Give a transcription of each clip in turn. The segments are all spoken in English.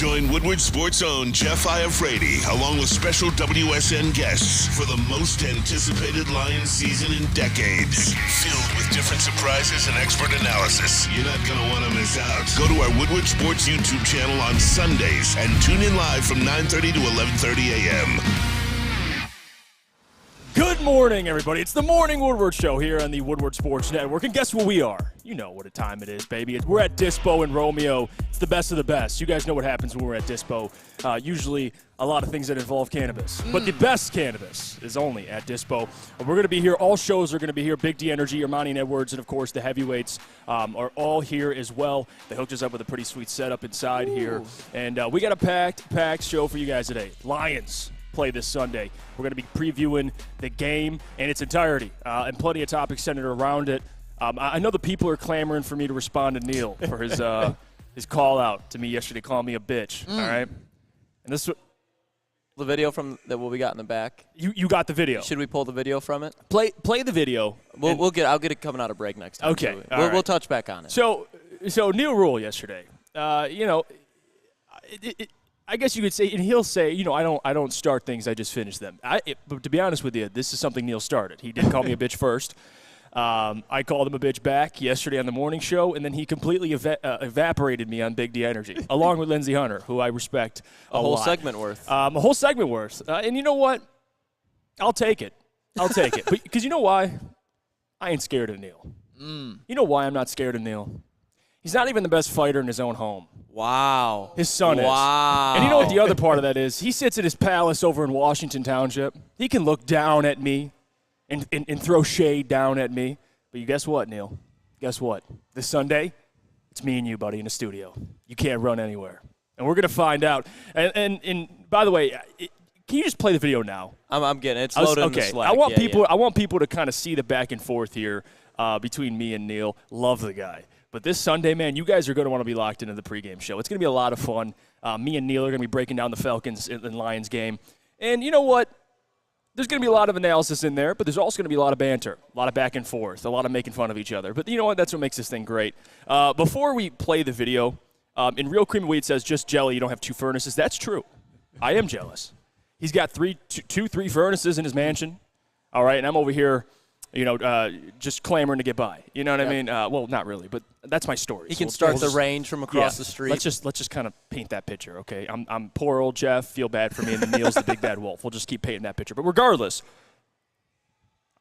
Join Woodward Sports' own Jeff Iafrate, along with special WSN guests for the most anticipated Lions season in decades. Filled with different surprises and expert analysis. You're not going to want to miss out. Go to our Woodward Sports YouTube channel on Sundays and tune in live from 9:30 to 11:30 a.m. Good morning, everybody. It's the Morning Woodward Show here on the Woodward Sports Network. And guess what we are? You know what a time it is, baby. We're at Dispo and Romeo. It's the best of the best. You guys know what happens when we're at Dispo. Usually a lot of things that involve cannabis. But the best cannabis is only at Dispo. We're going to be here. All shows are going to be here. Big D Energy, Ermanni and Edwards, and, of course, the heavyweights are all here as well. They hooked us up with a pretty sweet setup inside here. And we got a packed show for you guys today. Lions play this Sunday. We're going to be previewing the game in its entirety and plenty of topics centered around it. I know the people are clamoring for me to respond to Neil for his call out to me yesterday, calling me a bitch. All right, and this the video from that what we got in the back. You got the video. Should we pull the video from it? Play the video. I'll get it coming out of break next time. Okay, so we'll touch back on it. So Neil Rule yesterday. I guess you could say, and he'll say, I don't start things, I just finish them. But to be honest with you, this is something Neil started. He did call me a bitch first. I called him a bitch back yesterday on the morning show, and then he completely evaporated me on Big D Energy, along with Lindsey Hunter, who I respect a whole lot. segment worth. A whole segment worth. And you know what? I'll take it. Because you know why? I ain't scared of Neil. You know why I'm not scared of Neil? He's not even the best fighter in his own home. Wow. His son is. Wow. And you know what the other part of that is? He sits at his palace over in Washington Township. He can look down at me and throw shade down at me. But you guess what, Neil? Guess what? This Sunday, it's me and you, buddy, in the studio. You can't run anywhere. And we're going to find out. And by the way, can you just play the video now? I'm getting it. It's loaded in the Slack. I want people to kind of see the back and forth here between me and Neil. Love the guy. But this Sunday, man, you guys are going to want to be locked into the pregame show. It's going to be a lot of fun. Me and Neil are going to be breaking down the Falcons and Lions game. And you know what? There's going to be a lot of analysis in there, but there's also going to be a lot of banter, a lot of back and forth, a lot of making fun of each other. But you know what? That's what makes this thing great. Before we play the video, in Real Cream of Wheat says, just jelly, you don't have two furnaces. That's true. I am jealous. He's got three furnaces in his mansion. All right, and I'm over here, just clamoring to get by. You know what I mean? Well, not really, but that's my story. He can start the range from across the street. Let's just kind of paint that picture, okay? I'm poor old Jeff. Feel bad for me, and then Neil's the big bad wolf. We'll just keep painting that picture. But regardless,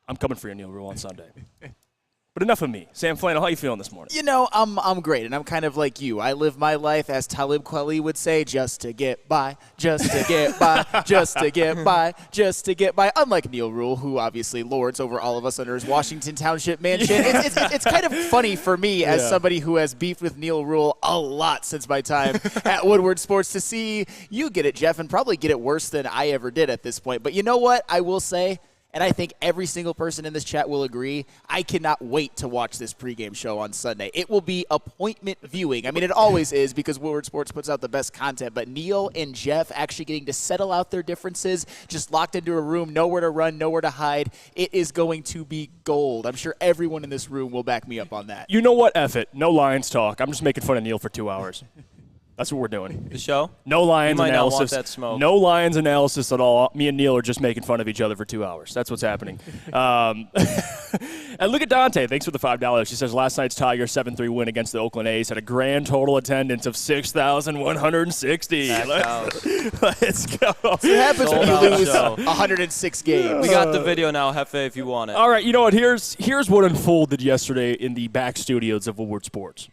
I'm coming for you, Neil Rule, on Sunday. But enough of me. Sam Flannel, how you feeling this morning? I'm great, and I'm kind of like you. I live my life, as Talib Kweli would say, just to get by, just to get by, just to get by, just to get by. Unlike Neil Rule, who obviously lords over all of us under his Washington Township mansion. It's kind of funny for me as somebody who has beefed with Neil Rule a lot since my time at Woodward Sports to see you get it, Jeff, and probably get it worse than I ever did at this point. But you know what? I will say, and I think every single person in this chat will agree, I cannot wait to watch this pregame show on Sunday. It will be appointment viewing. I mean, it always is because Woodward Sports puts out the best content. But Neil and Jeff actually getting to settle out their differences, just locked into a room, nowhere to run, nowhere to hide. It is going to be gold. I'm sure everyone in this room will back me up on that. You know what? F it. No Lions talk. I'm just making fun of Neil for 2 hours. That's what we're doing. The show? No Lions you might analysis. Not want that smoke. No Lions analysis at all. Me and Neil are just making fun of each other for 2 hours. That's what's happening. And look at Dante. Thanks for the $5. She says last night's Tigers 7-3 win against the Oakland A's had a grand total attendance of 6,160. Let's go. What happens when you lose 106 games? We got the video now, Hefe, if you want it. All right. You know what? Here's what unfolded yesterday in the back studios of Woodward Sports.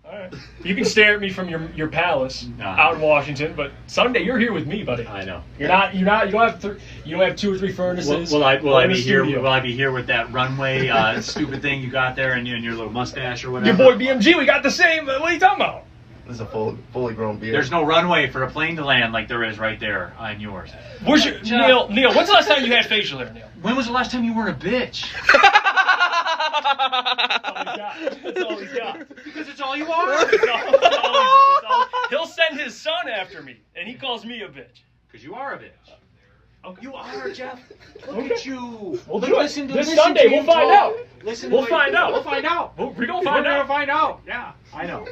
All right. You can stare at me from your palace out in Washington, but Sunday you're here with me, buddy. I know. You don't have 2 or 3 furnaces. Will I be here? Will I be here with that runway stupid thing you got there and your little mustache or whatever? Your boy BMG, we got the same. What are you talking about? This is a fully grown beard. There's no runway for a plane to land like there is right there on yours. Where's your Neil? When's the last time you had facial hair, Neil? When was the last time you were a bitch? That's all he's got. Because it's all you are. He'll send his son after me, and he calls me a bitch. Because you are a bitch. Okay. You are, Jeff. Look at you. We'll do it. Listen to This Sunday, we'll find out. We'll find out. We're going to find out. Yeah, I know.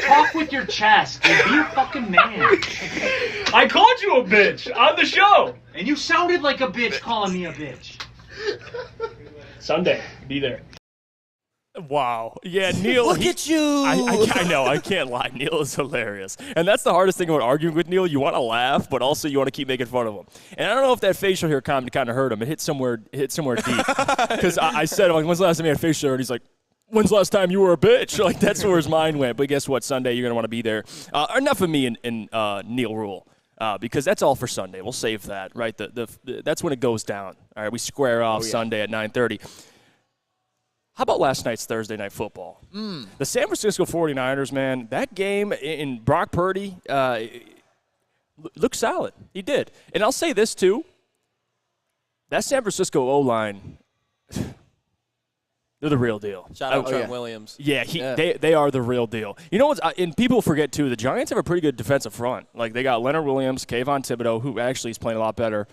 Talk with your chest. Dude. Be a fucking man. I called you a bitch on the show. And you sounded like a bitch calling me a bitch. Sunday, be there. Wow. Yeah, Neil. Look at you. I know. I can't lie. Neil is hilarious. And that's the hardest thing about arguing with Neil. You want to laugh, but also you want to keep making fun of him. And I don't know if that facial hair comment kind of hurt him. It hit somewhere deep. Because I said, like, when's the last time you had facial hair? And he's like, when's the last time you were a bitch? Like, that's where his mind went. But guess what? Sunday, you're going to want to be there. Enough of me and Neil Rule. Because that's all for Sunday. We'll save that, right? That's when it goes down. All right, we square off Sunday at 9:30. How about last night's Thursday Night Football? The San Francisco 49ers, man, that game in Brock Purdy looked solid. He did. And I'll say this, too. That San Francisco O-line, they're the real deal. Shout out Trent Williams. Yeah, they are the real deal. You know what's and people forget, too, the Giants have a pretty good defensive front. Like, they got Leonard Williams, Kayvon Thibodeau, who actually is playing a lot better,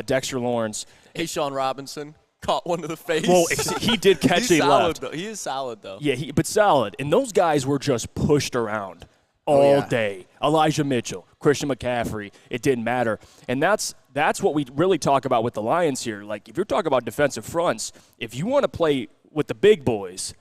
Dexter Lawrence. Sean Robinson. Caught one to the face. Well, he did catch a left. He is solid, though. Yeah, but solid. And those guys were just pushed around all day. Elijah Mitchell, Christian McCaffrey, it didn't matter. And that's what we really talk about with the Lions here. Like, if you're talking about defensive fronts, if you want to play with the big boys,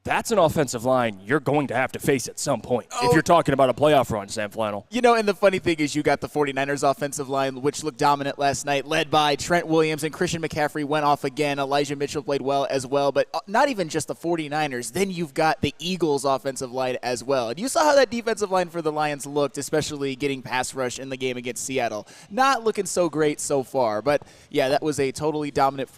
that's an offensive line you're going to have to face at some point if you're talking about a playoff run, Sam Flannel. You know, and the funny thing is you got the 49ers offensive line, which looked dominant last night, led by Trent Williams, and Christian McCaffrey went off again. Elijah Mitchell played well as well, but not even just the 49ers. Then you've got the Eagles offensive line as well. And you saw how that defensive line for the Lions looked, especially getting pass rush in the game against Seattle. Not looking so great so far, but yeah, that was a totally dominant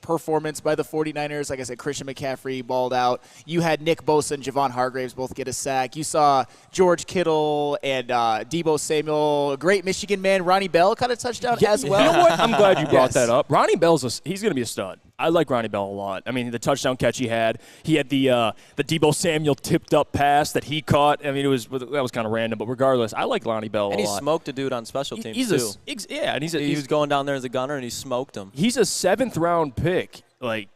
performance by the 49ers. Like I said, Christian McCaffrey balled out. You had Nick Bosa and Javon Hargraves both get a sack. You saw George Kittle and Deebo Samuel, a great Michigan man, Ronnie Bell, caught a touchdown as well. You know what? I'm glad you brought that up. Ronnie Bell's he's going to be a stud. I like Ronnie Bell a lot. I mean, the touchdown catch he had the Deebo Samuel tipped up pass that he caught. I mean, that was kind of random, but regardless, I like Ronnie Bell a lot. And he smoked a dude on special teams too. And he was going down there as a gunner and he smoked him. He's a 7th round pick, like.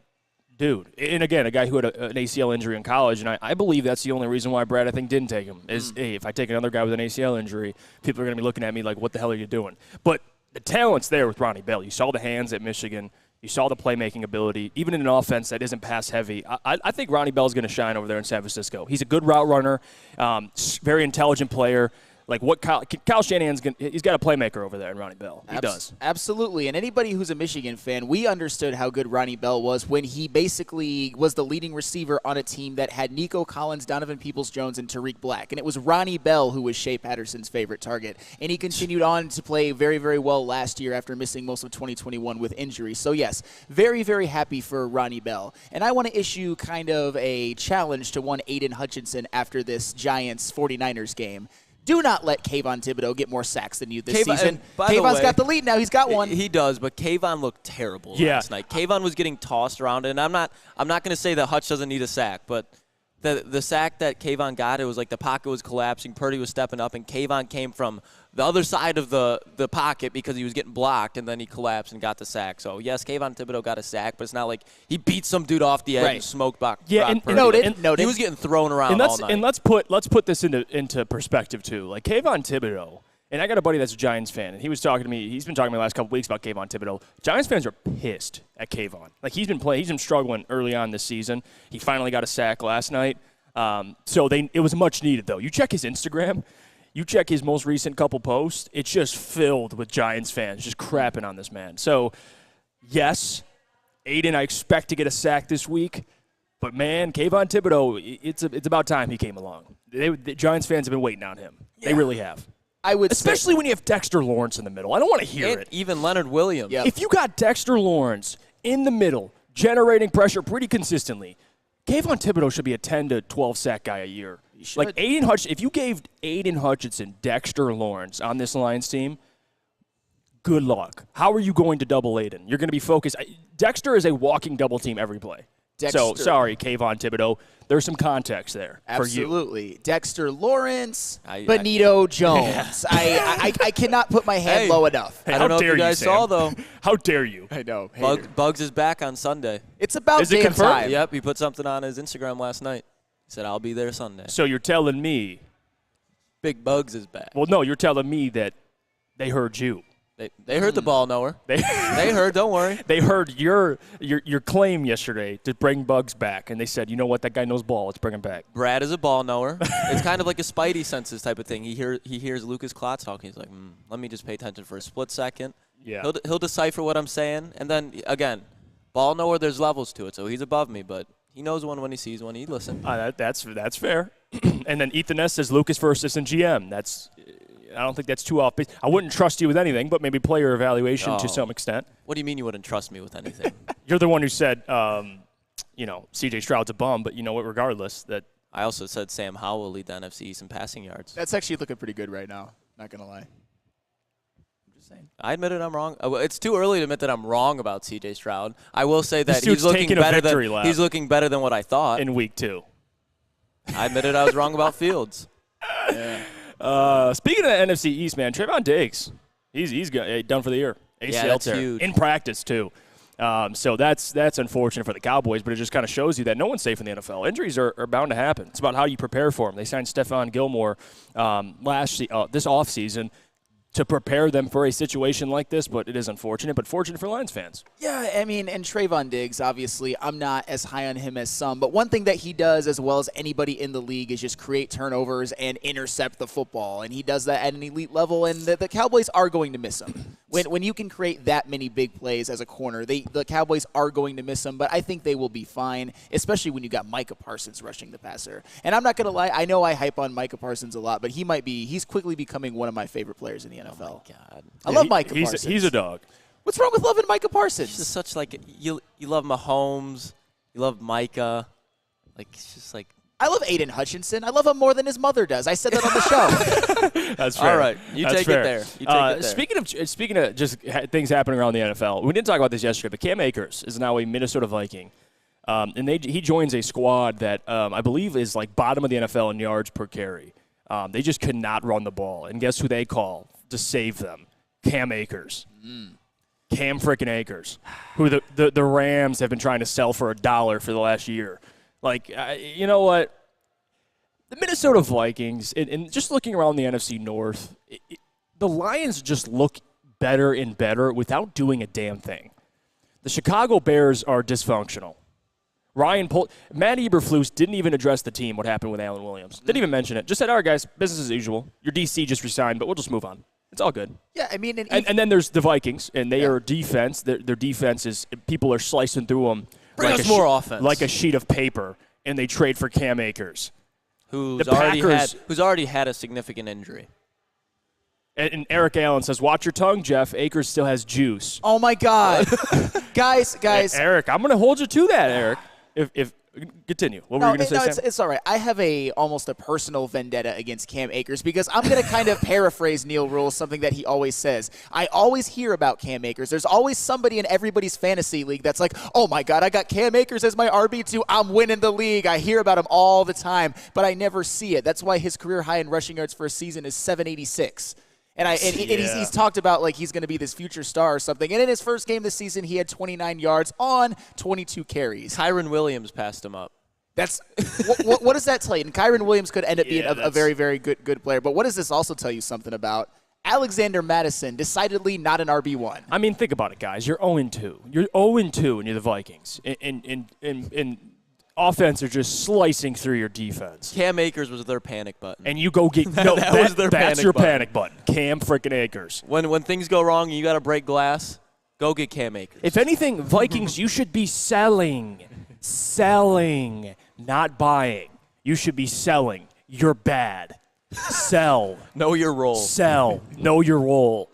Dude, and again, a guy who had an ACL injury in college, and I believe that's the only reason why Brad, I think, didn't take him, is, hey, if I take another guy with an ACL injury, people are going to be looking at me like, what the hell are you doing? But the talent's there with Ronnie Bell. You saw the hands at Michigan. You saw the playmaking ability. Even in an offense that isn't pass-heavy, I think Ronnie Bell's going to shine over there in San Francisco. He's a good route runner, very intelligent player. Like what Kyle Shanahan's he's got a playmaker over there in Ronnie Bell. He does. Absolutely. And anybody who's a Michigan fan, we understood how good Ronnie Bell was when he basically was the leading receiver on a team that had Nico Collins, Donovan Peoples-Jones, and Tariq Black. And it was Ronnie Bell who was Shea Patterson's favorite target. And he continued on to play very, very well last year after missing most of 2021 with injury. So, yes, very, very happy for Ronnie Bell. And I want to issue kind of a challenge to one Aiden Hutchinson after this Giants-49ers game. Do not let Kayvon Thibodeau get more sacks than you this season. Kayvon's got the lead now. He's got one. He does, but Kayvon looked terrible last night. Kayvon was getting tossed around, and I'm not going to say that Hutch doesn't need a sack, but the sack that Kayvon got, it was like the pocket was collapsing, Purdy was stepping up, and Kayvon came from the other side of the pocket because he was getting blocked, and then he collapsed and got the sack. So, yes, Kayvon Thibodeau got a sack, but it's not like he beat some dude off the edge and smoked back. Yeah, and noted. He was getting thrown around all night. And let's put this into perspective, too. Like, Kayvon Thibodeau, and I got a buddy that's a Giants fan, and he was talking to me. He's been talking to me the last couple weeks about Kayvon Thibodeau. Giants fans are pissed at Kayvon. Like, he's been struggling early on this season. He finally got a sack last night. So it was much needed, though. You check his Instagram. You check his most recent couple posts, it's just filled with Giants fans just crapping on this man. So, yes, Aiden, I expect to get a sack this week. But, man, Kayvon Thibodeau, it's about time he came along. The Giants fans have been waiting on him. Yeah. They really have. Especially when you have Dexter Lawrence in the middle. I don't want to hear it. Even Leonard Williams. Yep. If you got Dexter Lawrence in the middle, generating pressure pretty consistently, Kayvon Thibodeau should be a 10 to 12 sack guy a year. Like Aiden Hutchinson, if you gave Aiden Hutchinson, Dexter Lawrence on this Lions team, good luck. How are you going to double Aiden? You're going to be focused. Dexter is a walking double team every play. So, sorry, Kayvon Thibodeau. There's some context there for you. Absolutely. Dexter Lawrence, Benito Jones. I cannot put my hand low enough. I don't know if you guys saw, though. How dare you? I know. Bugs is back on Sunday. It's about damn time. Yep, he put something on his Instagram last night. He said, I'll be there Sunday. So you're telling me Big Bugs is back. Well, no, you're telling me that they heard you. They heard the ball knower. They heard, don't worry. They heard your claim yesterday to bring Bugs back, and they said, you know what, that guy knows ball. Let's bring him back. Brad is a ball knower. It's kind of like a Spidey senses type of thing. He hears Lucas Klotz talking. He's like, let me just pay attention for a split second. Yeah. He'll decipher what I'm saying, and then, again, ball knower, there's levels to it, so he's above me, but he knows one when he sees one. He listen. That's fair. And then Ethan S. says Lucas for assistant GM. I don't think that's too off base. I wouldn't trust you with anything, but maybe player evaluation to some extent. What do you mean you wouldn't trust me with anything? You're the one who said, C.J. Stroud's a bum, but you know what, regardless. That I also said Sam Howell will lead the NFC East in passing yards. That's actually looking pretty good right now, not going to lie. I'm just saying. I admitted I'm wrong. It's too early to admit that I'm wrong about C.J. Stroud. I will say that he's looking better than what I thought. In week 2. I admitted I was wrong about Fields. Yeah. Speaking of the NFC East, man, Trayvon Diggs, he's done for the year. ACL tear huge. In practice too. So that's unfortunate for the Cowboys, but it just kind of shows you that no one's safe in the NFL. Injuries are bound to happen. It's about how you prepare for them. They signed Stephon Gilmore this offseason to prepare them for a situation like this, but it is unfortunate, but fortunate for Lions fans. Yeah, I mean, and Trayvon Diggs, obviously, I'm not as high on him as some, but one thing that he does as well as anybody in the league is just create turnovers and intercept the football, and he does that at an elite level, and the Cowboys are going to miss him. When you can create that many big plays as a corner, the Cowboys are going to miss him, but I think they will be fine, especially when you got Micah Parsons rushing the passer. And I'm not going to lie, I know I hype on Micah Parsons a lot, but he's quickly becoming one of my favorite players in the NFL. Oh my God. I love Micah Parsons. He's a dog. What's wrong with loving Micah Parsons? It's just such you love Mahomes, you love Micah, it's just like. I love Aiden Hutchinson. I love him more than his mother does. I said that on the show. That's fair. All right, you take it there. Speaking of just things happening around the NFL, we didn't talk about this yesterday, but Cam Akers is now a Minnesota Viking, and he joins a squad that I believe is bottom of the NFL in yards per carry. They just could not run the ball, and guess who they call to save them? Cam Akers. Cam frickin' Akers, who the Rams have been trying to sell for $1 for the last year. You know what? The Minnesota Vikings, and just looking around the NFC North, the Lions just look better and better without doing a damn thing. The Chicago Bears are dysfunctional. Matt Eberflus didn't even address the team, what happened with Alan Williams. Didn't even mention it. Just said, all right, guys, business as usual. Your DC just resigned, but we'll just move on. It's all good. Yeah, I mean. And then there's the Vikings, and they are defense. Their defense is people are slicing through them. Bring us more offense. Like a sheet of paper, and they trade for Cam Akers. Who's already had a significant injury. And Eric Allen says, watch your tongue, Jeff. Akers still has juice. Oh, my God. guys. Eric, I'm going to hold you to that, Eric. If continue. What were you going to say, Sam? It's all right. I have almost a personal vendetta against Cam Akers because I'm going to kind of paraphrase Neil Rule, something that he always says. I always hear about Cam Akers. There's always somebody in everybody's fantasy league that's like, oh, my God, I got Cam Akers as my RB2. I'm winning the league. I hear about him all the time, but I never see it. That's why his career high in rushing yards for a season is 786. And he's talked about he's going to be this future star or something. And in his first game this season, he had 29 yards on 22 carries. Kyron Williams passed him up. That's what does that tell you? And Kyron Williams could end up being a very, very good player. But what does this also tell you something about? Alexander Mattison, decidedly not an RB1. I mean, think about it, guys. You're 0-2. You're 0-2 and you're the Vikings. And offense are just slicing through your defense. Cam Akers was their panic button. And you go get that's your panic button. Cam frickin' Akers. When things go wrong and you got to break glass, go get Cam Akers. If anything, Vikings, you should be selling, not buying. You should be selling. You're bad. Sell. Know your role. Sell. Know your role.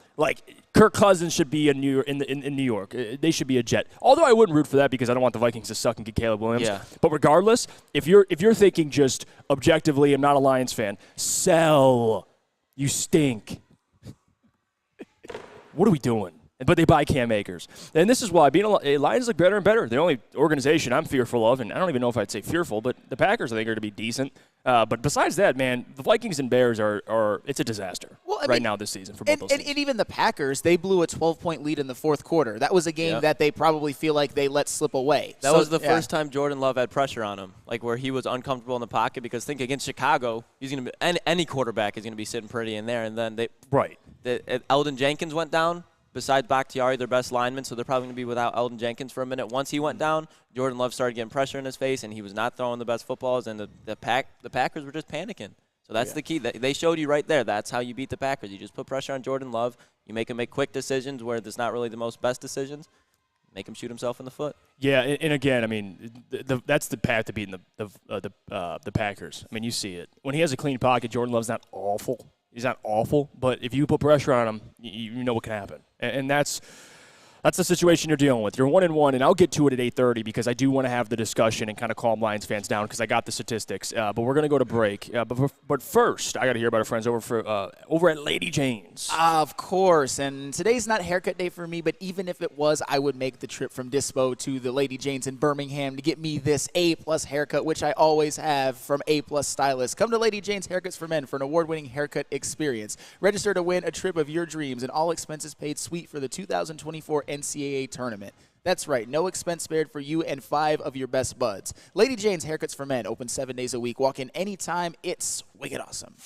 Kirk Cousins should be in New York. They should be a Jet. Although I wouldn't root for that because I don't want the Vikings to suck and get Caleb Williams. Yeah. But regardless, if you're thinking just objectively, I'm not a Lions fan. Sell. You stink. What are we doing? but they buy Cam Akers. And this is why Lions look better and better. The only organization I'm fearful of, and I don't even know if I'd say fearful, but the Packers I think are going to be decent. But besides that, man, the Vikings and Bears are it's a disaster now this season for both those teams. And even the Packers, they blew a 12-point lead in the fourth quarter. That was a game that they probably feel like they let slip away. That was the first time Jordan Love had pressure on him, like where he was uncomfortable in the pocket, because think against Chicago, he's going to be any quarterback is going to be sitting pretty in there, and then Eldon Jenkins went down. Besides Bakhtiari, their best lineman, so they're probably going to be without Eldon Jenkins for a minute. Once he went down, Jordan Love started getting pressure in his face, and he was not throwing the best footballs, and the Packers were just panicking. So that's the key. They showed you right there. That's how you beat the Packers. You just put pressure on Jordan Love. You make him make quick decisions where there's not really the most best decisions. Make him shoot himself in the foot. Yeah, and again, I mean, that's the path to beating the Packers. I mean, you see it. When he has a clean pocket, Jordan Love's not awful. He's not awful, but if you put pressure on him, you know what can happen. And that's the situation you're dealing with. You're 1-1, and I'll get to it at 8:30 because I do want to have the discussion and kind of calm Lions fans down because I got the statistics. But we're going to go to break. But first, I got to hear about our friends over at Lady Jane's. Of course. And today's not haircut day for me, but even if it was, I would make the trip from Dispo to the Lady Jane's in Birmingham to get me this A-plus haircut, which I always have from A-plus stylists. Come to Lady Jane's Haircuts for Men for an award-winning haircut experience. Register to win a trip of your dreams and all expenses paid suite for the 2024 NCAA tournament. That's right, no expense spared for you and 5 of your best buds. Lady Jane's Haircuts for Men, open 7 days a week. Walk in anytime. It's wicked awesome.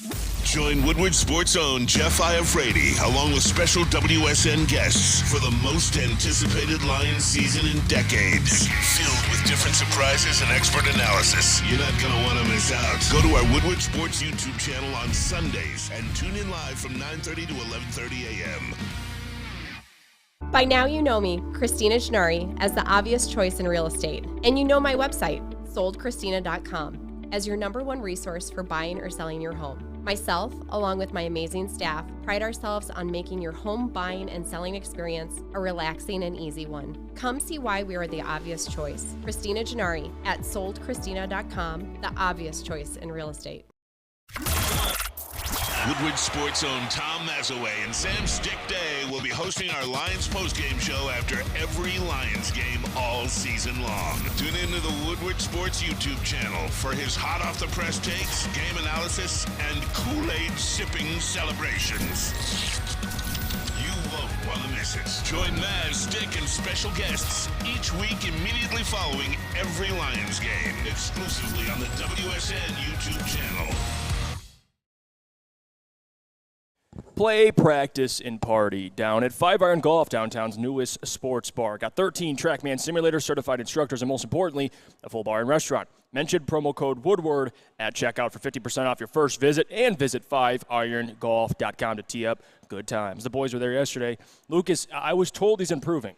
Join Woodward Sports' own Jeff Iafrate, along with special WSN guests, for the most anticipated Lions season in decades. Filled with different surprises and expert analysis. You're not going to want to miss out. Go to our Woodward Sports YouTube channel on Sundays and tune in live from 9:30 to 11:30 a.m. By now you know me, Christina Gennari, as the obvious choice in real estate. And you know my website, soldchristina.com, as your #1 resource for buying or selling your home. Myself, along with my amazing staff, pride ourselves on making your home buying and selling experience a relaxing and easy one. Come see why we are the obvious choice. Christina Gennari at soldchristina.com, the obvious choice in real estate. Woodward Sports' own Tom Mazaway and Sam Stick Day will be hosting our Lions postgame show after every Lions game all season long. Tune into the Woodward Sports YouTube channel for his hot-off-the-press takes, game analysis, and Kool-Aid sipping celebrations. You won't want to miss it. Join Maz, Stick, and special guests each week immediately following every Lions game, exclusively on the WSN YouTube channel. Play, practice, and party down at 5 Iron Golf, downtown's newest sports bar. Got 13 TrackMan simulators, certified instructors, and most importantly, a full bar and restaurant. Mention promo code Woodward at checkout for 50% off your first visit, and visit 5irongolf.com to tee up good times. The boys were there yesterday. Lucas, I was told he's improving.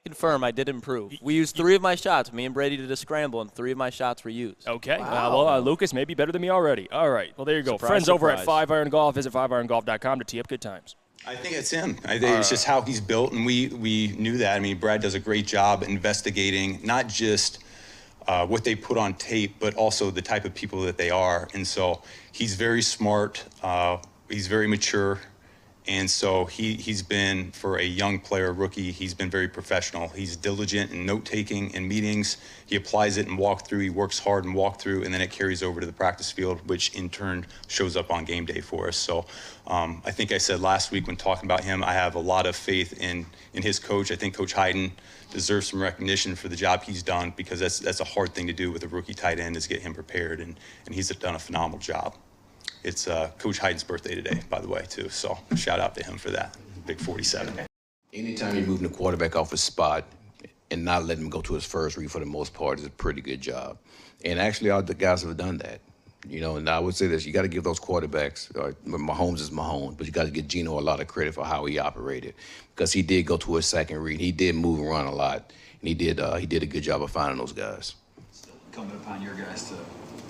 Confirm, I did improve. We used 3 of my shots. Me and Brady did a scramble, and 3 of my shots were used. Okay. Wow. Lucas may be better than me already. All right. Well, there you go. Surprise, Friends over at surprise. 5 Iron Golf. Visit 5irongolf.com to tee up good times. I think it's him. I think it's just how he's built, and we knew that. I mean, Brad does a great job investigating not just what they put on tape, but also the type of people that they are. And so he's very smart. He's very mature. And so he's been, for a young player, rookie, he's been very professional. He's diligent in note-taking in meetings. He applies it in walkthrough. He works hard in walkthrough, and then it carries over to the practice field, which in turn shows up on game day for us. So I think I said last week when talking about him, I have a lot of faith in his coach. I think Coach Hayden deserves some recognition for the job he's done, because that's a hard thing to do with a rookie tight end, is get him prepared, and he's done a phenomenal job. It's Coach Hayden's birthday today, by the way, too. So shout out to him for that. Big 47. Anytime you're moving the quarterback off his spot and not letting him go to his first read for the most part is a pretty good job. And actually, all the guys have done that. You know, and I would say this, you got to give those quarterbacks, Mahomes is Mahomes, but you got to give Geno a lot of credit for how he operated, because he did go to his second read. He did move and run a lot, and he did a good job of finding those guys. Still incumbent upon your guys to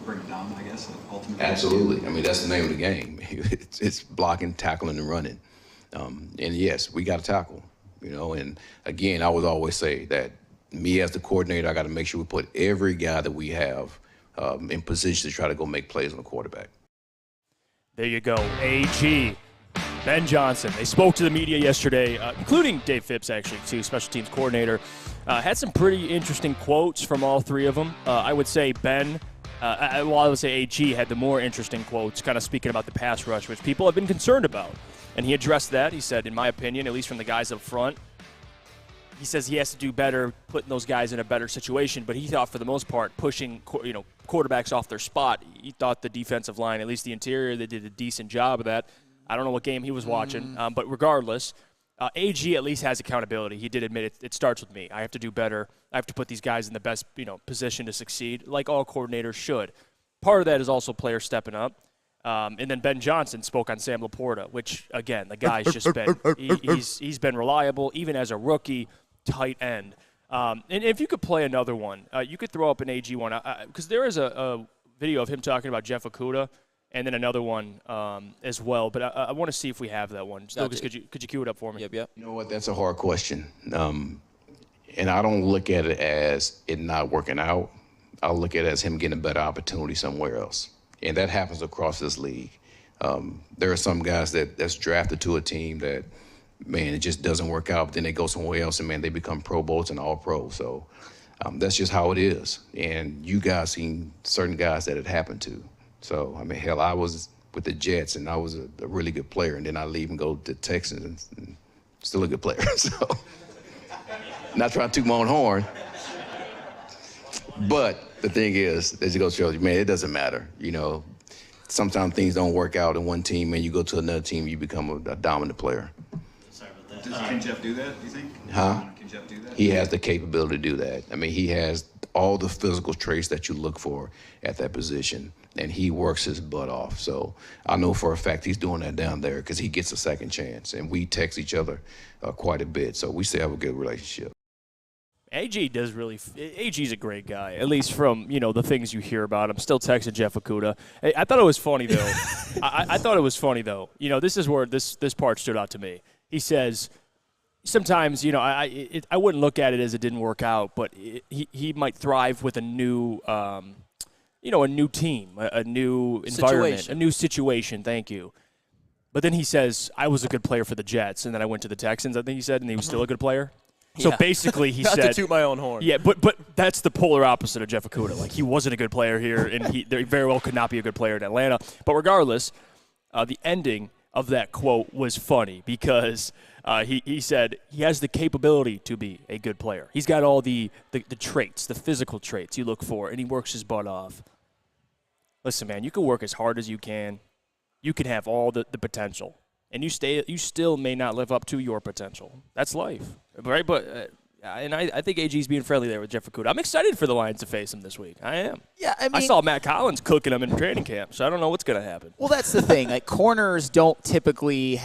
bring it down, I guess, ultimately. Absolutely. I mean, that's the name of the game. It's blocking, tackling, and running. And yes, we got to tackle, you know. And again, I would always say that me as the coordinator, I got to make sure we put every guy that we have in position to try to go make plays on the quarterback. There you go. AG. Ben Johnson. They spoke to the media yesterday, including Dave Phipps, actually, too, special teams coordinator. Had some pretty interesting quotes from all three of them. I would say Ben, I would say AG had the more interesting quotes, kind of speaking about the pass rush, which people have been concerned about. And he addressed that. He said, in my opinion, at least from the guys up front, he says he has to do better, putting those guys in a better situation. But he thought, for the most part, pushing quarterbacks off their spot. He thought the defensive line, at least the interior, they did a decent job of that. I don't know what game he was watching, but regardless, AG at least has accountability. He did admit it starts with me. I have to do better. I have to put these guys in the best position to succeed, like all coordinators should. Part of that is also players stepping up. And then Ben Johnson spoke on Sam Laporta, which, again, the guy's just been he's been reliable, even as a rookie tight end. And if you could play another one, you could throw up an AG one, because there is a video of him talking about Jeff Okudah, and then another one as well. But I want to see if we have that one. Lucas, could you cue it up for me? Yep. You know what? That's a hard question. And I don't look at it as it not working out. I look at it as him getting a better opportunity somewhere else. And that happens across this league. There are some guys that's drafted to a team that, man, it just doesn't work out. But then they go somewhere else, and, man, they become Pro Bowls and All-Pro. So that's just how it is. And you guys seen certain guys that it happened to. So, I mean, hell, I was with the Jets, and I was a really good player. And then I leave and go to Texans, and still a good player. So, not trying to toot my own horn. But the thing is, as you go show you, man, it doesn't matter. Sometimes things don't work out in one team, and you go to another team, you become a dominant player. Sorry about that. Can Jeff do that, do you think? Huh? Can Jeff do that? He has the capability to do that. I mean, he has all the physical traits that you look for at that position, and he works his butt off. So I know for a fact he's doing that down there because he gets a second chance, and we text each other quite a bit. So we still have a good relationship. AG's a great guy, at least from, the things you hear about him. Still texting Jeff Okudah. I thought it was funny, though. I thought it was funny, though. This is where this part stood out to me. He says, sometimes, I wouldn't look at it as it didn't work out, but he might thrive with a new, a new team, a new environment, a new situation. Thank you. But then he says, I was a good player for the Jets, and then I went to the Texans, I think he said, and he was still a good player. So basically, he said, not to toot my own horn. Yeah, but that's the polar opposite of Jeff Okudah. Like, he wasn't a good player here, and he very well could not be a good player in Atlanta. But regardless, the ending of that quote was funny because he said he has the capability to be a good player. He's got all the traits, the physical traits you look for, and he works his butt off. Listen, man, you can work as hard as you can. You can have all the potential. And you still may not live up to your potential. That's life, right? But I think AG's being friendly there with Jeff Okudah. I'm excited for the Lions to face him this week. I am. Yeah, I saw Matt Collins cooking him in training camp, so I don't know what's going to happen. Well, that's the thing. Like, corners don't typically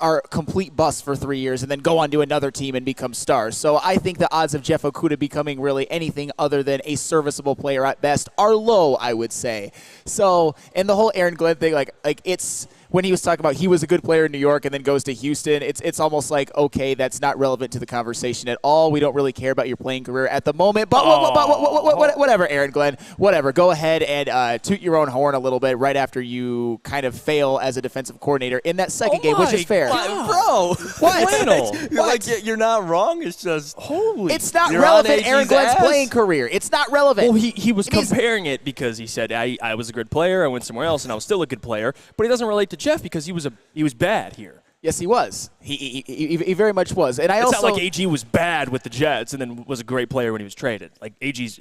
are complete busts for 3 years and then go on to another team and become stars. So I think the odds of Jeff Okudah becoming really anything other than a serviceable player at best are low, I would say. So, and the whole Aaron Glenn thing, like it's – when he was talking about he was a good player in New York and then goes to Houston, it's almost like, okay, that's not relevant to the conversation at all. We don't really care about your playing career at the moment. But whatever, Aaron Glenn, whatever. Go ahead and toot your own horn a little bit right after you kind of fail as a defensive coordinator in that second game, which is fair. Bro, what? Like, you're not wrong. It's just holy. It's not relevant. Aaron Glenn's playing career. It's not relevant. Well, he was comparing it because he said I was a good player. I went somewhere else and I was still a good player. But he doesn't relate to Jeff because he was bad here. Yes, he was. He very much was. And it's not like AG was bad with the Jets and then was a great player when he was traded. Like, AG's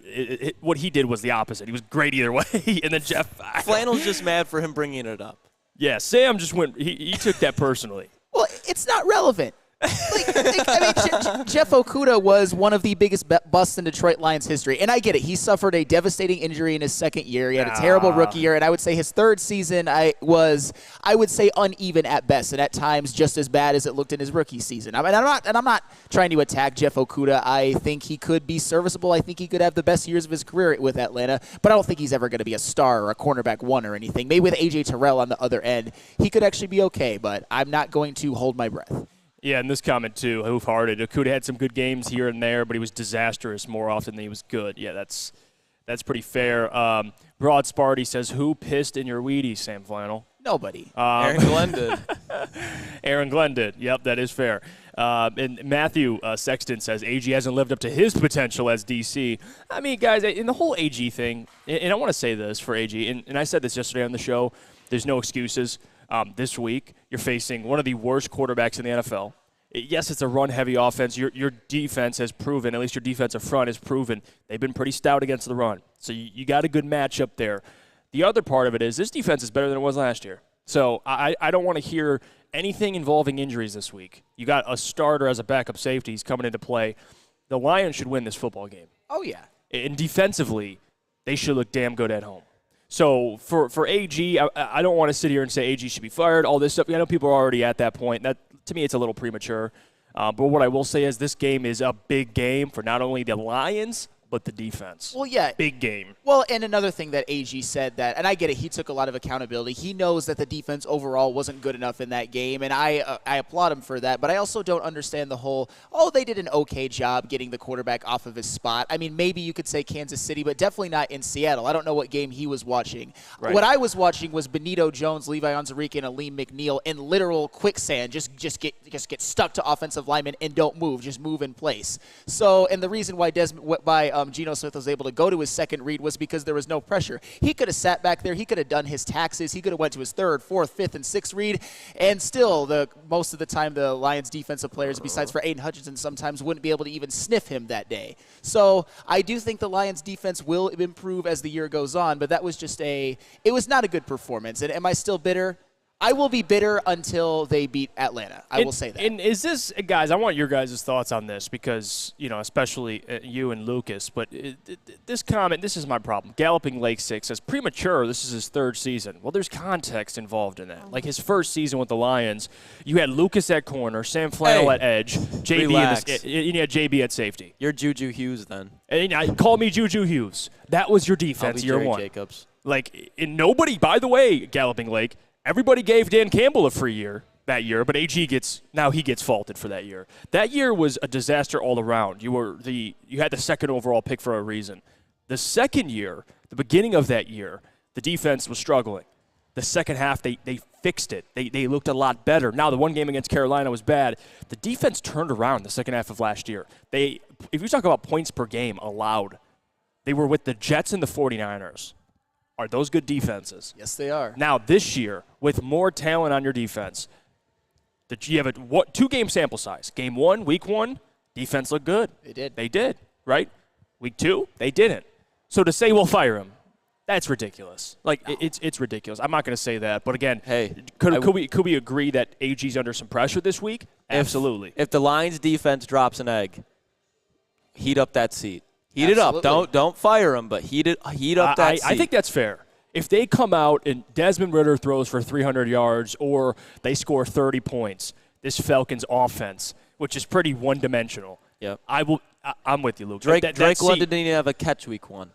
what he did was the opposite. He was great either way. And then Jeff Flannel's just mad for him bringing it up. Yeah, Sam just went. He took that personally. Well, it's not relevant. Jeff Okudah was one of the biggest busts in Detroit Lions history. And I get it. He suffered a devastating injury in his second year. He had a terrible rookie year. And I would say his third season I would say uneven at best. And at times just as bad as it looked in his rookie season. I'm not trying to attack Jeff Okudah. I think he could be serviceable. I think he could have the best years of his career with Atlanta. But I don't think he's ever going to be a star or a cornerback one or anything. Maybe with A.J. Terrell on the other end, he could actually be okay. But I'm not going to hold my breath. Yeah, and this comment, too, hoof-hearted. Okudah had some good games here and there, but he was disastrous more often than he was good. Yeah, that's That's pretty fair. Broad Sparty says, who pissed in your Wheaties, Sam Flannel? Nobody. Aaron Glenn did. Aaron Glenn did. Yep, that is fair. And Matthew Sexton says AG hasn't lived up to his potential as DC. I mean, guys, in the whole AG thing, and I want to say this for AG, and I said this yesterday on the show, there's no excuses. This week, you're facing one of the worst quarterbacks in the NFL. Yes, it's a run-heavy offense. Your defense has proven, at least your defensive front has proven, they've been pretty stout against the run. So you got a good matchup there. The other part of it is this defense is better than it was last year. So I don't want to hear anything involving injuries this week. You got a starter as a backup safety. He's coming into play. The Lions should win this football game. Oh, yeah. And defensively, they should look damn good at home. So for AG, I don't want to sit here and say AG should be fired, all this stuff. I know people are already at that point. That, to me, it's a little premature. But what I will say is this game is a big game for not only the Lions, but the defense. Well, yeah. Big game. Well, and another thing that AG said that, and I get it, he took a lot of accountability. He knows that the defense overall wasn't good enough in that game, and I applaud him for that. But I also don't understand the whole, they did an okay job getting the quarterback off of his spot. I mean, maybe you could say Kansas City, but definitely not in Seattle. I don't know what game he was watching. Right. What I was watching was Benito Jones, Levi Onwuzurike, and Aleem McNeil in literal quicksand. Just get stuck to offensive linemen and don't move. Just move in place. So, and the reason why Geno Smith was able to go to his second read was because there was no pressure. He could have sat back there. He could have done his taxes. He could have went to his third, fourth, fifth, and sixth read, and still, most of the time, the Lions' defensive players, besides for Aiden Hutchinson, sometimes wouldn't be able to even sniff him that day. So I do think the Lions' defense will improve as the year goes on, but that was it was not a good performance. And am I still bitter? I will be bitter until they beat Atlanta. I will say that. And is this, guys, I want your guys' thoughts on this because, especially you and Lucas, but this comment, this is my problem. Galloping Lake 6 says, premature, this is his third season. Well, there's context involved in that. Like his first season with the Lions, you had Lucas at corner, Sam Flannel at edge, JB at safety. You're Juju Hughes then. And call me Juju Hughes. That was your defense year one. Jacobs. Like, nobody, by the way, Galloping Lake, everybody gave Dan Campbell a free year that year, but AG gets faulted for that year. That year was a disaster all around. You had the second overall pick for a reason. The second year, the beginning of that year, the defense was struggling. The second half, they fixed it. They looked a lot better. Now, the one game against Carolina was bad. The defense turned around the second half of last year. If you talk about points per game allowed, they were with the Jets and the 49ers. Are those good defenses? Yes, they are. Now, this year, with more talent on your defense, you have a 2-game sample size. Game 1, week 1, defense looked good. They did, right? Week 2, they didn't. So to say we'll fire him, that's ridiculous. Like, no. It's ridiculous. I'm not going to say that. But, again, could we agree that AG's under some pressure this week? Absolutely. If the Lions' defense drops an egg, heat up that seat. Heat it up. Don't fire him, but heat up that seat. I think that's fair. If they come out and Desmond Ridder throws for 300 yards or they score 30 points, this Falcons offense, which is pretty one-dimensional, yep. I'm with you, Luke. Drake London didn't even have a catch week 1.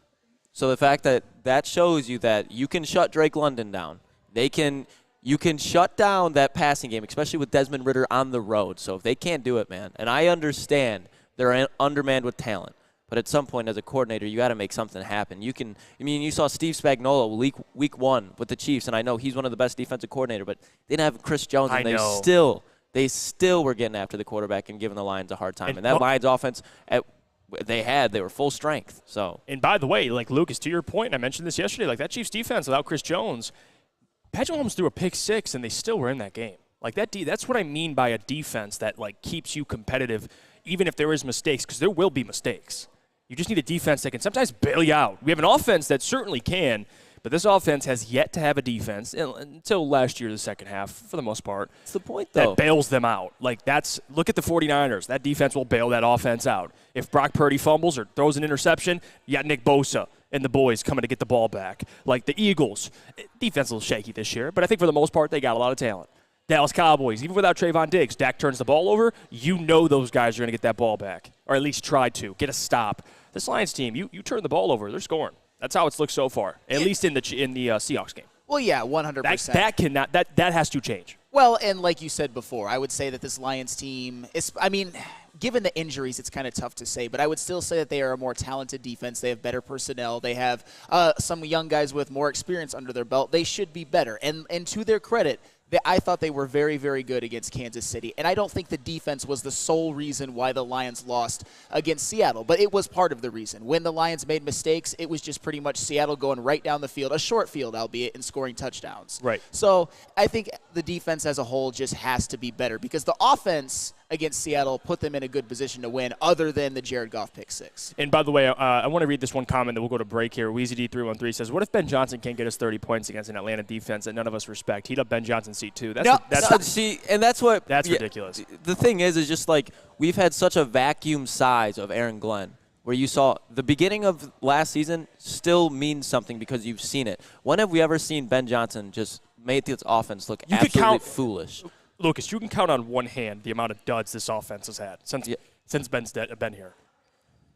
So the fact that shows you that you can shut Drake London down. You can shut down that passing game, especially with Desmond Ridder on the road. So if they can't do it, man, and I understand they're undermanned with talent. But at some point, as a coordinator, you got to make something happen. You saw Steve Spagnuolo week 1 with the Chiefs, and I know he's one of the best defensive coordinators, but they didn't have Chris Jones, and they still were getting after the quarterback and giving the Lions a hard time. And that Lions offense, they were full strength. So. And by the way, like Lucas, to your point, and I mentioned this yesterday, like that Chiefs defense without Chris Jones, Patrick Mahomes threw a pick 6, and they still were in that game. Like that's what I mean by a defense that like keeps you competitive, even if there is mistakes, because there will be mistakes. You just need a defense that can sometimes bail you out. We have an offense that certainly can, but this offense has yet to have a defense until last year, the second half, for the most part. That's the point, though. That bails them out. Look at the 49ers. That defense will bail that offense out. If Brock Purdy fumbles or throws an interception, you got Nick Bosa and the boys coming to get the ball back. Like the Eagles, defense a little shaky this year, but I think for the most part they got a lot of talent. Dallas Cowboys, even without Trayvon Diggs, Dak turns the ball over, those guys are going to get that ball back, or at least try to, get a stop. This Lions team, you turn the ball over, they're scoring. That's how it's looked so far, at least in the Seahawks game. Well, yeah, 100%. That has to change. Well, and like you said before, I would say that this Lions team given the injuries, it's kind of tough to say, but I would still say that they are a more talented defense. They have better personnel. They have some young guys with more experience under their belt. They should be better. And to their credit, I thought they were very, very good against Kansas City. And I don't think the defense was the sole reason why the Lions lost against Seattle, but it was part of the reason. When the Lions made mistakes, it was just pretty much Seattle going right down the field, a short field, albeit, and scoring touchdowns. Right. So I think the defense as a whole just has to be better because the offense against Seattle put them in a good position to win other than the Jared Goff pick six. And by the way, I want to read this one comment that we'll go to break here. WeezyD313 says, what if Ben Johnson can't get us 30 points against an Atlanta defense that none of us respect? He'd up Ben Johnson's seat too. That's ridiculous. The thing is just like we've had such a vacuum size of Aaron Glenn where you saw the beginning of last season still means something because you've seen it. When have we ever seen Ben Johnson just make this offense look absolutely foolish? Lucas, you can count on one hand the amount of duds this offense has had since Ben's been here.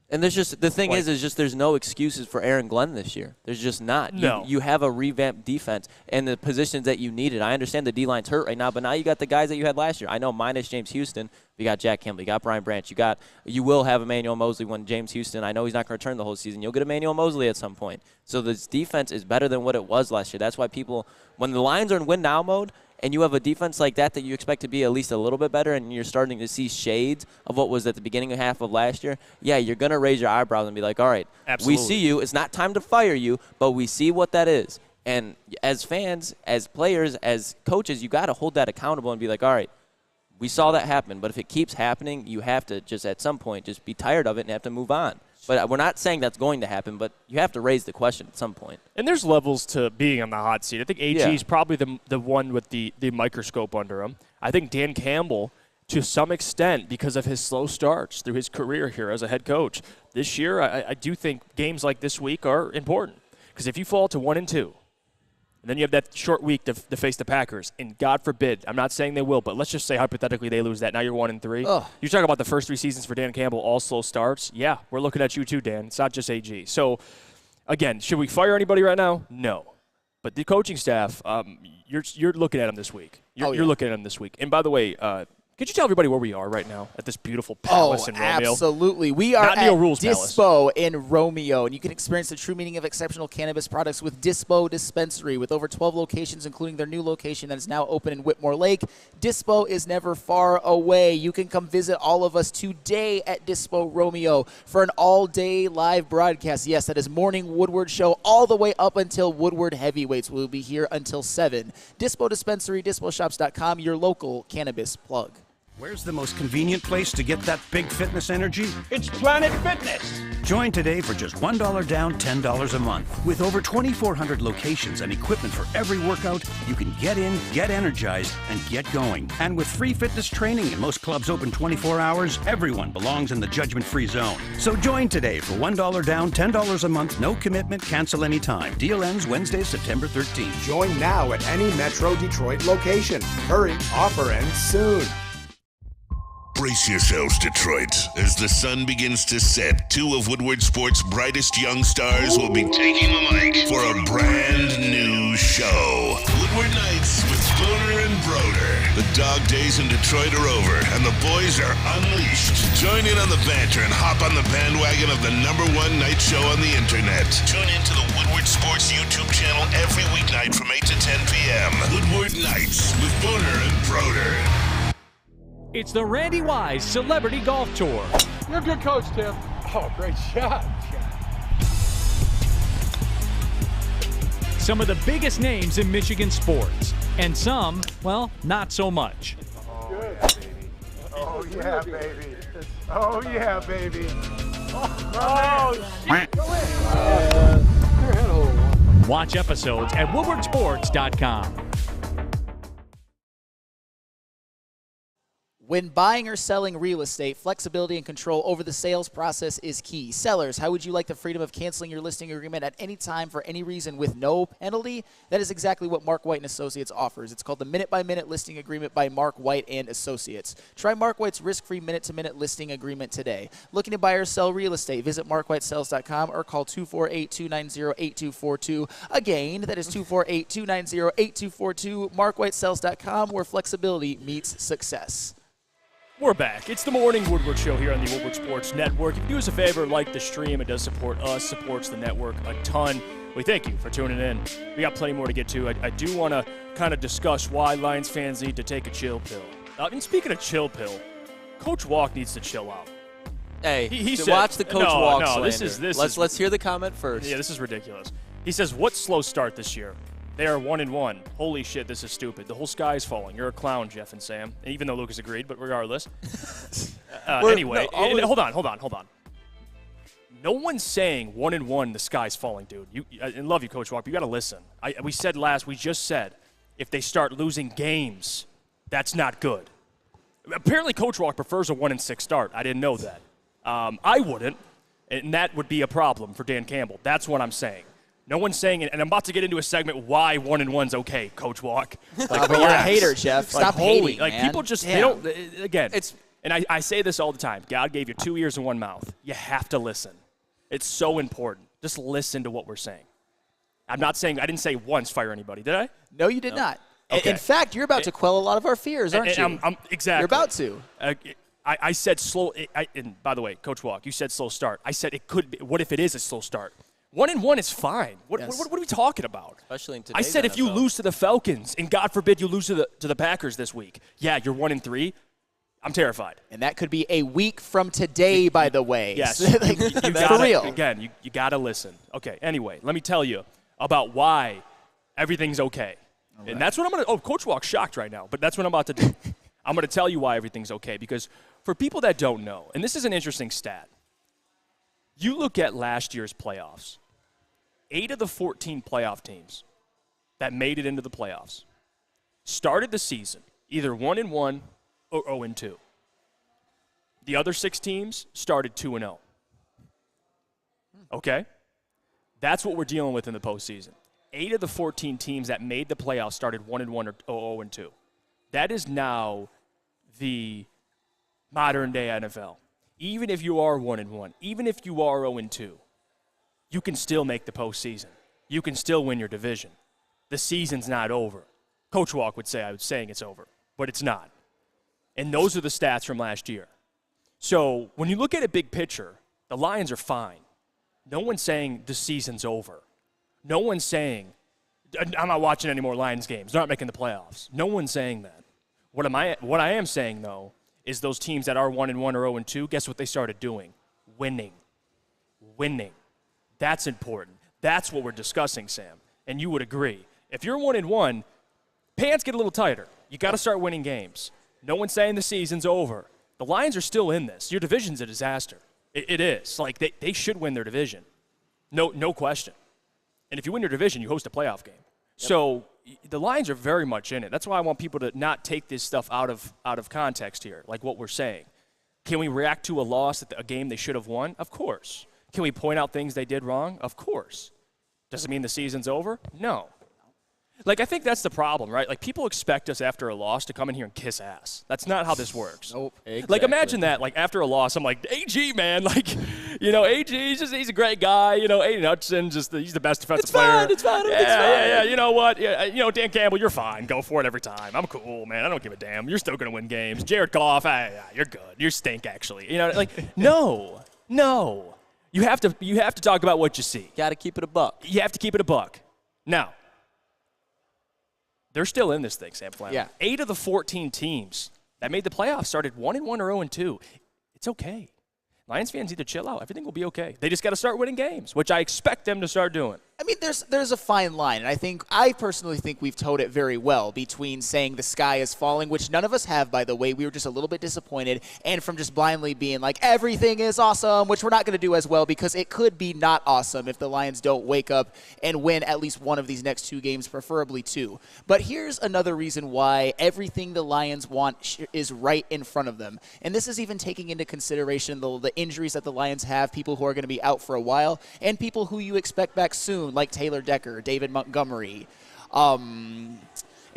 And there's just the thing is just there's no excuses for Aaron Glenn this year. There's just not. No. You have a revamped defense and the positions that you needed. I understand the D-line's hurt right now, but now you got the guys that you had last year. I know minus James Houston. You got Jack Campbell. You got Brian Branch. You will have Emmanuel Mosley when James Houston. I know he's not going to return the whole season. You'll get Emmanuel Mosley at some point. So this defense is better than what it was last year. That's why people, when the Lions are in win now mode, and you have a defense like that you expect to be at least a little bit better, and you're starting to see shades of what was at the beginning of half of last year, yeah, you're going to raise your eyebrows and be like, all right, absolutely. We see you. It's not time to fire you, but we see what that is. And as fans, as players, as coaches, you got to hold that accountable and be like, all right, we saw that happen, but if it keeps happening, you have to just at some point just be tired of it and have to move on. But we're not saying that's going to happen, but you have to raise the question at some point. And there's levels to being on the hot seat. I think AG is probably the one with the microscope under him. I think Dan Campbell, to some extent, because of his slow starts through his career here as a head coach, this year I do think games like this week are important. Because if you fall to 1-2, and then you have that short week to face the Packers, and God forbid, I'm not saying they will, but let's just say hypothetically they lose that. Now you're 1-3. You talk about the first 3 seasons for Dan Campbell, all slow starts. Yeah, we're looking at you too, Dan. It's not just AG. So, again, should we fire anybody right now? No. But the coaching staff, you're looking at them this week. You're looking at them this week. And by the way, could you tell everybody where we are right now at this beautiful palace in Romeo? Absolutely. We are Not at Neil Rule's Dispo in Romeo, and you can experience the true meaning of exceptional cannabis products with Dispo Dispensary. With over 12 locations, including their new location that is now open in Whitmore Lake, Dispo is never far away. You can come visit all of us today at Dispo Romeo for an all-day live broadcast. Yes, that is Morning Woodward Show all the way up until Woodward Heavyweights. We'll be here until 7. Dispo Dispensary, DispoShops.com, your local cannabis plug. Where's the most convenient place to get that big fitness energy? It's Planet Fitness. Join today for just $1 down, $10 a month. With over 2,400 locations and equipment for every workout, you can get in, get energized, and get going. And with free fitness training and most clubs open 24 hours, everyone belongs in the judgment-free zone. So join today for $1 down, $10 a month, no commitment, cancel anytime. Deal ends Wednesday, September 13th. Join now at any Metro Detroit location. Hurry, offer ends soon. Brace yourselves, Detroit. As the sun begins to set, 2 of Woodward Sports' brightest young stars will be taking the mic for a brand new show. Woodward Nights with Spooner and Broder. The dog days in Detroit are over, and the boys are unleashed. Join in on the banter and hop on the bandwagon of the #1 night show on the internet. Tune in to the Woodward Sports YouTube channel every weeknight from 8 to 10 p.m. Woodward Nights with Spooner and Broder. It's the Randy Wise Celebrity Golf Tour. You're a good coach, Tim. Oh, great shot. Some of the biggest names in Michigan sports, and some, well, not so much. Oh, yeah, baby. Oh, yeah, baby. Shit. Watch episodes at woodwardsports.com. When buying or selling real estate, flexibility and control over the sales process is key. Sellers, how would you like the freedom of canceling your listing agreement at any time for any reason with no penalty? That is exactly what Mark White & Associates offers. It's called the Minute-by-Minute Listing Agreement by Mark White & Associates. Try Mark White's risk-free minute-to-minute listing agreement today. Looking to buy or sell real estate? Visit markwhitesells.com or call 248-290-8242. Again, that is 248-290-8242. markwhitesells.com, where flexibility meets success. We're back. It's the Morning Woodward Show here on the Woodward Sports Network. If you do us a favor, like the stream. It does support us, supports the network a ton. We thank you for tuning in. We got plenty more to get to. I do want to kind of discuss why Lions fans need to take a chill pill. And speaking of chill pill, Coach Walk needs to chill out. Hey, he said, watch the Coach Walk slander. Let's hear the comment first. Yeah, this is ridiculous. He says, what slow start this year? They are 1-1. Holy shit, this is stupid. The whole sky is falling. You're a clown, Jeff and Sam. Even though Lucas agreed, but regardless. Anyway, hold on. No one's saying 1-1, the sky's falling, dude. I love you, Coach Walk, but you got to listen. We just said, if they start losing games, that's not good. Apparently, Coach Walk prefers a 1-6 start. I didn't know that. I wouldn't, and that would be a problem for Dan Campbell. That's what I'm saying. No one's saying it, and I'm about to get into a segment why 1-1's okay, Coach Walk. But you're a hater, Jeff. Stop hating, man. People just, they don't, again, and I say this all the time. God gave you 2 ears and 1 mouth. You have to listen. It's so important. Just listen to what we're saying. I didn't say once fire anybody, did I? No, you did not. Okay. In fact, you're about to quell a lot of our fears, aren't you? Exactly. You're about to. I said slow. And by the way, Coach Walk, you said slow start. I said it could be. What if it is a slow start? 1-1 is fine. What are we talking about? Especially in today's I said NFL. If you lose to the Falcons, and God forbid you lose to the Packers this week, yeah, you're 1-3. I'm terrified. And that could be a week from today, by the way. Yes. For real. Again, you got to listen. Okay, anyway, let me tell you about why everything's okay. Right. And that's what I'm going to – Coach Walk's shocked right now, but that's what I'm about to do. I'm going to tell you why everything's okay, because for people that don't know, and this is an interesting stat, you look at last year's playoffs, 8 of the 14 playoff teams that made it into the playoffs started the season either 1-1 or 0-2. The other 6 teams started 2-0. Okay? That's what we're dealing with in the postseason. 8 of the 14 teams that made the playoffs started 1-1 or 0-2. That is now the modern-day NFL. Even if you are 1-1, even if you are 0-2, you can still make the postseason. You can still win your division. The season's not over. Coach Walk would say I was saying it's over, but it's not. And those are the stats from last year. So when you look at a big picture, the Lions are fine. No one's saying the season's over. No one's saying, I'm not watching any more Lions games. They're not making the playoffs. No one's saying that. What I am saying, though, is those teams that are 1-1 or 0-2, guess what they started doing? Winning. That's important. That's what we're discussing, Sam. And you would agree. If you're 1-1, pants get a little tighter. You got to start winning games. No one's saying the season's over. The Lions are still in this. Your division's a disaster. It is. Like, they should win their division. No question. And if you win your division, you host a playoff game. Yep. So the Lions are very much in it. That's why I want people to not take this stuff out of context here, like what we're saying. Can we react to a loss at a game they should have won? Of course. Can we point out things they did wrong? Of course. Does it mean the season's over? No. Like, I think that's the problem, right? Like, people expect us after a loss to come in here and kiss ass. That's not how this works. Nope. Exactly. Like, imagine that. Like, after a loss, I'm like, AG, man. Like, AG, he's a great guy. Aiden Hutchinson, he's the best defensive player. It's fine. Yeah. You know what? Yeah, Dan Campbell, you're fine. Go for it every time. I'm cool, man. I don't give a damn. You're still going to win games. Jared Goff, you're good. You stink, actually. No. You have to talk about what you see. Got to keep it a buck. You have to keep it a buck. Now, they're still in this thing, Sam Flannel. Yeah. 8 of the 14 teams that made the playoffs started 1-1 or 0-2. It's okay. Lions fans need to chill out. Everything will be okay. They just got to start winning games, which I expect them to start doing. I mean, there's a fine line, and I personally think we've towed it very well between saying the sky is falling, which none of us have, by the way. We were just a little bit disappointed, and from just blindly being like, everything is awesome, which we're not going to do as well because it could be not awesome if the Lions don't wake up and win at least one of these next 2 games, preferably 2. But here's another reason why everything the Lions want is right in front of them, and this is even taking into consideration the injuries that the Lions have, people who are going to be out for a while, and people who you expect back soon, like Taylor Decker, David Montgomery. And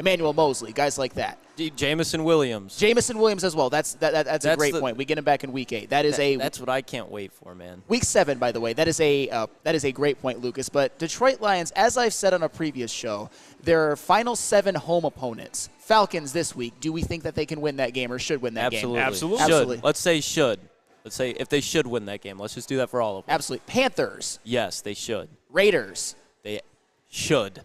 Emmanuel Mosley, guys like that. Jamison Williams. Jamison Williams as well. That's a great point. We get him back in Week 8. That's what I can't wait for, man. Week 7, by the way. That is a great point, Lucas. But Detroit Lions, as I've said on a previous show, their final 7 home opponents. Falcons this week. Do we think that they can win that game or should win that game? Absolutely. Should. Let's say should. Let's say if they should win that game. Let's just do that for all of them. Absolutely. Panthers. Yes, they should. Raiders. They should.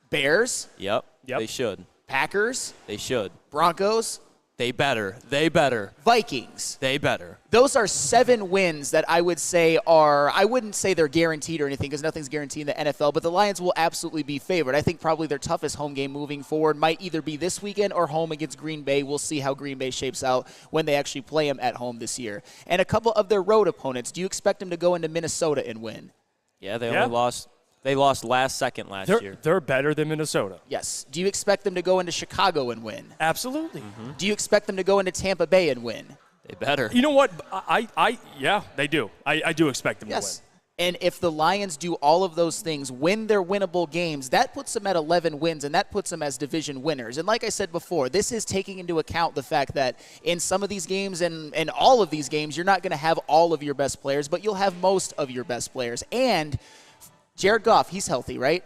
Bears. Yep. They should. Packers. They should. Broncos. They better. They better. Vikings. They better. Those are 7 wins that I would say I wouldn't say they're guaranteed or anything because nothing's guaranteed in the NFL, but the Lions will absolutely be favored. I think probably their toughest home game moving forward might either be this weekend or home against Green Bay. We'll see how Green Bay shapes out when they actually play them at home this year. And a couple of their road opponents, do you expect them to go into Minnesota and win? Yeah, they only lost. They lost last second last year. They're better than Minnesota. Yes. Do you expect them to go into Chicago and win? Absolutely. Mm-hmm. Do you expect them to go into Tampa Bay and win? They better. You know what? Yeah, they do. I do expect them to win. And if the Lions do all of those things, win their winnable games, that puts them at 11 wins, and that puts them as division winners. And like I said before, this is taking into account the fact that in some of these games and all of these games, you're not going to have all of your best players, but you'll have most of your best players. And Jared Goff, he's healthy, right?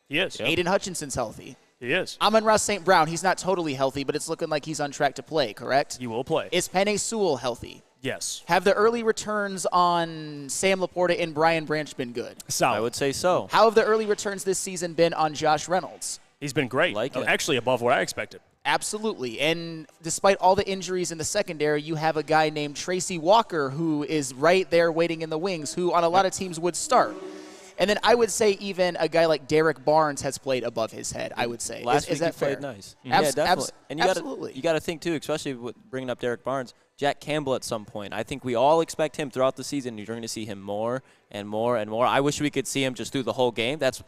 He is. Yep. Aiden Hutchinson's healthy. He is. Amon-Ra St. Brown, he's not totally healthy, but it's looking like he's on track to play, correct? He will play. Is Penei Sewell healthy? Yes. Have the early returns on Sam Laporta and Brian Branch been good? I would say so. How have the early returns this season been on Josh Reynolds? He's been great. Actually above what I expected. Absolutely. And despite all the injuries in the secondary, you have a guy named Tracy Walker who is right there waiting in the wings, who on a lot of teams would start. And then I would say even a guy like Derek Barnes has played above his head, I would say. Last week is that he played fair? nice. Mm-hmm. Yeah, definitely. And absolutely. You got to think, too, especially with bringing up Derek Barnes, Jack Campbell at some point. I think we all expect him throughout the season. You're going to see him more and more and more. I wish we could see him just through the whole game. That's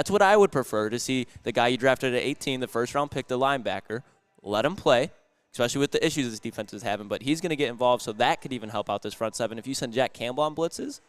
what I would prefer, to see the guy you drafted at 18, the first-round pick, the linebacker, let him play, especially with the issues this defense is having. But he's going to get involved, so that could even help out this front seven. If you send Jack Campbell on blitzes,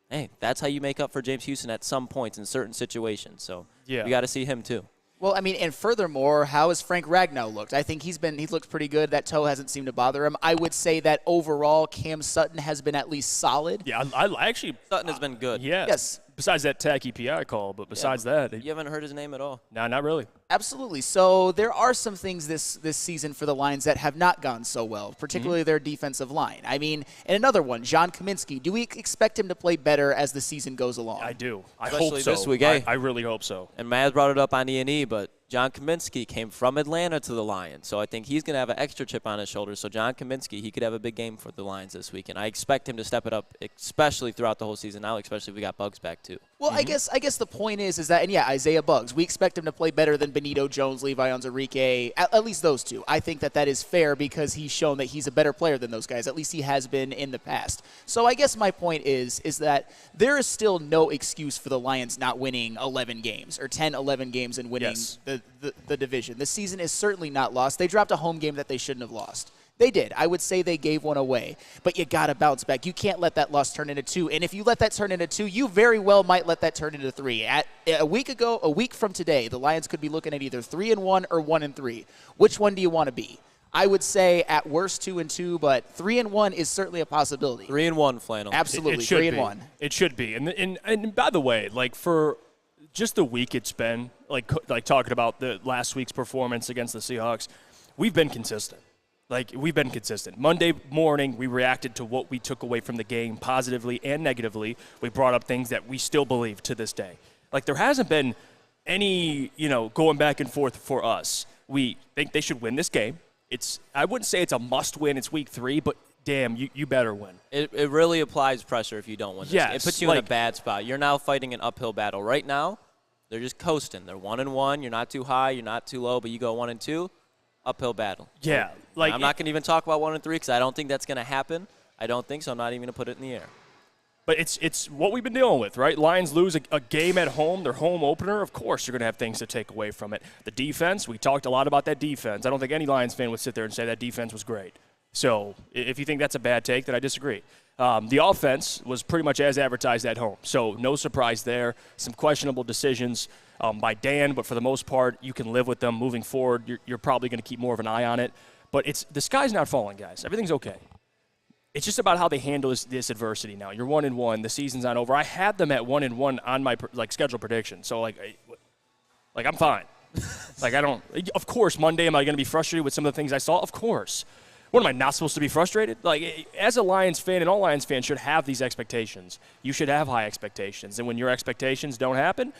hey, that's how you make up for James Houston at some points in certain situations. So we got to see him too. Well, I mean, and furthermore, how has Frank Ragnow looked? I think he's looked pretty good. That toe hasn't seemed to bother him. I would say that overall, Cam Sutton has been at least solid. Yeah, I actually Sutton has been good. Yes. Besides that tacky PI call, but besides that, you haven't heard his name at all. No, not really. Absolutely. So there are some things this season for the Lions that have not gone so well, particularly their defensive line. I mean, and another one, John Kaminsky. Do we expect him to play better as the season goes along? I do. I Especially hope so. this week, I really hope so. And Maz brought it up on E&E, but John Kaminsky came from Atlanta to the Lions, so I think he's going to have an extra chip on his shoulder. So John Kaminsky, he could have a big game for the Lions this week, and I expect him to step it up, especially throughout the whole season. Now, especially if we got Bugs back too. Well, I guess the point is that, and yeah, Isaiah Buggs, we expect him to play better than Benito Jones, Levi Onwuzurike, at least those two. I think that is fair because he's shown that he's a better player than those guys. At least he has been in the past. So I guess my point is that there is still no excuse for the Lions not winning 11 games or 10, 11 games and winning the division. The season is certainly not lost. They dropped a home game that they shouldn't have lost. They did. I would say they gave one away. But you got to bounce back. You can't let that loss turn into 2. And if you let that turn into 2, you very well might let that turn into 3. A week from today, the Lions could be looking at either 3-1 or 1-3. Which one do you want to be? I would say at worst 2-2, but 3-1 is certainly a possibility. 3-1, Flannel. Absolutely, it should 3-1. It should be. And by the way, like for just the week it's been, like talking about the last week's performance against the Seahawks, we've been consistent. We've been consistent. Monday morning, we reacted to what we took away from the game positively and negatively. We brought up things that we still believe to this day. There hasn't been any, going back and forth for us. We think they should win this game. I wouldn't say it's a must-win. It's week 3, but damn, you better win. It really applies pressure if you don't win this game. It puts you in a bad spot. You're now fighting an uphill battle. Right now, they're just coasting. They're 1-1. You're not too high. You're not too low, but you go 1-2. Uphill battle. Yeah. I'm not going to even talk about 1-3 because I don't think that's going to happen. I don't think so. I'm not even going to put it in the air. But it's what we've been dealing with, right? Lions lose a game at home, their home opener. Of course, you're going to have things to take away from it. The defense, we talked a lot about that defense. I don't think any Lions fan would sit there and say that defense was great. So if you think that's a bad take, then I disagree. The offense was pretty much as advertised at home, so no surprise there. Some questionable decisions by Dan, but for the most part, you can live with them moving forward. You're probably going to keep more of an eye on it. But the sky's not falling, guys. Everything's okay. It's just about how they handle this adversity now. You're 1-1. The season's not over. I had them at 1-1 on my schedule prediction, so I'm fine. I don't. Of course, Monday am I going to be frustrated with some of the things I saw? Of course. What, am I not supposed to be frustrated? As a Lions fan, and all Lions fans should have these expectations. You should have high expectations, and when your expectations don't happen,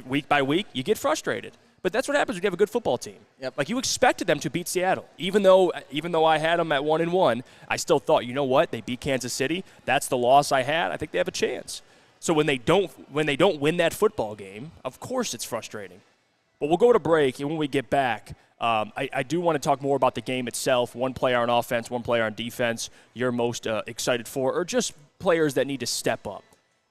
week by week, you get frustrated. But that's what happens when you have a good football team. Yep. You expected them to beat Seattle. Even though I had them at 1-1, I still thought, you know what? They beat Kansas City. That's the loss I had. I think they have a chance. So when they don't win that football game, of course it's frustrating. But we'll go to break, and when we get back, I do want to talk more about the game itself. One player on offense, one player on defense you're most excited for, or just players that need to step up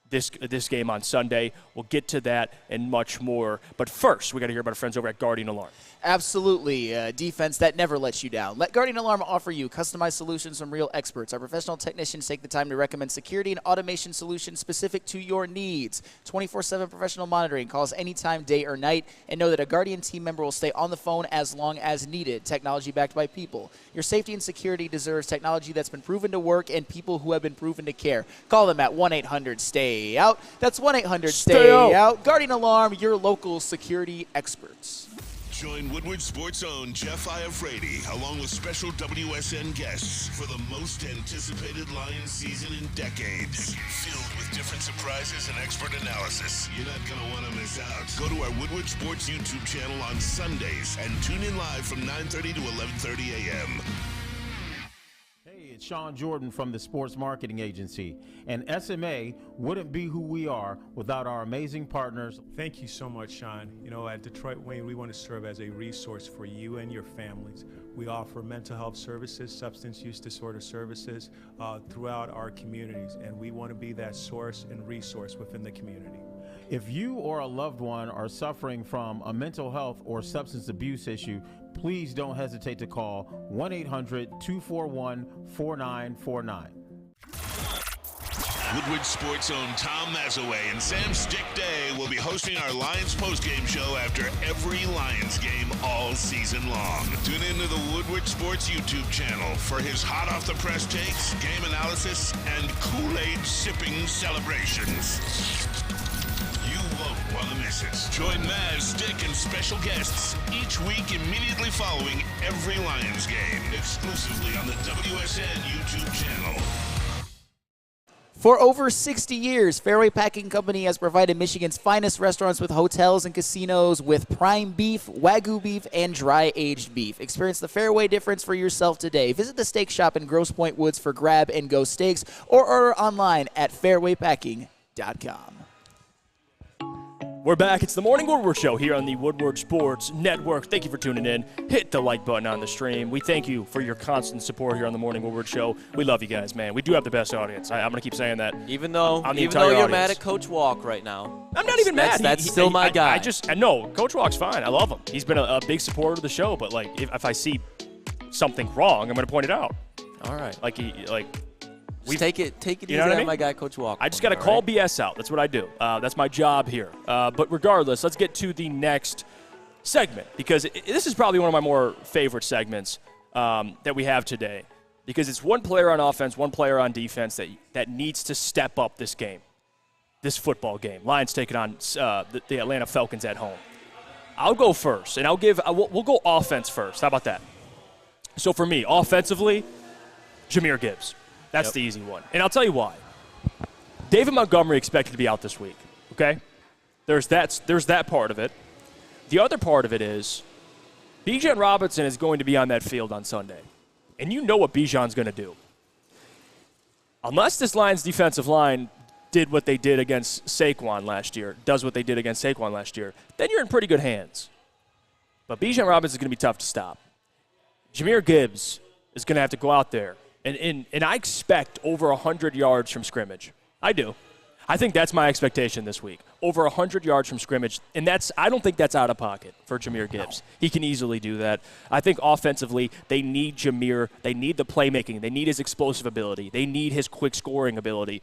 this game on Sunday. We'll get to that and much more. But first, we got to hear about our friends over at Guardian Alarm. Absolutely. Defense that never lets you down. Let Guardian Alarm offer you customized solutions from real experts. Our professional technicians take the time to recommend security and automation solutions specific to your needs. 24/7 professional monitoring. Calls anytime, day or night. And know that a Guardian team member will stay on the phone as long as needed. Technology backed by people. Your safety and security deserves technology that's been proven to work and people who have been proven to care. Call them at 1-800-STAY-OUT. That's 1-800-STAY-OUT. Guardian Alarm, your local security experts. Join Woodward Sports' own Jeff Iafrate, along with special WSN guests for the most anticipated Lions season in decades. Filled with different surprises and expert analysis. You're not going to want to miss out. Go to our Woodward Sports YouTube channel on Sundays and tune in live from 9:30 to 11:30 a.m. It's Sean Jordan from the Sports Marketing Agency, and SMA wouldn't be who we are without our amazing partners. Thank you so much, Sean. At Detroit Wayne, we want to serve as a resource for you and your families. We offer mental health services, substance use disorder services throughout our communities, and we want to be that source and resource within the community. If you or a loved one are suffering from a mental health or substance abuse issue, please don't hesitate to call 1-800-241-4949. Woodward Sports' own Tom Mazaway and Sam Stick Day will be hosting our Lions postgame show after every Lions game all season long. Tune into the Woodward Sports YouTube channel for his hot-off-the-press takes, game analysis, and Kool-Aid sipping celebrations. You won't want to miss it. Join Maz, Stick, and special guests each week immediately following every Lions game, exclusively on the WSN YouTube channel. For over 60 years, Fairway Packing Company has provided Michigan's finest restaurants with hotels and casinos with prime beef, Wagyu beef, and dry-aged beef. Experience the Fairway difference for yourself today. Visit the steak shop in Grosse Pointe Woods for grab-and-go steaks or order online at fairwaypacking.com. We're back. It's the Morning Woodward Show here on the Woodward Sports Network. Thank you for tuning in. Hit the like button on the stream. We thank you for your constant support here on the Morning Woodward Show. We love you guys, man. We do have the best audience. I'm going to keep saying that. Even though you're mad at Coach Walk right now. I'm not even mad. That's still my guy. No, Coach Walk's fine. I love him. He's been a big supporter of the show, but if I see something wrong, I'm going to point it out. All right. Take it easy on my guy, Coach Walker. I just got to call BS out. That's what I do. That's my job here. But regardless, let's get to the next segment because this is probably one of my more favorite segments that we have today because it's one player on offense, one player on defense that needs to step up this game, this football game. Lions taking on the Atlanta Falcons at home. I'll go first, and we'll go offense first. How about that? So for me, offensively, Jahmyr Gibbs. That's the easy one. And I'll tell you why. David Montgomery expected to be out this week, okay? There's that part of it. The other part of it is Bijan Robinson is going to be on that field on Sunday. And you know what Bijan's going to do. Unless this Lions defensive line did what they did against Saquon last year, does what they did against Saquon last year, then you're in pretty good hands. But Bijan Robinson is going to be tough to stop. Jahmyr Gibbs is going to have to go out there. And I expect over 100 yards from scrimmage. I do. I think that's my expectation this week. over 100 yards from scrimmage, and I don't think that's out of pocket for Jahmyr Gibbs. No. He can easily do that. I think offensively, they need Jahmyr. They need the playmaking. They need his explosive ability. They need his quick scoring ability.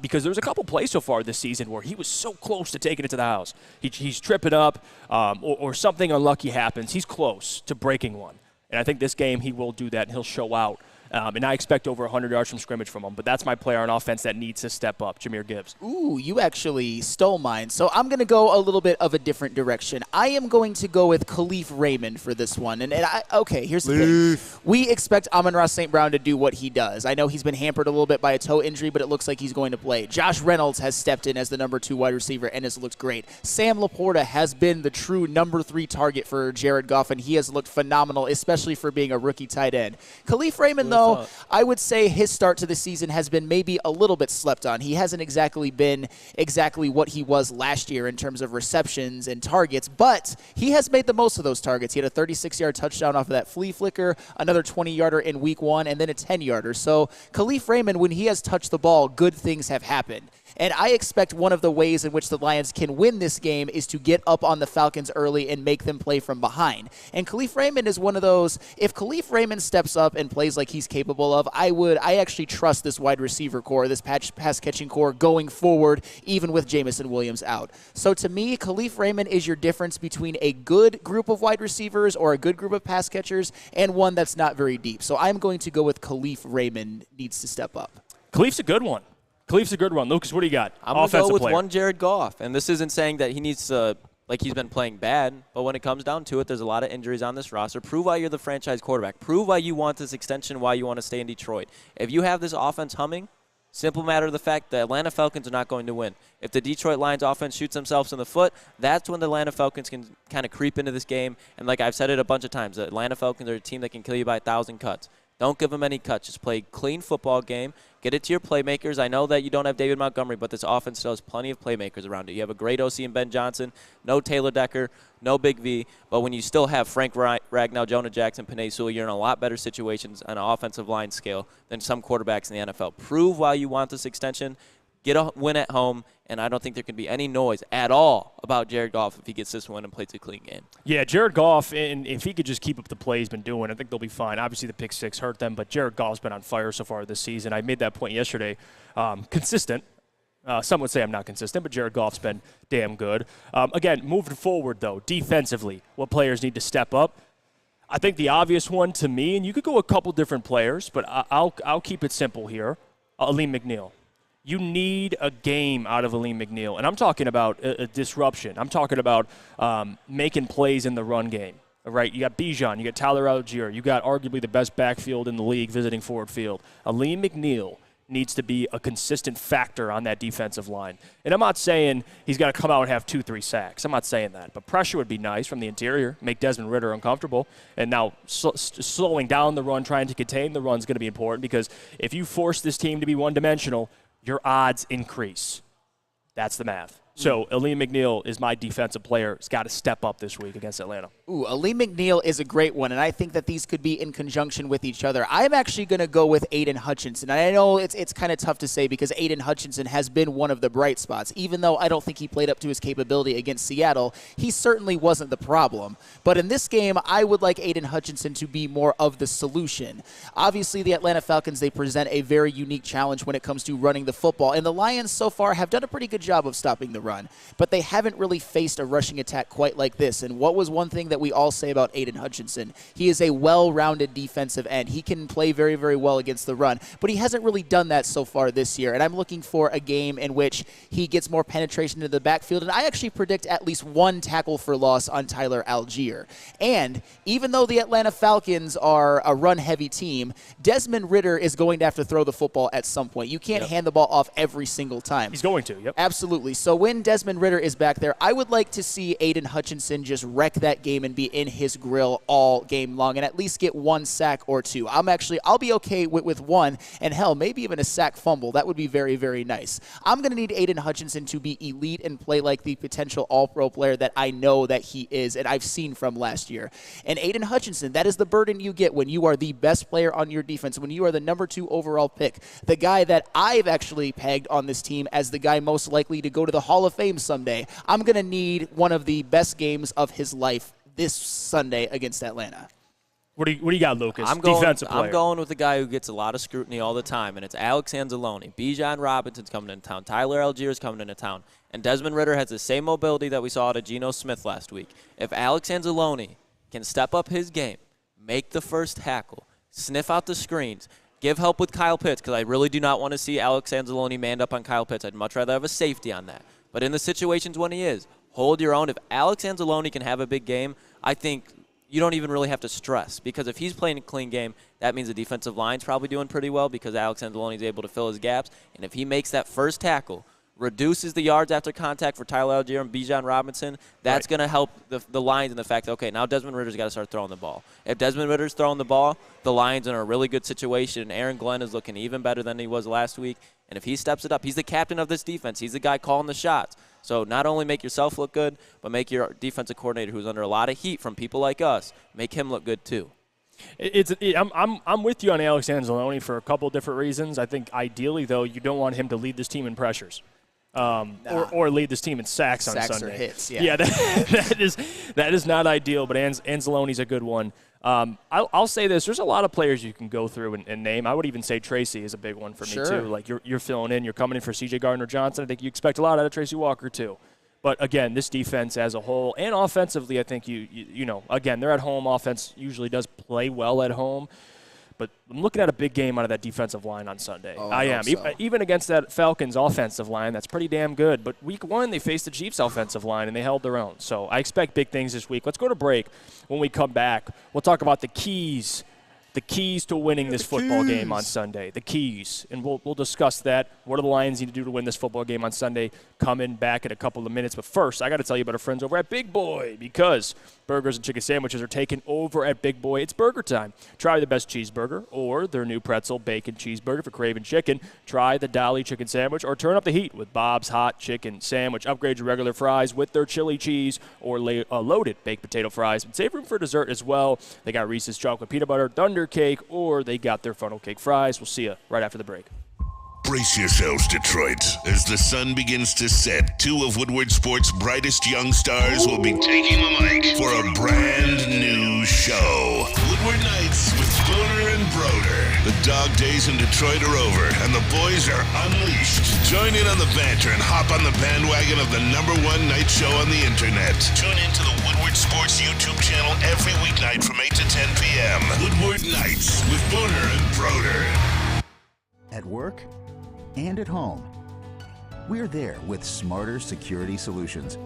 Because there's a couple plays so far this season where he was so close to taking it to the house. He's tripping up, or something unlucky happens. He's close to breaking one. And I think this game he will do that, and he'll show out. And I expect over 100 yards from scrimmage from him. But that's my player on offense that needs to step up, Jahmyr Gibbs. Ooh, you actually stole mine. So I'm going to go a little bit of a different direction. I am going to go with Khalif Raymond for this one. Okay, here's the thing. We expect Amon-Ra St. Brown to do what he does. I know he's been hampered a little bit by a toe injury, but it looks like he's going to play. Josh Reynolds has stepped in as the number 2 wide receiver and has looked great. Sam Laporta has been the true number 3 target for Jared Goff, and he has looked phenomenal, especially for being a rookie tight end. Khalif Raymond, though, I would say his start to the season has been maybe a little bit slept on. He hasn't exactly been what he was last year in terms of receptions and targets, but he has made the most of those targets. He had a 36-yard touchdown off of that flea flicker, another 20-yarder in week 1, and then a 10-yarder. So Khalif Raymond, when he has touched the ball, good things have happened. And I expect one of the ways in which the Lions can win this game is to get up on the Falcons early and make them play from behind. And Khalif Raymond is one of those, if Khalif Raymond steps up and plays like he's capable of, I actually trust this wide receiver core, this pass-catching core going forward, even with Jamison Williams out. So to me, Khalif Raymond is your difference between a good group of wide receivers or a good group of pass catchers and one that's not very deep. So I'm going to go with Khalif Raymond needs to step up. Khalif's a good one. Khalif's a good one. Lucas, what do you got? I'm going to go with one Jared Goff. And this isn't saying that he needs to, like he's been playing bad, but when it comes down to it, there's a lot of injuries on this roster. Prove why you're the franchise quarterback. Prove why you want this extension, why you want to stay in Detroit. If you have this offense humming, simple matter of the fact, the Atlanta Falcons are not going to win. If the Detroit Lions offense shoots themselves in the foot, that's when the Atlanta Falcons can kind of creep into this game. And like I've said it a bunch of times, the Atlanta Falcons are a team that can kill you by 1,000 cuts. Don't give them any cuts. Just play a clean football game. Get it to your playmakers. I know that you don't have David Montgomery, but this offense still has plenty of playmakers around it. You have a great OC in Ben Johnson, no Taylor Decker, no Big V. But when you still have Frank Ragnow, Jonah Jackson, Penei Sewell, you're in a lot better situations on an offensive line scale than some quarterbacks in the NFL. Prove why you want this extension. Get a win at home, and I don't think there can be any noise at all about Jared Goff if he gets this win and plays a clean game. Yeah, Jared Goff, and if he could just keep up the play he's been doing, I think they'll be fine. Obviously, the pick 6 hurt them, but Jared Goff's been on fire so far this season. I made that point yesterday. Consistent. Some would say I'm not consistent, but Jared Goff's been damn good. Again, moving forward, though, defensively, what players need to step up? I think the obvious one to me, and you could go a couple different players, but I'll keep it simple here, Aleem McNeil. You need a game out of Aleem McNeil, and I'm talking about a disruption. I'm talking about making plays in the run game. All right, you got Bijan, you got Tyler Algier, you got arguably the best backfield in the league visiting Ford Field. Aleem McNeil needs to be a consistent factor on that defensive line. And I'm not saying he's got to come out and have 2-3 sacks. I'm not saying that. But pressure would be nice from the interior, make Desmond Ridder uncomfortable. And now slowing down the run, trying to contain the run is going to be important because if you force this team to be one-dimensional, your odds increase. That's the math. So Aleem McNeil is my defensive player. He's got to step up this week against Atlanta. Ooh, Aleem McNeil is a great one, and I think that these could be in conjunction with each other. I'm actually going to go with Aiden Hutchinson. I know it's kind of tough to say because Aiden Hutchinson has been one of the bright spots. Even though I don't think he played up to his capability against Seattle, he certainly wasn't the problem. But in this game, I would like Aiden Hutchinson to be more of the solution. Obviously, the Atlanta Falcons, they present a very unique challenge when it comes to running the football, and the Lions so far have done a pretty good job of stopping the run, but they haven't really faced a rushing attack quite like this. And what was one thing that we all say about Aiden Hutchinson? He is a well-rounded defensive end. He can play very, very well against the run, but he hasn't really done that so far this year. And I'm looking for a game in which he gets more penetration into the backfield, and I actually predict at least 1 tackle for loss on Tyler Algier. And even though the Atlanta Falcons are a run-heavy team, Desmond Ridder is going to have to throw the football at some point. You can't hand the ball off every single time. He's going to, yep. Absolutely. So when Desmond Ridder is back there, I would like to see Aiden Hutchinson just wreck that game and be in his grill all game long and at least get 1 sack or 2. I'll be okay with 1, and hell, maybe even a sack fumble. That would be very, very nice. I'm going to need Aiden Hutchinson to be elite and play like the potential all-pro player that I know that he is and I've seen from last year. And Aiden Hutchinson, that is the burden you get when you are the best player on your defense, when you are the number 2 overall pick, the guy that I've actually pegged on this team as the guy most likely to go to the Hall Hall of Fame someday. I'm going to need one of the best games of his life this Sunday against Atlanta. What do you got, Lucas? I'm going with the guy who gets a lot of scrutiny all the time, and it's Alex Anzalone. Bijan Robinson's coming into town. Tyler Allgeier's coming into town. And Desmond Ridder has the same mobility that we saw out of Geno Smith last week. If Alex Anzalone can step up his game, make the first tackle, sniff out the screens, give help with Kyle Pitts, because I really do not want to see Alex Anzalone manned up on Kyle Pitts. I'd much rather have a safety on that. But in the situations when he is, hold your own. If Alex Anzalone can have a big game, I think you don't even really have to stress, because if he's playing a clean game, that means the defensive line's probably doing pretty well because Alex Anzalone is able to fill his gaps. And if he makes that first tackle, reduces the yards after contact for Tyler Allgeier and Bijan Robinson, that's going to help the Lions in the fact that, okay, now Desmond Ridder's got to start throwing the ball. If Desmond Ridder's throwing the ball, the Lions are in a really good situation, and Aaron Glenn is looking even better than he was last week. And if he steps it up, he's the captain of this defense. He's the guy calling the shots. So not only make yourself look good, but make your defensive coordinator, who's under a lot of heat from people like us, make him look good too. I'm with you on Alex Anzalone for a couple of different reasons. I think ideally, though, you don't want him to lead this team in pressures. Or lead this team in sacks on Sunday. Or hits, yeah. That is not ideal, but Anzalone's a good one. I'll say this. There's a lot of players you can go through and name. I would even say Tracy is a big one for me, too. Like, you're filling in. You're coming in for C.J. Gardner-Johnson. I think you expect a lot out of Tracy Walker, too. But, again, this defense as a whole, and offensively, I think, you know, again, they're at home. Offense usually does play well at home. But I'm looking at a big game out of that defensive line on Sunday. I am. So. Even against that Falcons offensive line, that's pretty damn good. But week 1, they faced the Chiefs offensive line, and they held their own. So I expect big things this week. Let's go to break. When we come back, we'll talk about the keys to winning this football game on Sunday. The keys. And we'll discuss that. What do the Lions need to do to win this football game on Sunday? Coming back in a couple of minutes. But first, I got to tell you about our friends over at Big Boy, because burgers and chicken sandwiches are taking over at Big Boy. It's burger time. Try the best cheeseburger or their new pretzel bacon cheeseburger for craving chicken. Try the Dolly chicken sandwich or turn up the heat with Bob's Hot Chicken Sandwich. Upgrade your regular fries with their chili cheese or loaded baked potato fries. And save room for dessert as well. They got Reese's chocolate peanut butter, Thunder cake, or they got their funnel cake fries. We'll see you right after the break. Brace yourselves, Detroit. As the sun begins to set, 2 of Woodward Sports' brightest young stars will be taking the mic for a brand new show. Woodward Nights with Spooner and Broder. The dog days in Detroit are over, and the boys are unleashed. Join in on the banter and hop on the bandwagon of the #1 night show on the internet. Tune into the Woodward Sports YouTube channel every weeknight from 8 to 10 p.m. Woodward Nights with Spooner and Broder. At work and at home, we're there with smarter security solutions.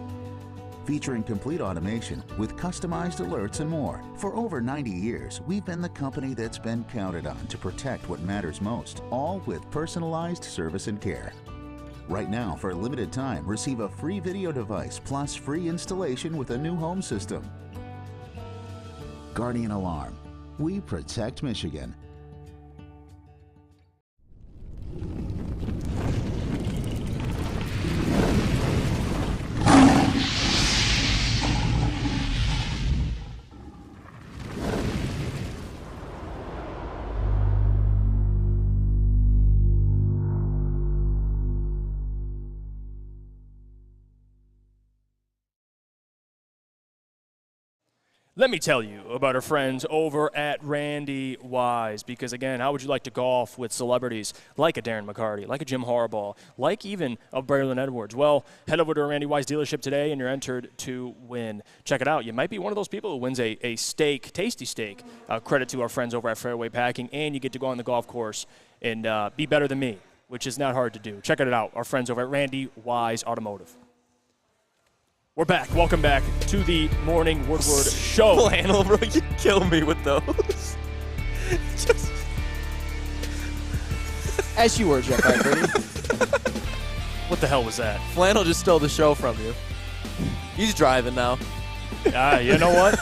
Featuring complete automation with customized alerts and more. For over 90 years, we've been the company that's been counted on to protect what matters most, all with personalized service and care. Right now, for a limited time, receive a free video device plus free installation with a new home system. Guardian Alarm. We protect Michigan. Let me tell you about our friends over at Randy Wise, because, again, how would you like to golf with celebrities like a Darren McCarty, like a Jim Harbaugh, like even a Braylon Edwards? Well, head over to a Randy Wise dealership today, and you're entered to win. Check it out. You might be one of those people who wins a steak, tasty steak, credit to our friends over at Fairway Packing, and you get to go on the golf course and be better than me, which is not hard to do. Check it out. Our friends over at Randy Wise Automotive. We're back. Welcome back to the Morning Woodward Show. Flannel, bro, you kill me with those. As you were, Jeff Iafrate. What the hell was that? Flannel just stole the show from you. He's driving now. You know what?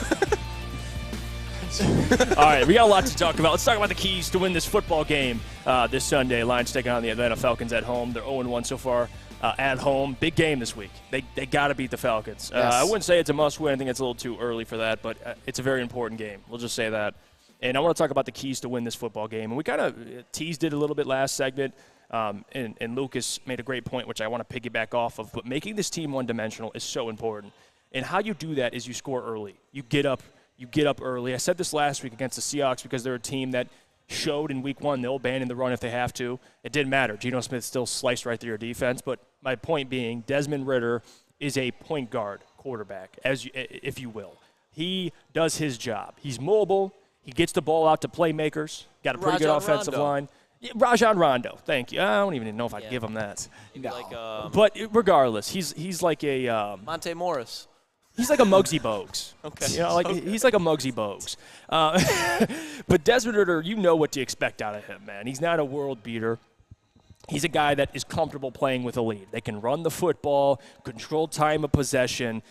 All right, we got a lot to talk about. Let's talk about the keys to win this football game this Sunday. Lions taking on the Atlanta Falcons at home. They're 0-1 so far. At home. Big game this week. They got to beat the Falcons. Yes. I wouldn't say it's a must-win. I think it's a little too early for that, but it's a very important game. We'll just say that. And I want to talk about the keys to win this football game. And we kind of teased it a little bit last segment. And Lucas made a great point, which I want to piggyback off of, but making this team one-dimensional is so important. And how you do that is you score early. You get up early. I said this last week against the Seahawks because they're a team that showed in week 1 they'll abandon the run if they have to. It didn't matter. Geno Smith still sliced right through your defense. But my point being, Desmond Ridder is a point guard quarterback, if you will. He does his job. He's mobile. He gets the ball out to playmakers. Got a pretty good offensive line. Yeah, Rajon Rondo, thank you. I don't even know if I'd give him that. No. But regardless, he's like a Monte Morris. He's like a Muggsy Bogues. Okay. He's like a Muggsy Bogues. But Desmond Ridder, you know what to expect out of him, man. He's not a world beater. He's a guy that is comfortable playing with a lead. They can run the football, control time of possession.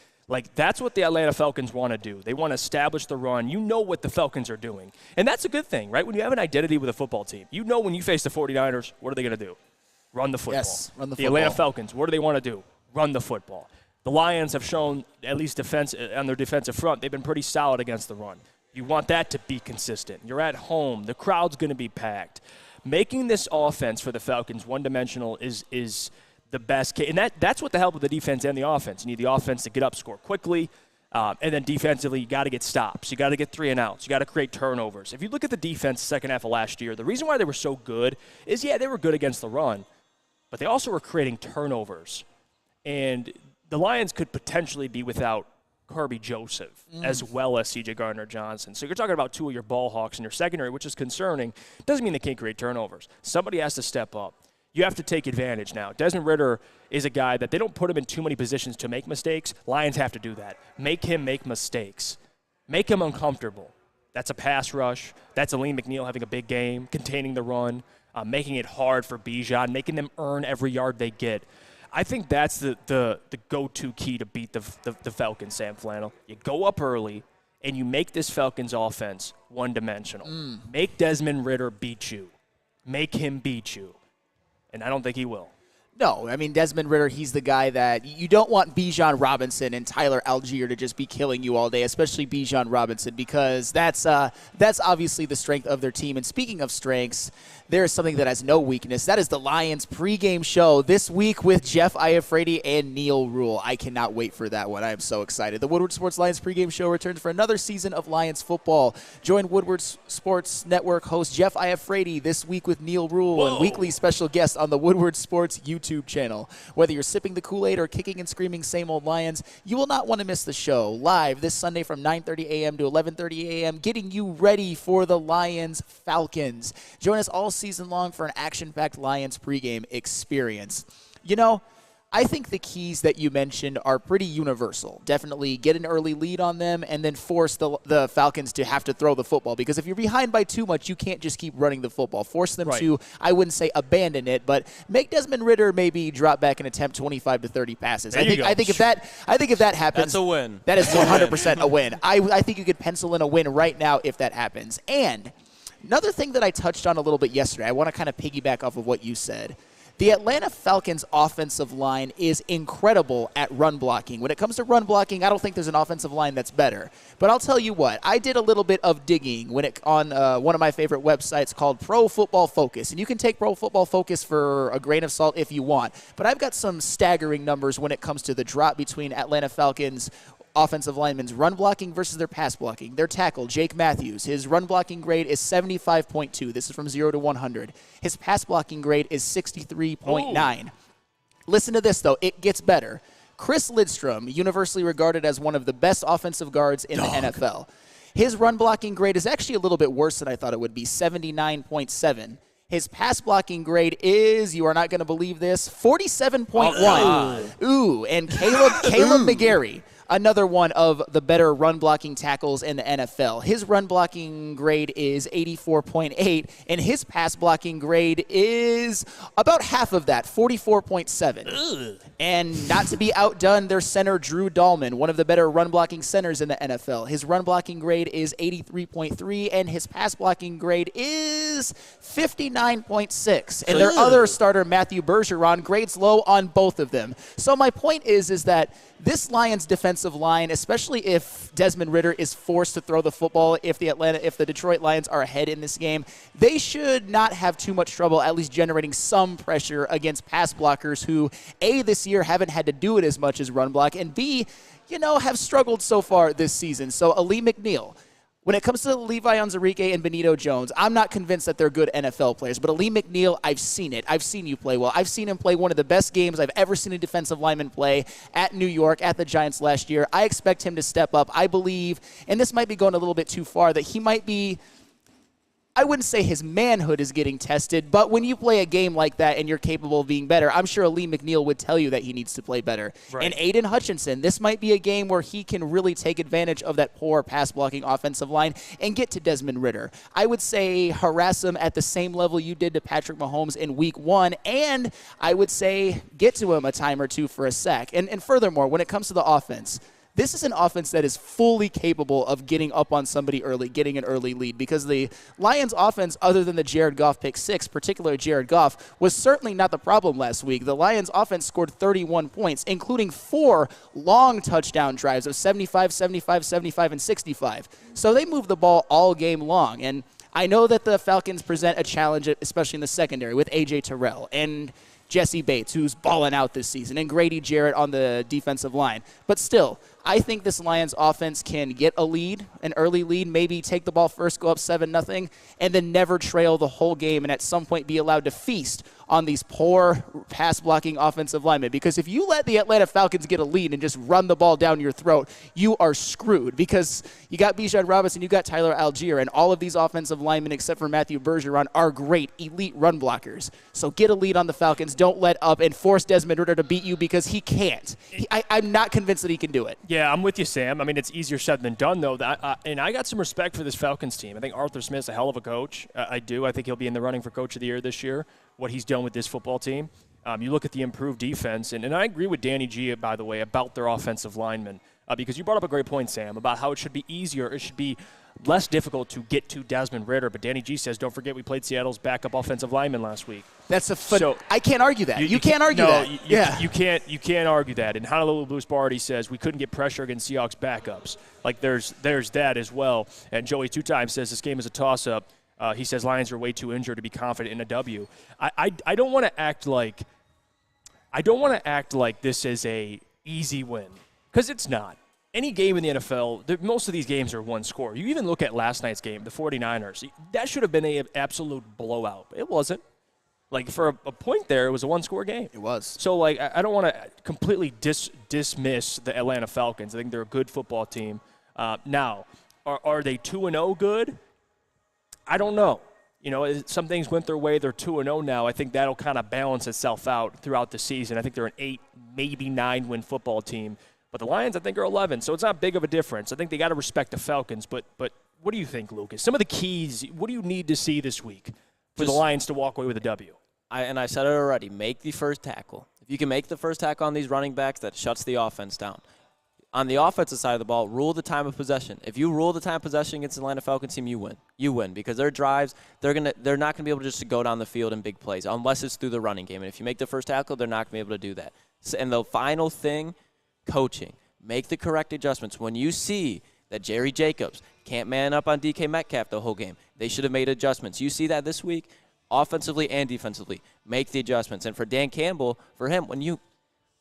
That's what the Atlanta Falcons want to do. They want to establish the run. You know what the Falcons are doing. And that's a good thing, right? When you have an identity with a football team, you know when you face the 49ers, what are they going to do? Run the football. Yes, run the football. The Atlanta Falcons, what do they want to do? Run the football. The Lions have shown, at least on their defensive front, they've been pretty solid against the run. You want that to be consistent. You're at home. The crowd's going to be packed. Making this offense for the Falcons one-dimensional is the best case. And that's what the help of the defense and the offense. You need the offense to get up, score quickly, and then defensively you got to get stops. You got to get 3 and outs. You got to create turnovers. If you look at the defense second half of last year, the reason why they were so good is, they were good against the run, but they also were creating turnovers. And the Lions could potentially be without Kirby Joseph as well as C.J. Gardner-Johnson. So you're talking about 2 of your ball hawks in your secondary, which is concerning. Doesn't mean they can't create turnovers. Somebody has to step up. You have to take advantage now. Desmond Ridder is a guy that they don't put him in too many positions to make mistakes. Lions have to do that. Make him make mistakes. Make him uncomfortable. That's a pass rush. That's Aleem McNeil having a big game, containing the run, making it hard for Bijan, making them earn every yard they get. I think that's the go-to key to beat the Falcons, Sam Flannel. You go up early, and you make this Falcons offense one-dimensional. Make Desmond Ridder beat you. Make him beat you. And I don't think he will. No, I mean, Desmond Ridder, he's the guy that you don't want Bijan Robinson and Tyler Algier to just be killing you all day, especially Bijan Robinson, because that's obviously the strength of their team. And speaking of strengths, there is something that has no weakness. That is the Lions pregame show this week with Jeff Iafrate and Neil Rule. I cannot wait for that one. I am so excited. The Woodward Sports Lions pregame show returns for another season of Lions football. Join Woodward Sports Network host Jeff Iafrate this week with Neil Rule and weekly special guests on the Woodward Sports YouTube channel. Whether you're sipping the Kool-Aid or kicking and screaming same old Lions, you will not want to miss the show. Live this Sunday from 9:30 a.m. to 11:30 a.m., getting you ready for the Lions Falcons. Join us all season long for an action-packed Lions pregame experience. You know, I think the keys that you mentioned are pretty universal. Definitely get an early lead on them and then force the Falcons to have to throw the football. Because if you're behind by too much, you can't just keep running the football. Force them to, I wouldn't say abandon it, but make Desmond Ridder maybe drop back and attempt 25 to 30 passes. I think if that happens, that's a win. That is 100% a win. I think you could pencil in a win right now if that happens. And another thing that I touched on a little bit yesterday, I want to kind of piggyback off of what you said. The Atlanta Falcons offensive line is incredible at run blocking. When it comes to run blocking, I don't think there's an offensive line that's better. But I'll tell you what, I did a little bit of digging on one of my favorite websites called Pro Football Focus. And you can take Pro Football Focus for a grain of salt if you want. But I've got some staggering numbers when it comes to the drop between Atlanta Falcons offensive linemen's run blocking versus their pass blocking. Their tackle, Jake Matthews, his run blocking grade is 75.2. This is from 0 to 100. His pass blocking grade is 63.9. Listen to this, though. It gets better. Chris Lidstrom, universally regarded as one of the best offensive guards in the NFL. His run blocking grade is actually a little bit worse than I thought it would be, 79.7. His pass blocking grade is, you are not going to believe this, 47.1. Ooh, and Caleb McGarry, another one of the better run blocking tackles in the NFL. His run blocking grade is 84.8, and his pass blocking grade is about half of that, 44.7. And not to be outdone, their center, Drew Dahlman, one of the better run blocking centers in the NFL. His run blocking grade is 83.3, and his pass blocking grade is 59.6. And their other starter, Matthew Bergeron, grades low on both of them. So my point is that this Lions defensive line, especially if Desmond Ridder is forced to throw the football, if the Detroit Lions are ahead in this game, they should not have too much trouble at least generating some pressure against pass blockers who, A, this year haven't had to do it as much as run block, and B, have struggled so far this season. So Ali McNeil, when it comes to Levi Onwuzurike and Benito Jones, I'm not convinced that they're good NFL players. But Ali McNeil, I've seen it. I've seen you play well. I've seen him play one of the best games I've ever seen a defensive lineman play at New York, at the Giants last year. I expect him to step up. I believe, and this might be going a little bit too far, that he might be, I wouldn't say his manhood is getting tested, but when you play a game like that and you're capable of being better, I'm sure Ali McNeil would tell you that he needs to play better. Right. And Aiden Hutchinson, this might be a game where he can really take advantage of that poor pass-blocking offensive line and get to Desmond Ridder. I would say harass him at the same level you did to Patrick Mahomes in Week 1, and I would say get to him a time or two for a sack. And furthermore, when it comes to the offense, this is an offense that is fully capable of getting up on somebody early, getting an early lead, because the Lions offense, other than the Jared Goff pick 6, particularly Jared Goff, was certainly not the problem last week. The Lions offense scored 31 points, including 4 long touchdown drives of 75, 75, 75, and 65. So they moved the ball all game long. And I know that the Falcons present a challenge, especially in the secondary, with A.J. Terrell and Jesse Bates, who's balling out this season, and Grady Jarrett on the defensive line. But still, I think this Lions offense can get a lead, an early lead, maybe take the ball first, go up 7-0, and then never trail the whole game and at some point be allowed to feast on these poor pass-blocking offensive linemen. Because if you let the Atlanta Falcons get a lead and just run the ball down your throat, you are screwed, because you got Bijan Robinson, you got Tyler Algier, and all of these offensive linemen except for Matthew Bergeron are great, elite run blockers. So get a lead on the Falcons, don't let up, and force Desmond Ridder to beat you, because he can't. I'm not convinced that he can do it. Yeah, I'm with you, Sam. I mean, it's easier said than done, though. And I got some respect for this Falcons team. I think Arthur Smith's a hell of a coach. I do. I think he'll be in the running for Coach of the Year this year, what he's done with this football team. You look at the improved defense, and I agree with Danny G, by the way, about their offensive linemen, because you brought up a great point, Sam, about how it should be easier. It should be less difficult to get to Desmond Ridder. But Danny G says, don't forget we played Seattle's backup offensive lineman last week. That's so I can't argue that. You can't argue that. You can't argue that. And Honolulu Blues Barty says we couldn't get pressure against Seahawks backups. Like there's that as well. And Joey Two-Time says this game is a toss-up. He says Lions are way too injured to be confident in a W. I don't want to act like this is a easy win, because it's not. Any game in the NFL, most of these games are one score. You even look at last night's game, the 49ers. That should have been an absolute blowout. It wasn't. Like, for a point there, it was a one-score game. It was. So, like, I don't want to completely dismiss the Atlanta Falcons. I think they're a good football team. Now, are they 2-0 good? I don't know. Some things went their way. They're 2-0 now. I think that'll kind of balance itself out throughout the season. I think they're an 8, maybe 9-win football team. But the Lions, I think, are 11, so it's not big of a difference. I think they got to respect the Falcons. But what do you think, Lucas? Some of the keys, what do you need to see this week for the Lions to walk away with a W? I said it already. Make the first tackle. If you can make the first tackle on these running backs, that shuts the offense down. On the offensive side of the ball, rule the time of possession. If you rule the time of possession against the Atlanta Falcons team, you win. You win, because their drives, they're not going to be able just to go down the field in big plays unless it's through the running game. And if you make the first tackle, they're not going to be able to do that. And the final thing, coaching. Make the correct adjustments. When you see that Jerry Jacobs can't man up on DK Metcalf the whole game, they should have made adjustments. You see that this week, offensively and defensively. Make the adjustments. And for Dan Campbell, for him,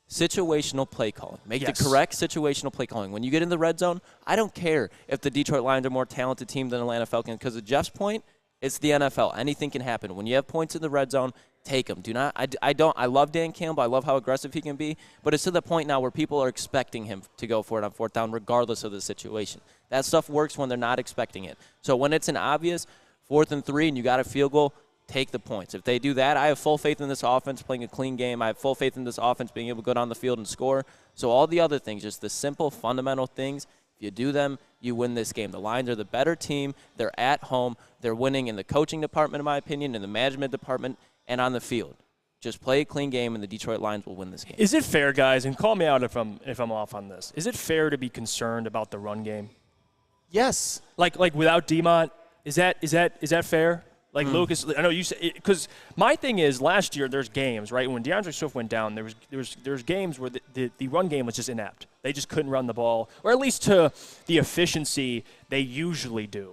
situational play calling. Make the correct situational play calling. When you get in the red zone, I don't care if the Detroit Lions are a more talented team than Atlanta Falcons, because at Jeff's point, it's the NFL. Anything can happen. When you have points in the red zone, take them. I love Dan Campbell. I love how aggressive he can be, but it's to the point now where people are expecting him to go for it on fourth down regardless of the situation. That stuff works when they're not expecting it. So when it's an obvious 4th and 3 and you got a field goal, take the points. If they do that, I have full faith in this offense playing a clean game. I have full faith in this offense being able to go down the field and score. So all the other things, just the simple fundamental things, if you do them, you win this game. The Lions are the better team. They're at home. They're winning in the coaching department, in my opinion, in the management department, and on the field. Just play a clean game, and the Detroit Lions will win this game. Is it fair, guys, and call me out if I'm off on this, is it fair to be concerned about the run game? Yes. Like without DeMont, is that fair? Like Lucas, I know you said, because my thing is last year there's games, right? When DeAndre Swift went down, there's games where the run game was just inept. They just couldn't run the ball, or at least to the efficiency they usually do.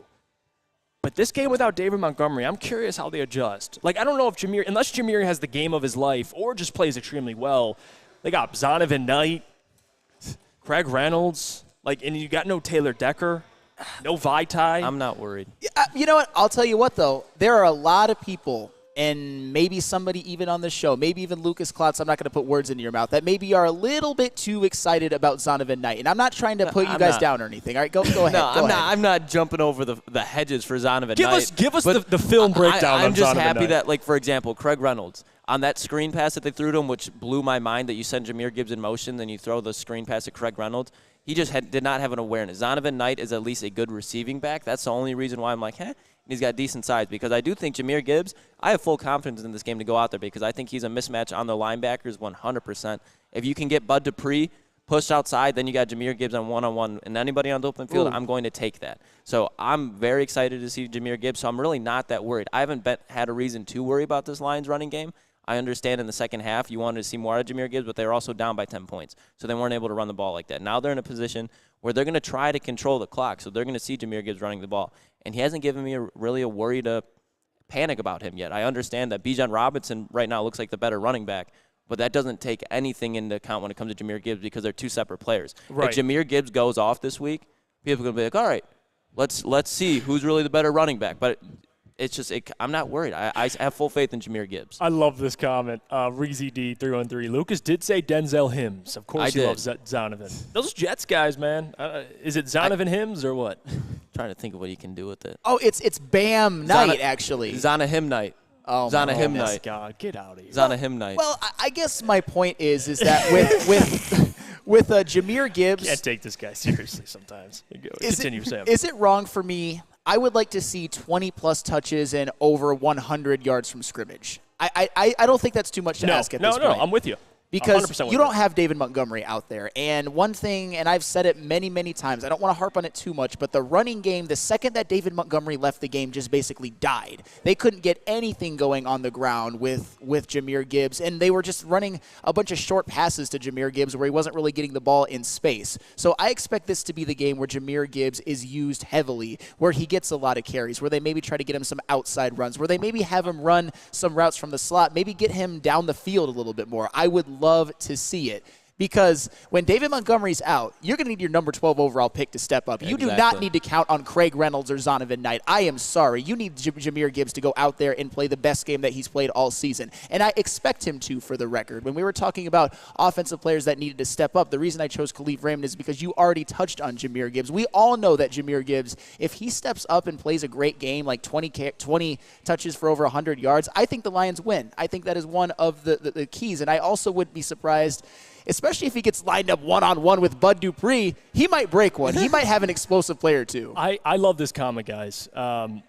But this game without David Montgomery, I'm curious how they adjust. Like, I don't know if unless Jameer has the game of his life or just plays extremely well, they got Zonovan Knight, Craig Reynolds, and you got no Taylor Decker. No Vitae. I'm not worried. You know what? I'll tell you what, though. There are a lot of people, and maybe somebody even on this show, maybe even Lucas Klotz, I'm not going to put words into your mouth, that maybe are a little bit too excited about Zonovan Knight. And I'm not trying to put you guys down or anything. All right, go ahead. I'm not jumping over the hedges for Zonovan Knight. Give us the film breakdown I'm on just Zonovan happy Knight. that, for example, Craig Reynolds, on that screen pass that they threw to him, which blew my mind, that you send Jameer Gibbs in motion, then you throw the screen pass to Craig Reynolds. He just did not have an awareness. Zonovan Knight is at least a good receiving back. That's the only reason why I'm like, And he's got decent size, because I do think Jameer Gibbs, I have full confidence in this game to go out there, because I think he's a mismatch on the linebackers 100%. If you can get Bud Dupree pushed outside, then you got Jameer Gibbs on one-on-one, and anybody on the open field, I'm going to take that. So I'm very excited to see Jameer Gibbs, so I'm really not that worried. I haven't had a reason to worry about this Lions running game. I understand in the second half you wanted to see more out of Jameer Gibbs, but they were also down by 10 points, so they weren't able to run the ball like that. Now they're in a position where they're going to try to control the clock, so they're going to see Jameer Gibbs running the ball. And he hasn't given me really a worry to panic about him yet. I understand that Bijan Robinson right now looks like the better running back, but that doesn't take anything into account when it comes to Jameer Gibbs, because they're two separate players. Right. If Jameer Gibbs goes off this week, people are going to be like, all right, let's see who's really the better running back. But it's just I'm not worried. I have full faith in Jameer Gibbs. I love this comment. Reezy D 313. Lucas did say Denzel Hims. Of course he loves Zonovan. Those Jets guys, man. Is it Zonovan Hims or what? Trying to think of what he can do with it. Oh, it's Bam Knight, actually. Zonovan Knight. Oh, Zonovan Knight. God, get out of here. Zonovan Knight. Well, I guess my point is that with Jameer Gibbs, can't take this guy seriously sometimes. Continue, Sam. Is it wrong for me? I would like to see 20-plus touches and over 100 yards from scrimmage. I don't think that's too much to ask at this point. No, I'm with you. Because you don't have David Montgomery out there. And one thing, and I've said it many, many times, I don't want to harp on it too much, but the running game, the second that David Montgomery left the game, just basically died. They couldn't get anything going on the ground with Jameer Gibbs, and they were just running a bunch of short passes to Jameer Gibbs where he wasn't really getting the ball in space. So I expect this to be the game where Jameer Gibbs is used heavily, where he gets a lot of carries, where they maybe try to get him some outside runs, where they maybe have him run some routes from the slot, maybe get him down the field a little bit more. I would love to see it, because when David Montgomery's out, you're going to need your number 12 overall pick to step up. You do not need to count on Craig Reynolds or Zonovan Knight. I am sorry. You need Jameer Gibbs to go out there and play the best game that he's played all season. And I expect him to, for the record. When we were talking about offensive players that needed to step up, the reason I chose Khalif Raymond is because you already touched on Jameer Gibbs. We all know that Jameer Gibbs, if he steps up and plays a great game, like 20 touches for over 100 yards, I think the Lions win. I think that is one of the keys. And I also wouldn't be surprised, especially if he gets lined up one-on-one with Bud Dupree, he might break one. He might have an explosive player, too. I love this comment, guys. And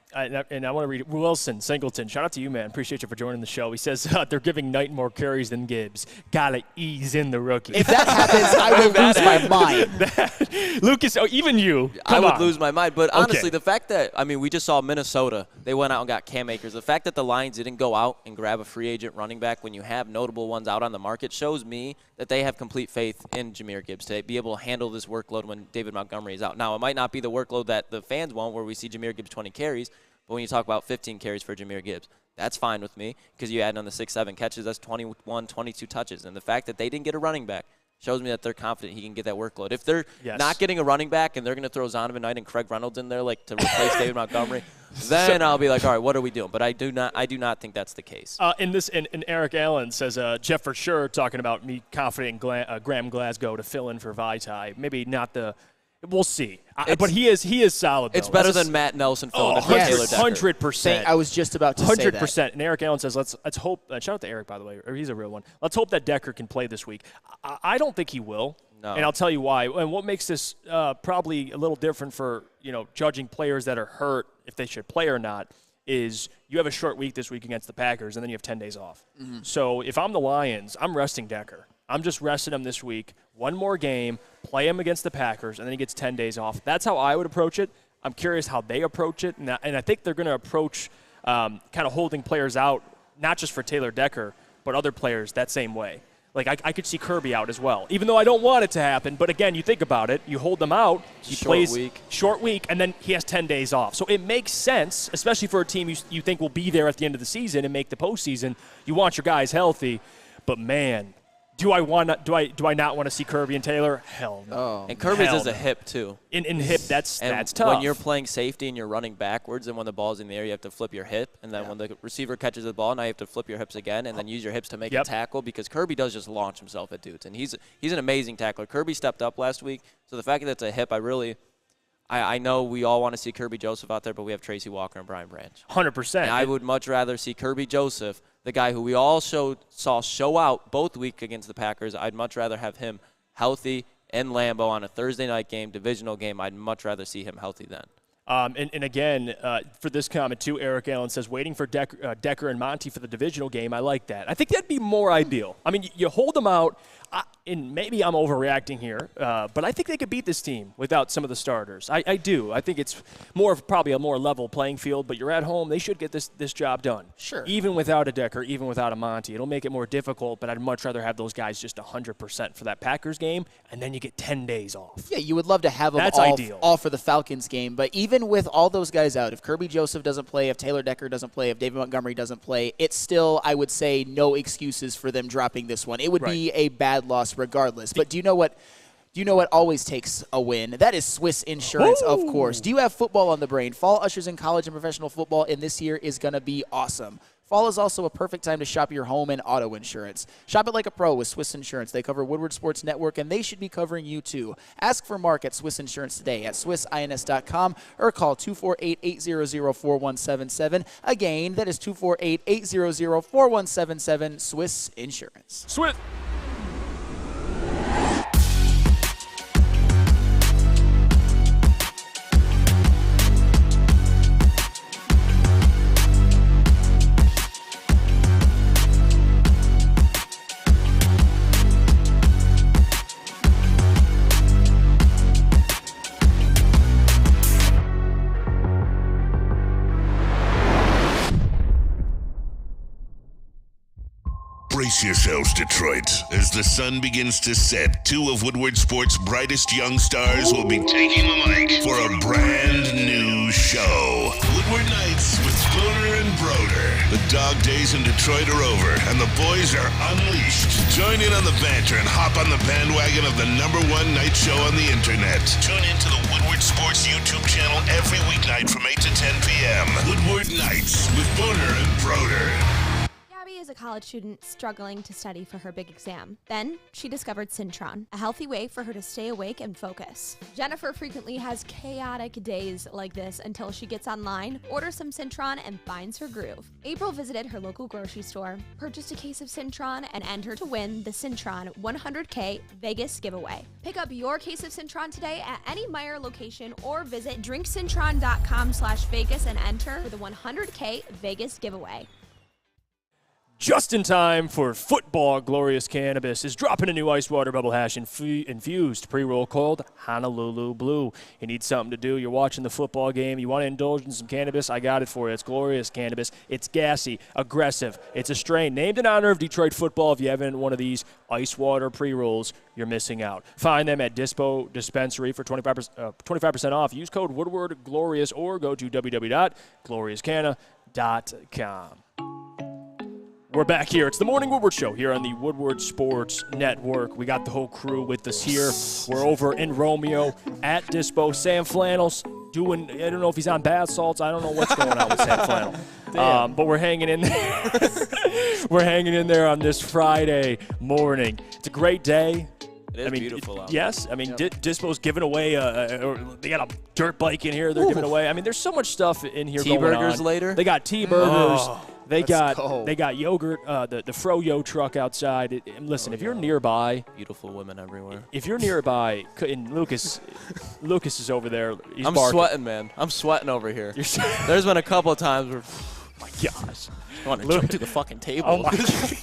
I want to read it. Wilson Singleton, shout out to you, man. Appreciate you for joining the show. He says they're giving Knight more carries than Gibbs. Gotta ease in the rookie. If that happens, I will lose my mind. Lucas, even you. I would lose my mind. But honestly, the fact that, we just saw Minnesota. They went out and got Cam Akers. The fact that the Lions didn't go out and grab a free agent running back when you have notable ones out on the market shows me that they have complete faith in Jameer Gibbs to be able to handle this workload when David Montgomery is out. Now, it might not be the workload that the fans want, where we see Jameer Gibbs 20 carries, but when you talk about 15 carries for Jameer Gibbs, that's fine with me, because you add on the 6-7 catches, that's 21, 22 touches. And the fact that they didn't get a running back shows me that they're confident he can get that workload. If they're not getting a running back and they're going to throw Zonovan Knight and Craig Reynolds in there to replace David Montgomery, then I'll be like, all right, what are we doing? But I do not think that's the case. And Eric Allen says, Jeff for sure talking about me confident in Graham Glasgow to fill in for Vitae. Maybe not the – we'll see. But he is solid, though. It's better than Matt Nelson filling in for Taylor Decker. 100%. I was just about to say that. 100%. And Eric Allen says, let's hope shout out to Eric, by the way, or he's a real one. Let's hope that Decker can play this week. I don't think he will. No. And I'll tell you why. And what makes this probably a little different for, judging players that are hurt, if they should play or not, is you have a short week this week against the Packers, and then you have 10 days off. Mm-hmm. So if I'm the Lions, I'm resting Decker. I'm just resting him this week. One more game, play him against the Packers, and then he gets 10 days off. That's how I would approach it. I'm curious how they approach it, and I think they're going to approach kind of holding players out, not just for Taylor Decker, but other players that same way. Like, I could see Kirby out as well, even though I don't want it to happen. But, again, you think about it. You hold them out. He plays short week, and then he has 10 days off. So it makes sense, especially for a team you think will be there at the end of the season and make the postseason. You want your guys healthy. But, man, do I not want to see Kirby and Taylor? Hell no. Oh, and Kirby's is a hip, too. In hip, that's tough. When you're playing safety and you're running backwards, and when the ball's in the air, you have to flip your hip. And then when the receiver catches the ball, now you have to flip your hips again and then use your hips to make a tackle, because Kirby does just launch himself at dudes. And he's an amazing tackler. Kirby stepped up last week. So the fact that it's a hip, I know we all want to see Kirby Joseph out there, but we have Tracy Walker and Brian Branch. 100%. And I would much rather see Kirby Joseph, the guy who we all saw show out both week against the Packers. I'd much rather have him healthy in Lambeau on a Thursday night game, divisional game. I'd much rather see him healthy then. And again, for this comment too, Eric Allen says, waiting for Decker and Monty for the divisional game. I like that. I think that'd be more ideal. I mean, you hold them out, and maybe I'm overreacting here, but I think they could beat this team without some of the starters. I do. I think it's probably a more level playing field, but you're at home. They should get this job done. Sure. Even without a Decker, even without a Monty. It'll make it more difficult, but I'd much rather have those guys just 100% for that Packers game, and then you get 10 days off. Yeah, you would love to have them ideal. all for the Falcons game, but even with all those guys out, if Kirby Joseph doesn't play, if Taylor Decker doesn't play, if David Montgomery doesn't play, it's still, I would say, no excuses for them dropping this one. It would be a bad loss regardless. But do you know what always takes a win? That is Swiss Insurance, of course. Do you have football on the brain? Fall ushers in college and professional football in this year is going to be awesome. Fall is also a perfect time to shop your home and auto insurance. Shop it like a pro with Swiss Insurance. They cover Woodward Sports Network, and they should be covering you too. Ask for Mark at Swiss Insurance today at swissins.com or call 248-800-4177. Again, that is 248-800-4177, Swiss Insurance. Swiss. Brace yourselves, Detroit. As the sun begins to set, two of Woodward Sports' brightest young stars will be taking the mic for a brand new show. Woodward Nights with Spooner and Broder. The dog days in Detroit are over, and the boys are unleashed. Join in on the banter and hop on the bandwagon of the #1 night show on the internet. Tune in to the Woodward Sports YouTube channel every weeknight from 8 to 10 p.m. Woodward Nights with Spooner and Broder. Is a college student struggling to study for her big exam. Then she discovered Syntron, a healthy way for her to stay awake and focus. Jennifer frequently has chaotic days like this until she gets online, orders some Syntron, and finds her groove. April visited her local grocery store, purchased a case of Syntron, and entered to win the Syntron 100K Vegas giveaway. Pick up your case of Syntron today at any Meijer location or visit drinksyntron.com/Vegas and enter for the 100K Vegas giveaway. Just in time for football, Glorious Cannabis is dropping a new ice water bubble hash infused pre-roll called Honolulu Blue. You need something to do. You're watching the football game. You want to indulge in some cannabis? I got it for you. It's Glorious Cannabis. It's gassy, aggressive. It's a strain named in honor of Detroit football. If you haven't one of these ice water pre-rolls, you're missing out. Find them at Dispo Dispensary for 25% off. Use code Woodward Glorious or go to www.gloriouscanna.com. We're back here. It's the Morning Woodward Show here on the Woodward Sports Network. We got the whole crew with us here. We're over in Romeo at Dispo. Sam Flannel's doing, I don't know if he's on bath salts. I don't know what's going on with Sam Flannel. But we're hanging in there. We're hanging in there on this Friday morning. It's a great day. It is beautiful out. Yes. I mean, Dispo's giving away, they got a dirt bike in here they're giving away. I mean, there's so much stuff in here going on. T-burgers later? They got T-burgers. They got yogurt, the Froyo truck outside. Listen, if you're nearby, beautiful women everywhere. If you're nearby, and Lucas is over there. He's I'm barking. sweating, man. I'm sweating over here. There's been a couple of times where, my gosh, I want to jump to the fucking table. Oh my God.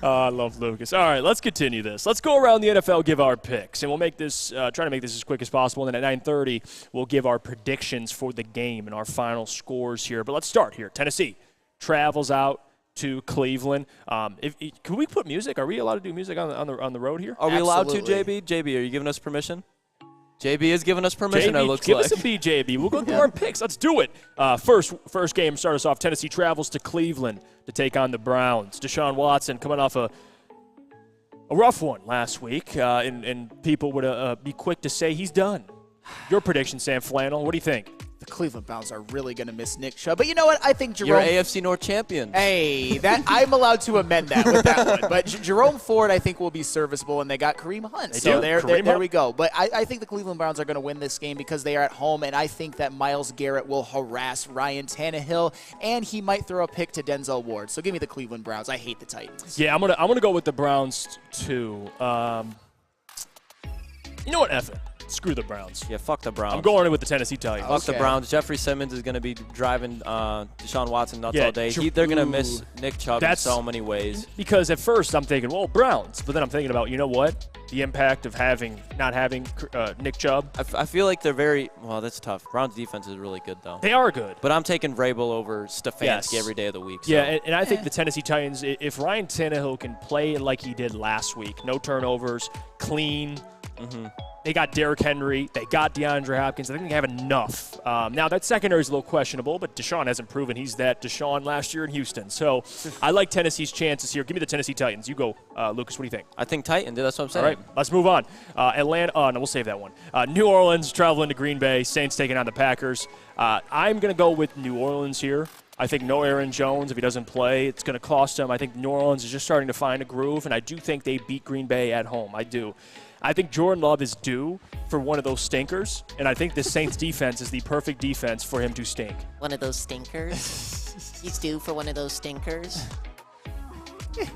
I love Lucas. All right, let's continue this. Let's go around the NFL, give our picks, and we'll make this try to make this as quick as possible. And then at 9:30, we'll give our predictions for the game and our final scores here. But let's start here. Tennessee travels out to Cleveland. Can we put music? Are we allowed to do music on the road here? Are we allowed to, JB? JB, are you giving us permission? JB is giving us permission, JB, it looks give like. us a beat, JB. We'll go through our picks. Let's do it. First game, start us off. Tennessee travels to Cleveland to take on the Browns. Deshaun Watson coming off a rough one last week, and people would be quick to say he's done. Your prediction, Sam Flannel. What do you think? The Cleveland Browns are really going to miss Nick Chubb. But you know what? I think Jerome... You're AFC North champion. Hey, I'm allowed to amend that with that one. But Jerome Ford, I think, will be serviceable, and they got Kareem Hunt. There we go. But I think the Cleveland Browns are going to win this game because they are at home, and I think that Myles Garrett will harass Ryan Tannehill, and he might throw a pick to Denzel Ward. So give me the Cleveland Browns. I hate the Titans. Yeah, I'm gonna go with the Browns, too. You know what? F it. Screw the Browns. Yeah, fuck the Browns. I'm going in with the Tennessee Titans. Fuck the Browns. Jeffrey Simmons is going to be driving Deshaun Watson nuts all day. They're going to miss Nick Chubb in so many ways. Because at first I'm thinking, well, Browns. But then I'm thinking about, you know what? The impact of not having Nick Chubb. I feel like they're very – well, that's tough. Browns' defense is really good, though. They are good. But I'm taking Vrabel over Stefanski every day of the week. So. Yeah, and I think the Tennessee Titans, if Ryan Tannehill can play like he did last week, no turnovers, clean – They got Derrick Henry. They got DeAndre Hopkins. I think they have enough. Now, that secondary is a little questionable, but Deshaun hasn't proven he's that Deshaun last year in Houston. So I like Tennessee's chances here. Give me the Tennessee Titans. You go, Lucas. What do you think? I think Titans. That's what I'm saying. All right, let's move on. Atlanta. No, we'll save that one. New Orleans traveling to Green Bay. Saints taking on the Packers. I'm going to go with New Orleans here. I think no Aaron Jones. If he doesn't play, it's going to cost him. I think New Orleans is just starting to find a groove, and I do think they beat Green Bay at home. I do. I think Jordan Love is due for one of those stinkers, and I think the Saints defense is the perfect defense for him to stink. One of those stinkers? He's due for one of those stinkers?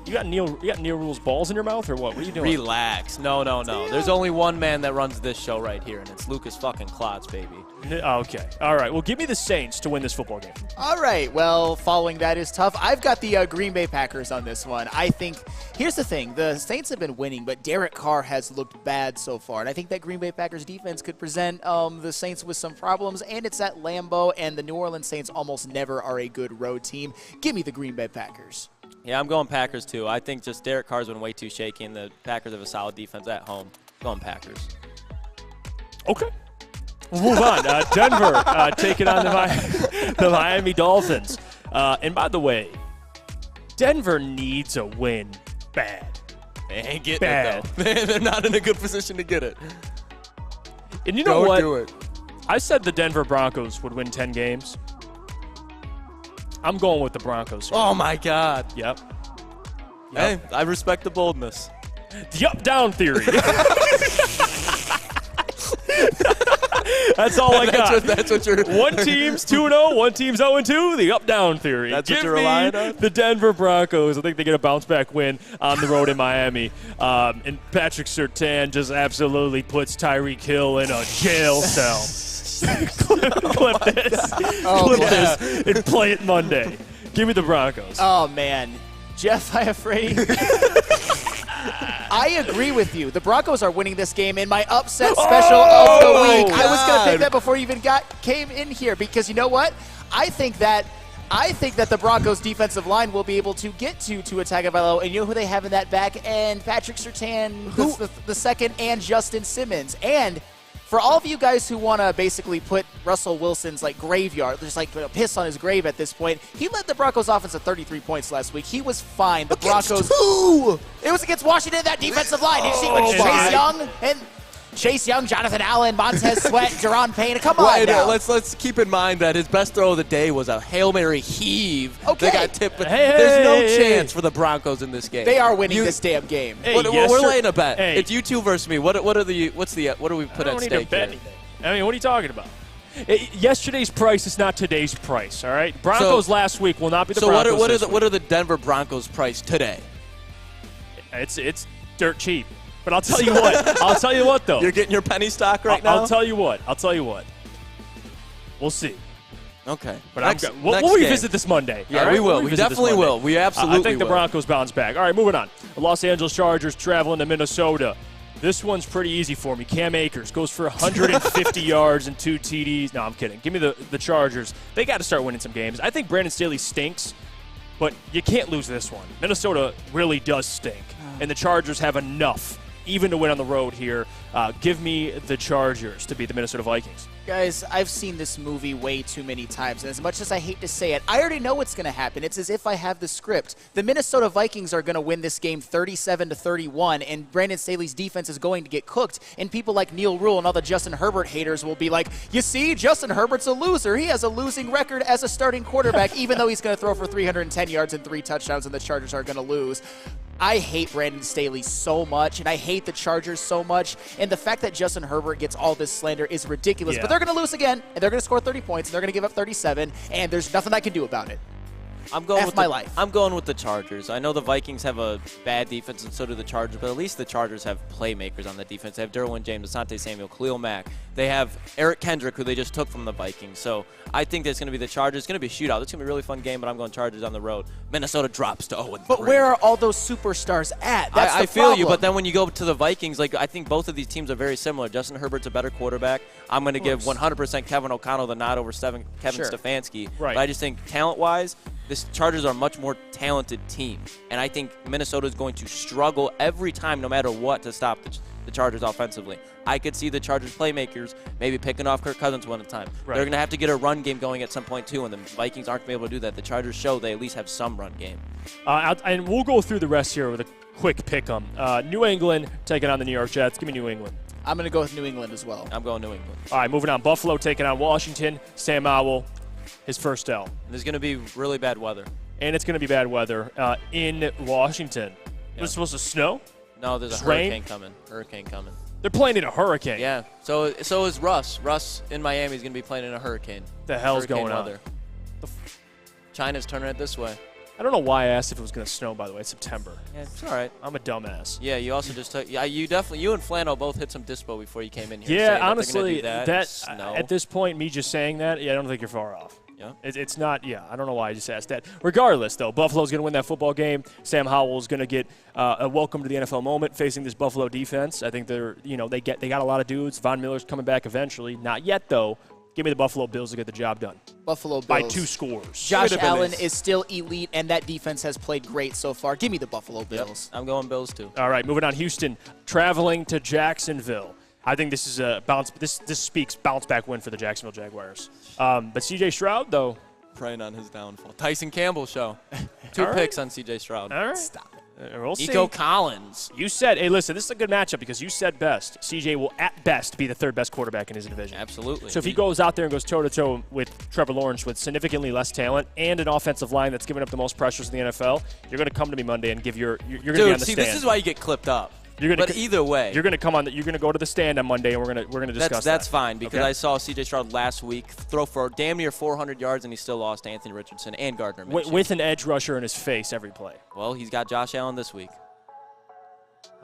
You got Neil Rule's balls in your mouth, or what? What are you doing? Relax. No. There's only one man that runs this show right here, and it's Lucas fucking Klotz, baby. Okay. All right. Well, give me the Saints to win this football game. All right. Well, following that is tough. I've got the Green Bay Packers on this one. I think here's the thing. The Saints have been winning, but Derek Carr has looked bad so far. And I think that Green Bay Packers defense could present the Saints with some problems. And it's at Lambeau, and the New Orleans Saints almost never are a good road team. Give me the Green Bay Packers. Yeah, I'm going Packers, too. I think just Derek Carr's been way too shaky, and the Packers have a solid defense at home. Going Packers. Okay. We'll move on. Denver taking on the Miami Dolphins. And by the way, Denver needs a win bad. They ain't getting it, though. They're not in a good position to get it. And you know what? Don't do it. I said the Denver Broncos would win 10 games. I'm going with the Broncos here. Oh, my God. Yep. Hey, I respect the boldness. The up-down theory. That's all I got. That's what you're. One team's 2-0, one team's 0-2. The up-down theory. That's what you're relying on? The Denver Broncos. I think they get a bounce-back win on the road in Miami. And Patrick Surtain just absolutely puts Tyreek Hill in a jail cell. Clip this. Clip this and play it Monday. Give me the Broncos. Oh, man. Jeff Iafrate. I agree with you. The Broncos are winning this game in my upset special of the week. God. I was going to pick that before you even came in here because you know what? I think that the Broncos defensive line will be able to get to Tagovailoa, and you know who they have in that back end? Patrick Surtain, the second, and Justin Simmons. And for all of you guys who want to basically put Russell Wilson's graveyard, just piss on his grave at this point, he led the Broncos offense to 33 points last week. He was fine. The Broncos. It was against Washington, that defensive line. Did you see when Chase Young, Jonathan Allen, Montez Sweat, Deron Payne? Come on now. Let's keep in mind that his best throw of the day was a Hail Mary heave. Okay. They got tipped, but there's no chance for the Broncos in this game. They are winning this damn game. We're laying a bet. It's you two versus me. What do we put at stake here? I mean, what are you talking about? Yesterday's price is not today's price, all right? Broncos last week will not be the Broncos. So what are the Denver Broncos price today? It's dirt cheap. But I'll tell you what. I'll tell you what, though. You're getting your penny stock right now? I'll tell you what. We'll see. Okay. But we'll revisit this Monday. Yeah, right? we will. We definitely will. We absolutely will. I think the Broncos bounce back. All right, moving on. The Los Angeles Chargers traveling to Minnesota. This one's pretty easy for me. Cam Akers goes for 150 yards and 2 TDs. No, I'm kidding. Give me the Chargers. They got to start winning some games. I think Brandon Staley stinks, but you can't lose this one. Minnesota really does stink, and the Chargers have enough even to win on the road here. Give me the Chargers to beat the Minnesota Vikings. Guys, I've seen this movie way too many times, and as much as I hate to say it, I already know what's going to happen. It's as if I have the script. The Minnesota Vikings are going to win this game 37-31, and Brandon Staley's defense is going to get cooked, and people like Neil Rule and all the Justin Herbert haters will be like, you see, Justin Herbert's a loser. He has a losing record as a starting quarterback, even though he's going to throw for 310 yards and 3 touchdowns, and the Chargers are going to lose. I hate Brandon Staley so much, and I hate the Chargers so much, and the fact that Justin Herbert gets all this slander is ridiculous. Yeah. But they're going to lose again, and they're going to score 30 points, and they're going to give up 37, and there's nothing I can do about it. I'm going with my life. I'm going with the Chargers. I know the Vikings have a bad defense, and so do the Chargers, but at least the Chargers have playmakers on the defense. They have Derwin James, Asante Samuel, Khalil Mack. They have Eric Kendrick, who they just took from the Vikings. So I think that's going to be the Chargers. It's going to be a shootout. It's going to be a really fun game, but I'm going Chargers on the road. Minnesota drops to 0-3. But where are all those superstars at? That's I the feel problem. you, but then when you go to the Vikings, I think both of these teams are very similar. Justin Herbert's a better quarterback. I'm going to give 100% Kevin O'Connell the nod over Kevin Stefanski. Right. But I just think talent-wise, the Chargers are a much more talented team. And I think Minnesota is going to struggle every time, no matter what, to stop the Chargers offensively. I could see the Chargers playmakers maybe picking off Kirk Cousins one at a time. Right. They're going to have to get a run game going at some point, too, and the Vikings aren't going to be able to do that. The Chargers show they at least have some run game. And we'll go through the rest here with a quick pick-em. New England taking on the New York Jets. Give me New England. I'm going to go with New England as well. I'm going New England. All right, moving on. Buffalo taking on Washington. Sam Howell, his first L. There's going to be really bad weather. And it's going to be bad weather in Washington. Yeah. Was it supposed to snow? No, there's a hurricane coming. Hurricane coming. They're playing in a hurricane. Yeah. So is Russ. Russ in Miami is going to be playing in a hurricane. The hell's hurricane going weather. On? China's turning it this way. I don't know why I asked if it was going to snow, by the way. It's September. Yeah, it's all right. I'm a dumbass. Yeah, you also just took. Yeah, you and Flannel both hit some dispo before you came in here. Yeah, honestly, that at this point, me just saying that, I don't think you're far off. Yeah. It's not, I don't know why I just asked that. Regardless, though, Buffalo's going to win that football game. Sam Howell's going to get a welcome to the NFL moment facing this Buffalo defense. I think they got a lot of dudes. Von Miller's coming back eventually. Not yet, though. Give me the Buffalo Bills to get the job done. Buffalo Bills. By 2 scores. Josh Allen is still elite, and that defense has played great so far. Give me the Buffalo Bills. Yep. I'm going Bills, too. All right, moving on. Houston traveling to Jacksonville. I think this is a bounce. This speaks bounce back win for the Jacksonville Jaguars. But C.J. Stroud, though. Praying on his downfall. Tyson Campbell show. 2 picks on C.J. Stroud. All right. Stop it. We'll Nico see. Collins. You said, hey, listen, this is a good matchup because you said best. CJ will at best be the 3rd best quarterback in his division. Absolutely. So if he goes out there and goes toe-to-toe with Trevor Lawrence with significantly less talent and an offensive line that's given up the most pressures in the NFL, you're going to come to me Monday and give you're going to be on the stand. This is why you get clipped up. But either way, you're going to come on. You're going to go to the stand on Monday, and we're going to discuss That's fine because I saw C.J. Stroud last week throw for damn near 400 yards, and he still lost to Anthony Richardson and Gardner Minshew. With an edge rusher in his face every play. Well, he's got Josh Allen this week.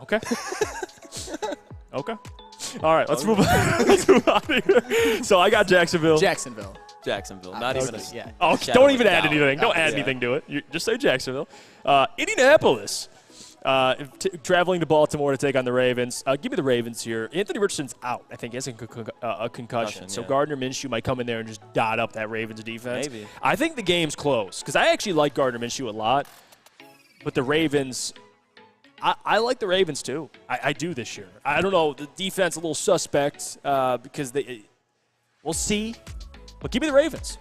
Okay. Okay. All right, let's move on. Let's move on here. So I got Jacksonville. Jacksonville. Not even yeah. Oh, don't even add anything. Don't add anything to it. You just say Jacksonville. Indianapolis. Traveling to Baltimore to take on the Ravens. Give me the Ravens here. Anthony Richardson's out. I think he has a concussion. So Gardner Minshew might come in there and just dot up that Ravens defense. Maybe. I think the game's close because I actually like Gardner Minshew a lot. But the Ravens, I like the Ravens too. I do this year. I don't know. The defense a little suspect because we'll see. But give me the Ravens.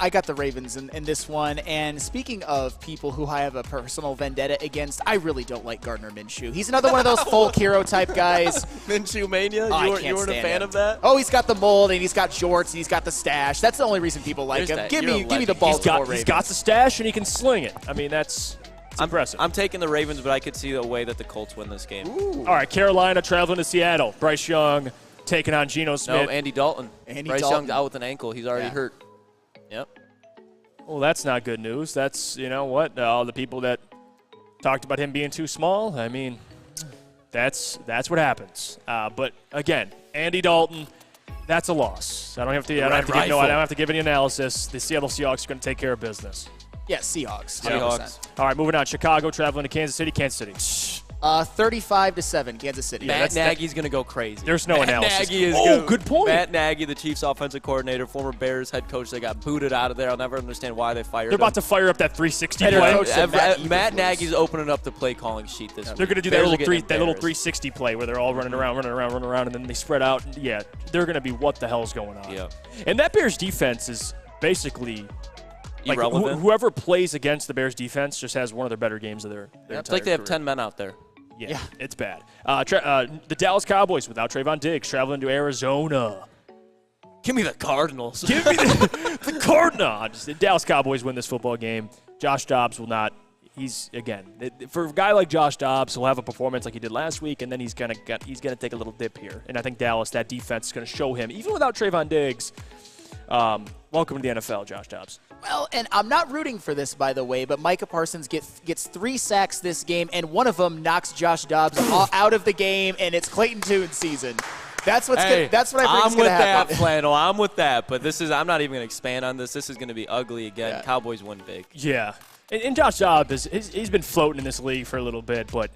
I got the Ravens in this one. And speaking of people who I have a personal vendetta against, I really don't like Gardner Minshew. He's another one of those folk hero type guys. Minshew mania? You weren't a fan of that? Oh, he's got the mold, and he's got jorts, and he's got the stash. That's the only reason people like him. Give me the Baltimore Ravens. He's got the stash, and he can sling it. I mean, that's impressive. I'm taking the Ravens, but I could see the way that the Colts win this game. Ooh. All right, Carolina traveling to Seattle. Bryce Young taking on Geno Smith. No, Andy Dalton. Bryce Young's out with an ankle. He's already hurt. Yep. Well, that's not good news. That's, all the people that talked about him being too small, I mean, that's what happens. But, again, Andy Dalton, That's a loss. I don't have to give any analysis. The Seattle Seahawks are going to take care of business. Yeah, Seahawks. Yeah. All right, moving on. Chicago traveling to Kansas City. 35-7, Kansas City. Matt Nagy's going to go crazy. There's no analysis. Nagy is good point. Matt Nagy, the Chiefs offensive coordinator, former Bears head coach, they got booted out of there. I'll never understand why they fired him. They're about to fire up that 360 play. Matt Nagy's opening up the play calling sheet this week. They're going to do that little 360 play where they're all running around, and then they spread out. Yeah, they're going to be what the hell's going on. Yeah. And that Bears defense is basically irrelevant. Whoever plays against the Bears defense just has one of their better games of their It's like they have 10 men out there. Yeah, it's bad. The Dallas Cowboys without Trayvon Diggs traveling to Arizona. Give me the Cardinals. Give me the Cardinals. The Dallas Cowboys win this football game. Josh Dobbs will not. For a guy like Josh Dobbs, he'll have a performance like he did last week, and then he's gonna take a little dip here. And I think Dallas, that defense is gonna show him, even without Trayvon Diggs. Welcome to the NFL, Josh Dobbs. Well, and I'm not rooting for this, by the way, but Micah Parsons gets 3 sacks this game, and one of them knocks Josh Dobbs out of the game, and it's Clayton Tune's season. That's what I think is going to happen. I'm with that, Flannel. I'm with that, but I'm not even going to expand on this. This is going to be ugly again. Yeah. Cowboys win big. Yeah, and Josh Dobbs, he's been floating in this league for a little bit, but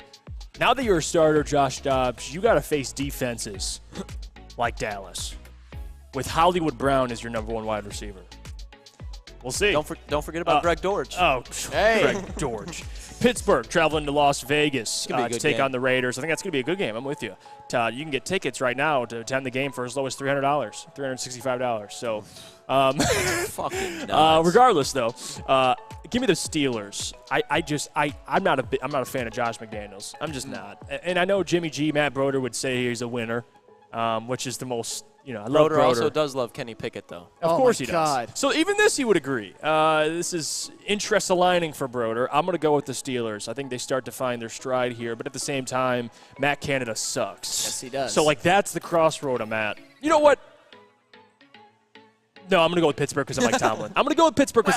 now that you're a starter, Josh Dobbs, you got to face defenses like Dallas with Hollywood Brown as your number 1 wide receiver. We'll see. Don't forget about Greg Dortch. Greg Dortch. Pittsburgh traveling to Las Vegas to take on the Raiders. I think that's going to be a good game. I'm with you. You can get tickets right now to attend the game for as low as $300, $365. So, fucking nuts. Regardless, though, give me the Steelers. I'm not a fan of Josh McDaniels. I'm just not. And I know Jimmy G, Matt Broder would say he's a winner, which is the most. I love Broder also does love Kenny Pickett, though. Of course he does. So even this, he would agree. This is interest aligning for Broder. I'm going to go with the Steelers. I think they start to find their stride here, but at the same time, Matt Canada sucks. Yes, he does. So, that's the crossroad I'm at. You know what? No, I'm going to go with Pittsburgh because of Mike Tomlin. Of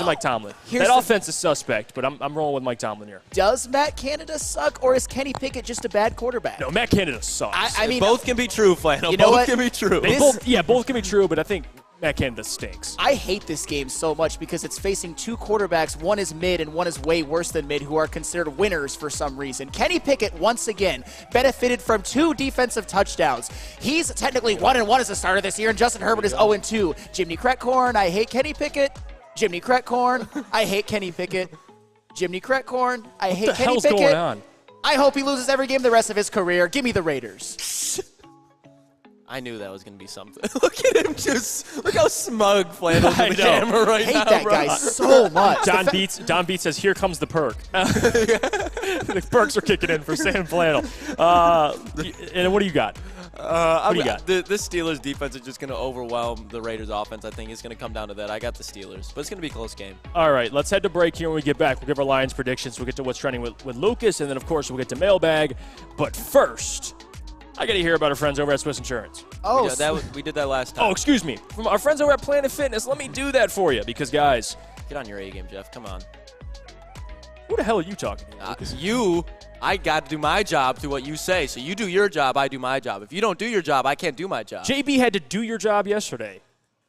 Mike Tomlin. That offense is suspect, but I'm rolling with Mike Tomlin here. Does Matt Canada suck, or is Kenny Pickett just a bad quarterback? No, Matt Canada sucks. I mean, both can be true, Flannel. You know both what? Can be true. Both can be true, but I think Matt Canada stinks. I hate this game so much because it's facing 2 quarterbacks. One is mid and one is way worse than mid, who are considered winners for some reason. Kenny Pickett, once again, benefited from 2 defensive touchdowns. He's technically 1-1 as a starter this year, and Justin Herbert is 0-2. Jimmy Cretcorn, I hate Kenny Pickett. Jimmy Cretcorn, I hate Kenny Pickett. Jimmy Cretcorn, I hate Kenny Pickett. What the hell's going on? I hope he loses every game the rest of his career. Give me the Raiders. I knew that was going to be something. Look at him look how smug Flannel's in the camera right now. I hate that guy so much. Don Beats says, here comes the perk. The perks are kicking in for Sam Flannel. And what do you got? What do you got? The Steelers defense is just going to overwhelm the Raiders offense. I think it's going to come down to that. I got the Steelers, but it's going to be a close game. All right, let's head to break here. When we get back, we'll give our Lions predictions. We'll get to what's trending with Lucas, and then, of course, we'll get to mailbag. But first, I got to hear about our friends over at Swiss Insurance. We did that last time. Oh, excuse me. From our friends over at Planet Fitness, let me do that for you because, guys. Get on your A game, Jeff. Come on. Who the hell are you talking to? I got to do my job through what you say. So you do your job, I do my job. If you don't do your job, I can't do my job. JB had to do your job yesterday.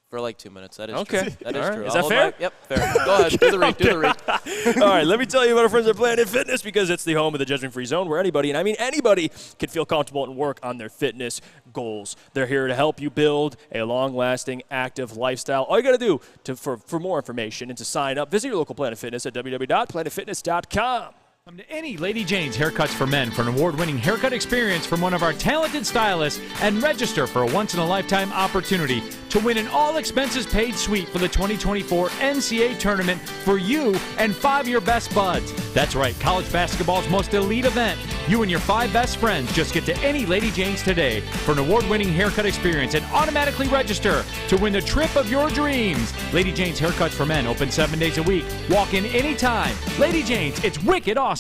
For like 2 minutes. That is okay. True. That is right. true. Is that fair? Yep, fair. Go ahead. Do the read. All right, let me tell you about our friends at Planet Fitness because it's the home of the judgment-free zone where anybody, and I mean anybody, can feel comfortable and work on their fitness goals. They're here to help you build a long-lasting, active lifestyle. All you got to do for more information and to sign up, visit your local Planet Fitness at www.planetfitness.com. Come to any Lady Jane's Haircuts for Men for an award-winning haircut experience from one of our talented stylists and register for a once-in-a-lifetime opportunity to win an all-expenses-paid suite for the 2024 NCAA tournament for you and 5 of your best buds. That's right, college basketball's most elite event. You and your 5 best friends just get to any Lady Jane's today for an award-winning haircut experience and automatically register to win the trip of your dreams. Lady Jane's Haircuts for Men open 7 days a week. Walk in anytime. Lady Jane's, it's wicked awesome.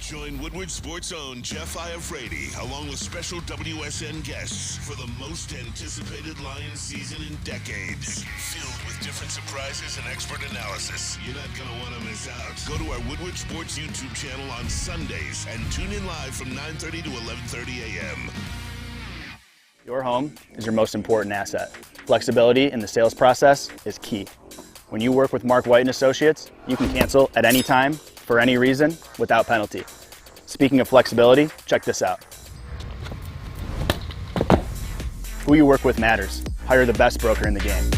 Join Woodward Sports' own Jeff Iafrate, along with special WSN guests for the most anticipated Lions season in decades. Filled with different surprises and expert analysis. You're not going to want to miss out. Go to our Woodward Sports YouTube channel on Sundays and tune in live from 9:30 to 11:30 a.m. Your home is your most important asset. Flexibility in the sales process is key. When you work with Mark White and Associates, you can cancel at any time, for any reason, without penalty. Speaking of flexibility, check this out. Who you work with matters. Hire the best broker in the game.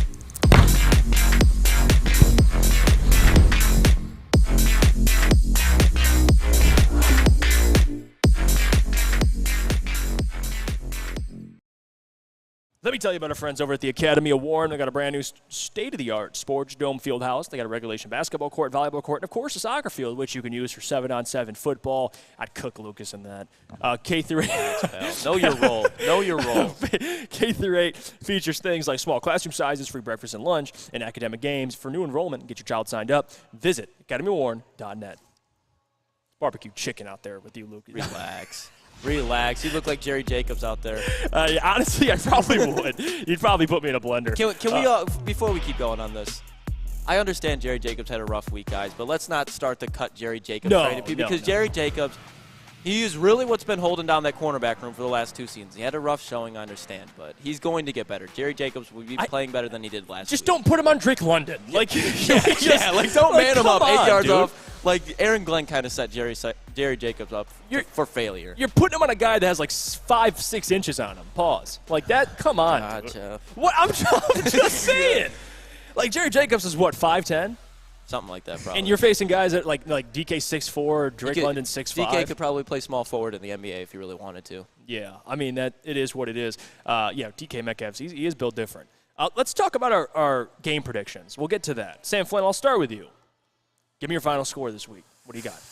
Let me tell you about our friends over at the Academy of Warren. They got a brand new state-of-the-art sports dome field house. They got a regulation basketball court, volleyball court, and, of course, a soccer field, which you can use for 7-on-7 football. I'd cook Lucas in that. K through 8. Know your role. Know your role. K through 8 features things like small classroom sizes, free breakfast and lunch, and academic games. For new enrollment, get your child signed up. Visit academywarren.net. Barbecue chicken out there with you, Lucas. Relax. You look like Jerry Jacobs out there. Honestly, I probably would. You'd probably put me in a blender. Can we, before we keep going on this, I understand Jerry Jacobs had a rough week, guys, but let's not start to cut Jerry Jacobs because Jerry Jacobs, he is really what's been holding down that cornerback room for the last 2 seasons. He had a rough showing, I understand, but he's going to get better. Jerry Jacobs will be playing better than he did last Just week. don't put him on Drake London. Don't man him up 8 yards off. Like Aaron Glenn kind of set Jerry Jacobs up for failure. You're putting him on a guy that has like 5-6 inches on him. Pause. Like that. Come on. Gotcha. What I'm just saying. Like Jerry Jacobs is what 5'10". Something like that, probably. And you're facing guys that like DK 6'4", or Drake London 6'5". DK could probably play small forward in the NBA if he really wanted to. Yeah, I mean that it is what it is. DK Metcalf, he is built different. Let's talk about our game predictions. We'll get to that. Sam Flynn, I'll start with you. Give me your final score this week. What do you got?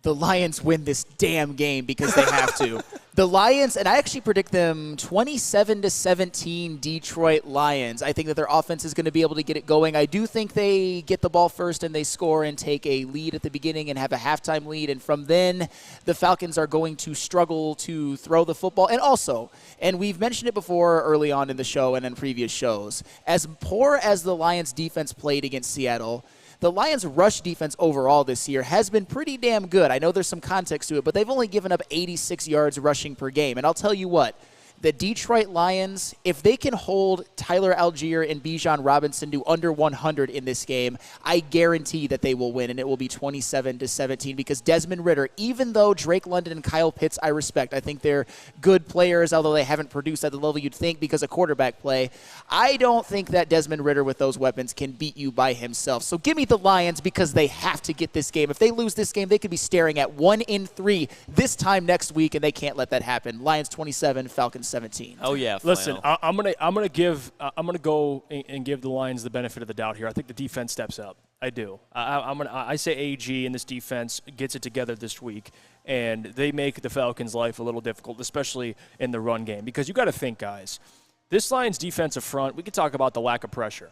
The Lions win this damn game because they have to. The Lions, and I actually predict them 27-17 Detroit Lions. I think that their offense is going to be able to get it going. I do think they get the ball first and they score and take a lead at the beginning and have a halftime lead. And from then, the Falcons are going to struggle to throw the football. And also, and we've mentioned it before early on in the show and in previous shows, as poor as the Lions defense played against Seattle, the Lions' rush defense overall this year has been pretty damn good. I know there's some context to it, but they've only given up 86 yards rushing per game. And I'll tell you what, the Detroit Lions, if they can hold Tyler Algier and Bijan Robinson to under 100 in this game, I guarantee that they will win, and it will be 27-17 because Desmond Ridder, even though Drake London and Kyle Pitts I respect, I think they're good players, although they haven't produced at the level you'd think because of quarterback play, I don't think that Desmond Ridder with those weapons can beat you by himself. So give me the Lions because they have to get this game. If they lose this game, they could be staring at 1-3 this time next week, and they can't let that happen. Lions 27, Falcons 17. Oh yeah. Listen, I'm gonna go and give the Lions the benefit of the doubt here. I think the defense steps up. I do. I say AG and this defense gets it together this week, and they make the Falcons' life a little difficult, especially in the run game. Because you got to think, guys, this Lions defensive front. We could talk about the lack of pressure.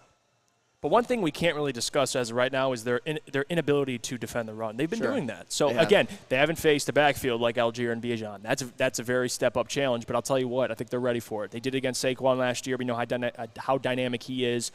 But one thing we can't really discuss as of right now is their inability to defend the run. They've been doing that. So, again, they haven't faced a backfield like Algier and Bijan. That's a very step-up challenge, but I'll tell you what, I think they're ready for it. They did it against Saquon last year. We know how dynamic he is.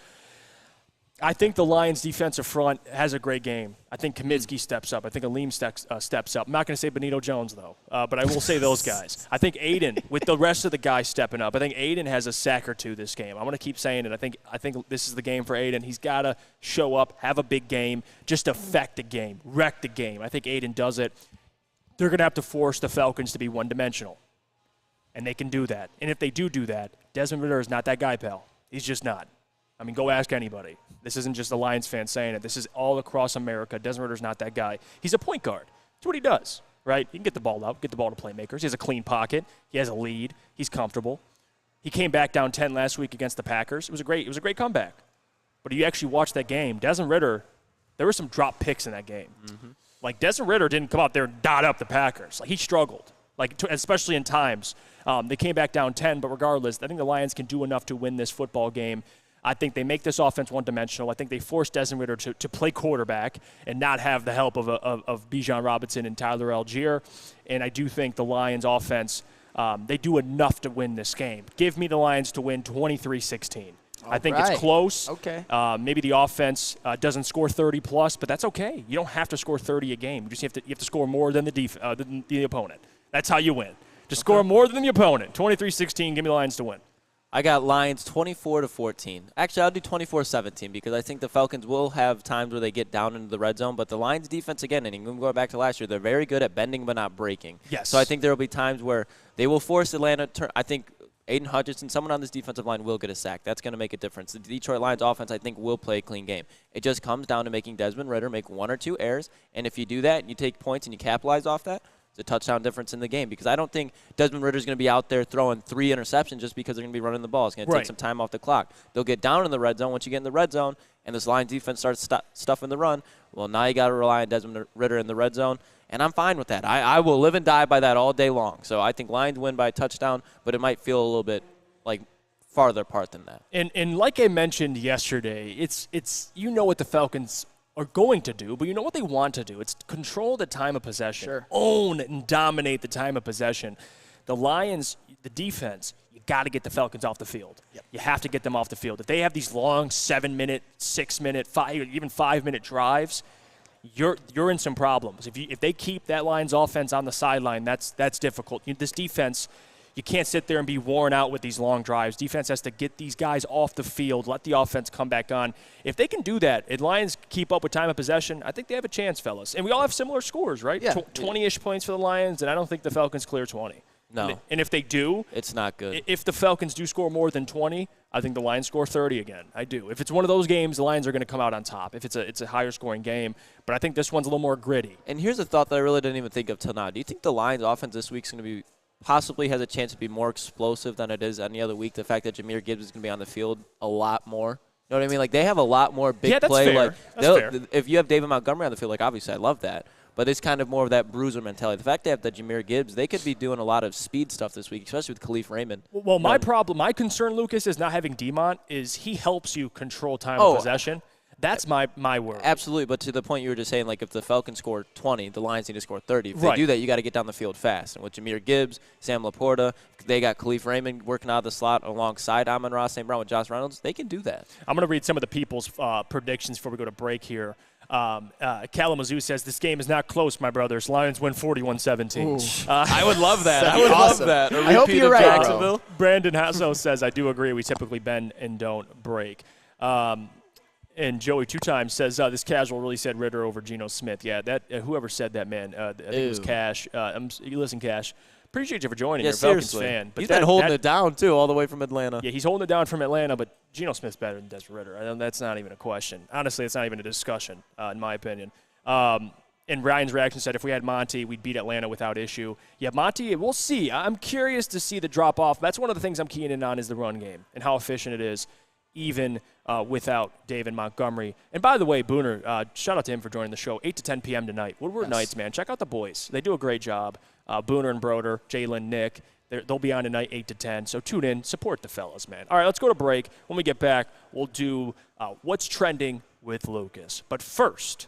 I think the Lions' defensive front has a great game. I think Kaminsky steps up. I think Aleem steps up. I'm not going to say Benito Jones, though, but I will say those guys. I think Aiden, with the rest of the guys stepping up, I think Aiden has a sack or two this game. I'm going to keep saying it. I think this is the game for Aiden. He's got to show up, have a big game, just affect the game, wreck the game. I think Aiden does it. They're going to have to force the Falcons to be one-dimensional, and they can do that. And if they do that, Desmond Ridder is not that guy, pal. He's just not. I mean, go ask anybody. This isn't just a Lions fan saying it. This is all across America. Desmond Ridder's not that guy. He's a point guard. That's what he does, right? He can get the ball out, get the ball to playmakers. He has a clean pocket. He has a lead. He's comfortable. He came back down 10 last week against the Packers. It was a great comeback. But if you actually watch that game, Desmond Ridder, there were some drop picks in that game. Mm-hmm. Like, Desmond Ridder didn't come out there and dot up the Packers. Like, he struggled, especially in times. They came back down 10, but regardless, I think the Lions can do enough to win this football game. I think they make this offense one-dimensional. I think they force Desmond Ridder to play quarterback and not have the help of Bijan Robinson and Tyler Algier. And I do think the Lions' offense, they do enough to win this game. Give me the Lions to win 23-16. I think it's close. Okay. Maybe the offense doesn't score 30+, but that's okay. You don't have to score 30 a game. You just have to score more than the opponent. That's how you win. Just score more than the opponent. 23-16, give me the Lions to win. I got Lions 24-14. Actually, I'll do 24-17 because I think the Falcons will have times where they get down into the red zone. But the Lions defense, again, and even going back to last year, they're very good at bending but not breaking. Yes. So I think there will be times where they will force Atlanta. I think Aiden Hutchinson, someone on this defensive line will get a sack. That's going to make a difference. The Detroit Lions offense, I think, will play a clean game. It just comes down to making Desmond Ridder make 1 or 2 errors. And if you do that and you take points and you capitalize off that, it's a touchdown difference in the game, because I don't think Desmond Ridder is going to be out there throwing 3 interceptions just because they're going to be running the ball. It's going to take some time off the clock. They'll get down in the red zone. Once you get in the red zone and this Lions defense starts stuffing the run, well, now you got to rely on Desmond Ridder in the red zone, and I'm fine with that. I will live and die by that all day long. So I think Lions win by a touchdown, but it might feel a little bit like farther apart than that. And like I mentioned yesterday, it's what the Falcons are going to do, but you know what they want to do. It's control the time of possession. Own and dominate the time of possession. The Lions, the defense, you got to get the Falcons off the field. You have to get them off the field. If they have these long 7-minute, 6-minute, 5-minute drives, you're in some problems. If they keep that Lions offense on the sideline, that's difficult. This defense, you can't sit there and be worn out with these long drives. Defense has to get these guys off the field, let the offense come back on. If they can do that, and Lions keep up with time of possession, I think they have a chance, fellas. And we all have similar scores, right? Yeah. 20-ish points for the Lions, and I don't think the Falcons clear 20. No. And if they do, it's not good. If the Falcons do score more than 20, I think the Lions score 30 again. I do. If it's one of those games, the Lions are going to come out on top. If it's a higher scoring game, but I think this one's a little more gritty. And here's a thought that I really didn't even think of till now. Do you think the Lions offense this week is going to be possibly has a chance to be more explosive than it is any other week? The fact that Jahmyr Gibbs is going to be on the field a lot more. You know what I mean? Like, they have a lot more big play. Fair. Like, that's fair. If you have David Montgomery on the field, like, obviously I love that. But it's kind of more of that bruiser mentality. The fact they have the Jahmyr Gibbs, they could be doing a lot of speed stuff this week, especially with Khalif Raymond. Well, my concern, Lucas, is not having Demont is he helps you control time of possession. That's my word. Absolutely, but to the point you were just saying, like, if the Falcons score 20, the Lions need to score 30. If they do that, you got to get down the field fast. And with Jahmyr Gibbs, Sam Laporta, they got Khalif Raymond working out of the slot alongside Amon-Ra St. Brown with Josh Reynolds. They can do that. I'm going to read some of the people's predictions before we go to break here. Kalamazoo says, this game is not close, my brothers. Lions win 41-17. I would love that. I would love that. I hope you're right, Jacksonville. Brandon Hasso says, I do agree. We typically bend and don't break. And Joey 2 times says, this casual really said Ridder over Geno Smith. Yeah, that whoever said that, man, I think it was Cash. Listen, Cash, appreciate you for joining. Yeah, You're a Falcons seriously. fan. But He's been holding it down, too, all the way from Atlanta. Yeah, he's holding it down from Atlanta, but Geno Smith's better than Desmond Ridder. That's not even a question. Honestly, it's not even a discussion, in my opinion. And Ryan's reaction said, if we had Monty, we'd beat Atlanta without issue. Yeah, Monty, we'll see. I'm curious to see the drop-off. That's one of the things I'm keying in on is the run game and how efficient it is, even without David Montgomery. And by the way, Booner, shout out to him for joining the show, 8 to 10 p.m. tonight. Woodward Nights, man. Check out the boys. They do a great job. Booner and Broder, Jalen, Nick, they'll be on tonight 8 to 10. So tune in, support the fellas, man. All right, let's go to break. When we get back, we'll do what's trending with Lucas. But first,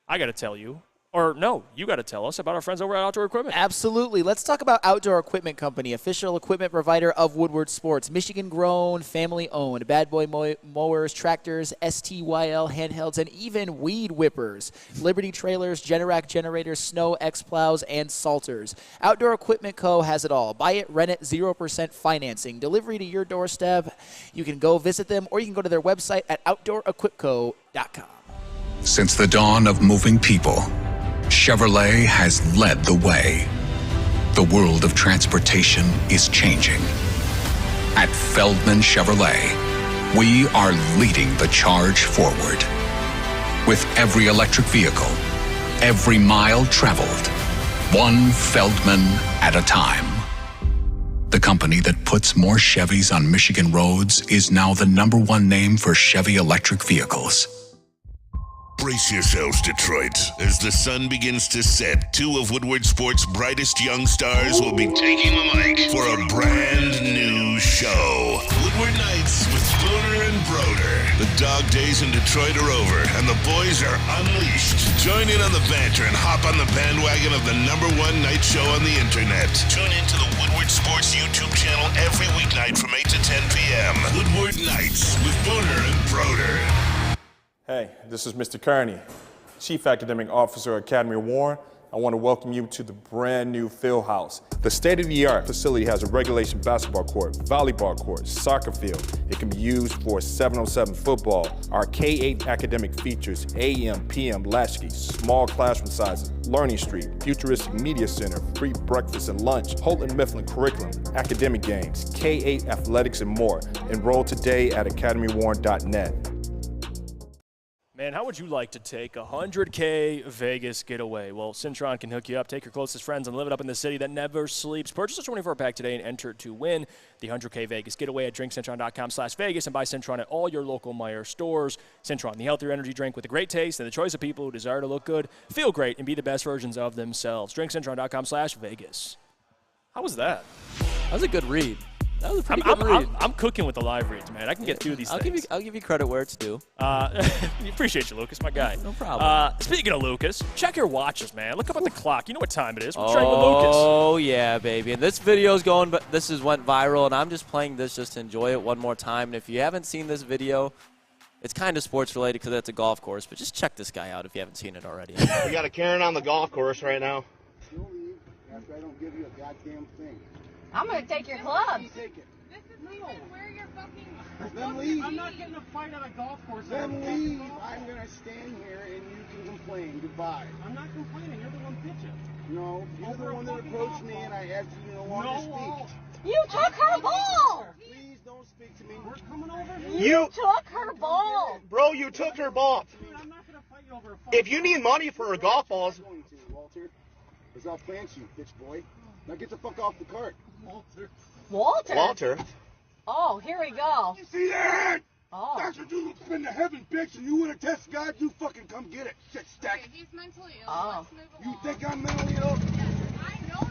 I got to tell you, or no, you got to tell us about our friends over at Outdoor Equipment. Absolutely. Let's talk about Outdoor Equipment Company, official equipment provider of Woodward Sports. Michigan-grown, family-owned. Bad boy mowers, tractors, STYL handhelds, and even weed whippers. Liberty trailers, Generac generators, Snow X-Plows, and Salters. Outdoor Equipment Co. has it all. Buy it, rent it, 0% financing. Delivery to your doorstep. You can go visit them, or you can go to their website at OutdoorEquipCo.com. Since the dawn of moving people, Chevrolet has led the way. The world of transportation is changing. At Feldman Chevrolet, we are leading the charge forward. With every electric vehicle, every mile traveled, one Feldman at a time. The company that puts more Chevys on Michigan roads is now the #1 name for Chevy electric vehicles. Brace yourselves, Detroit. As the sun begins to set, 2 of Woodward Sports' brightest young stars will be taking the mic for a brand new show. Woodward Nights with Booner and Broder. The dog days in Detroit are over, and the boys are unleashed. Join in on the banter and hop on the bandwagon of the #1 night show on the internet. Tune in to the Woodward Sports YouTube channel every weeknight from 8 to 10 p.m. Woodward Nights with Booner and Broder. Hey, this is Mr. Kearney, Chief Academic Officer, Academy of Warren. I want to welcome you to the brand new Field House. The state-of-the-art facility has a regulation basketball court, volleyball court, soccer field. It can be used for 7-on-7 football. Our K-8 academic features AM, PM, latchkey, small classroom sizes, learning street, futuristic media center, free breakfast and lunch, Holton Mifflin curriculum, academic games, K-8 athletics, and more. Enroll today at academywarren.net. Man, how would you like to take a 100K Vegas getaway? Well, Cintron can hook you up. Take your closest friends and live it up in the city that never sleeps. Purchase a 24-pack today and enter to win the 100K Vegas getaway at drinkcintron.com/Vegas and buy Cintron at all your local Meijer stores. Cintron, the healthier energy drink with a great taste and the choice of people who desire to look good, feel great, and be the best versions of themselves. drinkcintron.com/Vegas. How was that? That was a good read. That was a pretty good read. I'm cooking with the live reads, man. I can get through these things. I'll give you credit where it's due. Appreciate you, Lucas, my guy. No problem. Speaking of Lucas, check your watches, man. Look up at the clock. You know what time it is. We're training with Lucas. Oh, yeah, baby. And this video's going, but this went viral, and I'm just playing this just to enjoy it one more time. And if you haven't seen this video, it's kind of sports related because it's a golf course, but just check this guy out if you haven't seen it already. We got a Karen on the golf course right now. You'll leave after I don't give you a goddamn thing. I'm going to take your clubs. Take it. This is even where you're fucking... Then leave. I'm not getting a fight on a golf course. Then leave. I'm going to stand here and you can complain. Goodbye. I'm not complaining. You're the one bitching. No, you're the one that approached me and I asked you to no longer speak. You took her ball! Please don't speak to me. We're coming over here. You took her ball! Bro, you took her ball. Dude, I'm not going to fight you over a fight. If you need money for her golf balls... I'm going to, Walter. Because I'll plant you, bitch boy. Now get the fuck off the cart. Walter. Walter? Walter. Oh, here we go. You see that? Oh. That's what you look into heaven, bitch, and you want to test God, you fucking come get it, shit stack. Okay, he's mentally ill. Oh. Let's move You along. think I'm mentally ill? Yes, I know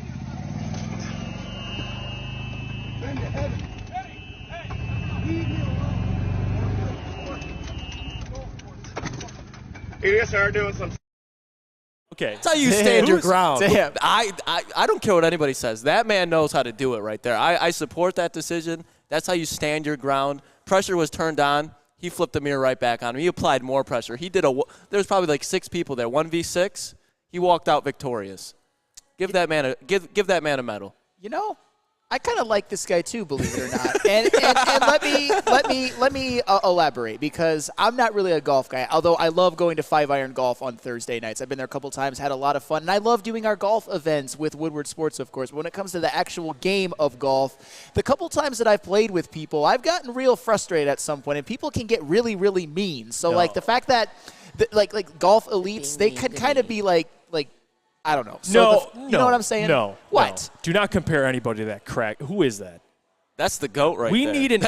you're Bend to heaven. Hey, leave me alone. You guys are doing some... Okay. That's how you stand your ground. Damn. I don't care what anybody says. That man knows how to do it right there. I support that decision. That's how you stand your ground. Pressure was turned on. He flipped the mirror right back on him. He applied more pressure. There's probably like 6 people there. 1v6. He walked out victorious. Give that man a medal. You know, I kind of like this guy too, believe it or not. And let me elaborate, because I'm not really a golf guy. Although I love going to 5-iron golf on Thursday nights. I've been there a couple times, had a lot of fun, and I love doing our golf events with Woodward Sports, of course. But when it comes to the actual game of golf, the couple times that I've played with people, I've gotten real frustrated at some point, and people can get really, really mean. So like the fact that like golf elites, they can kind of be like. I don't know. So you know what I'm saying? No. What? No. Do not compare anybody to that crack. Who is that? That's the GOAT right we there. Need an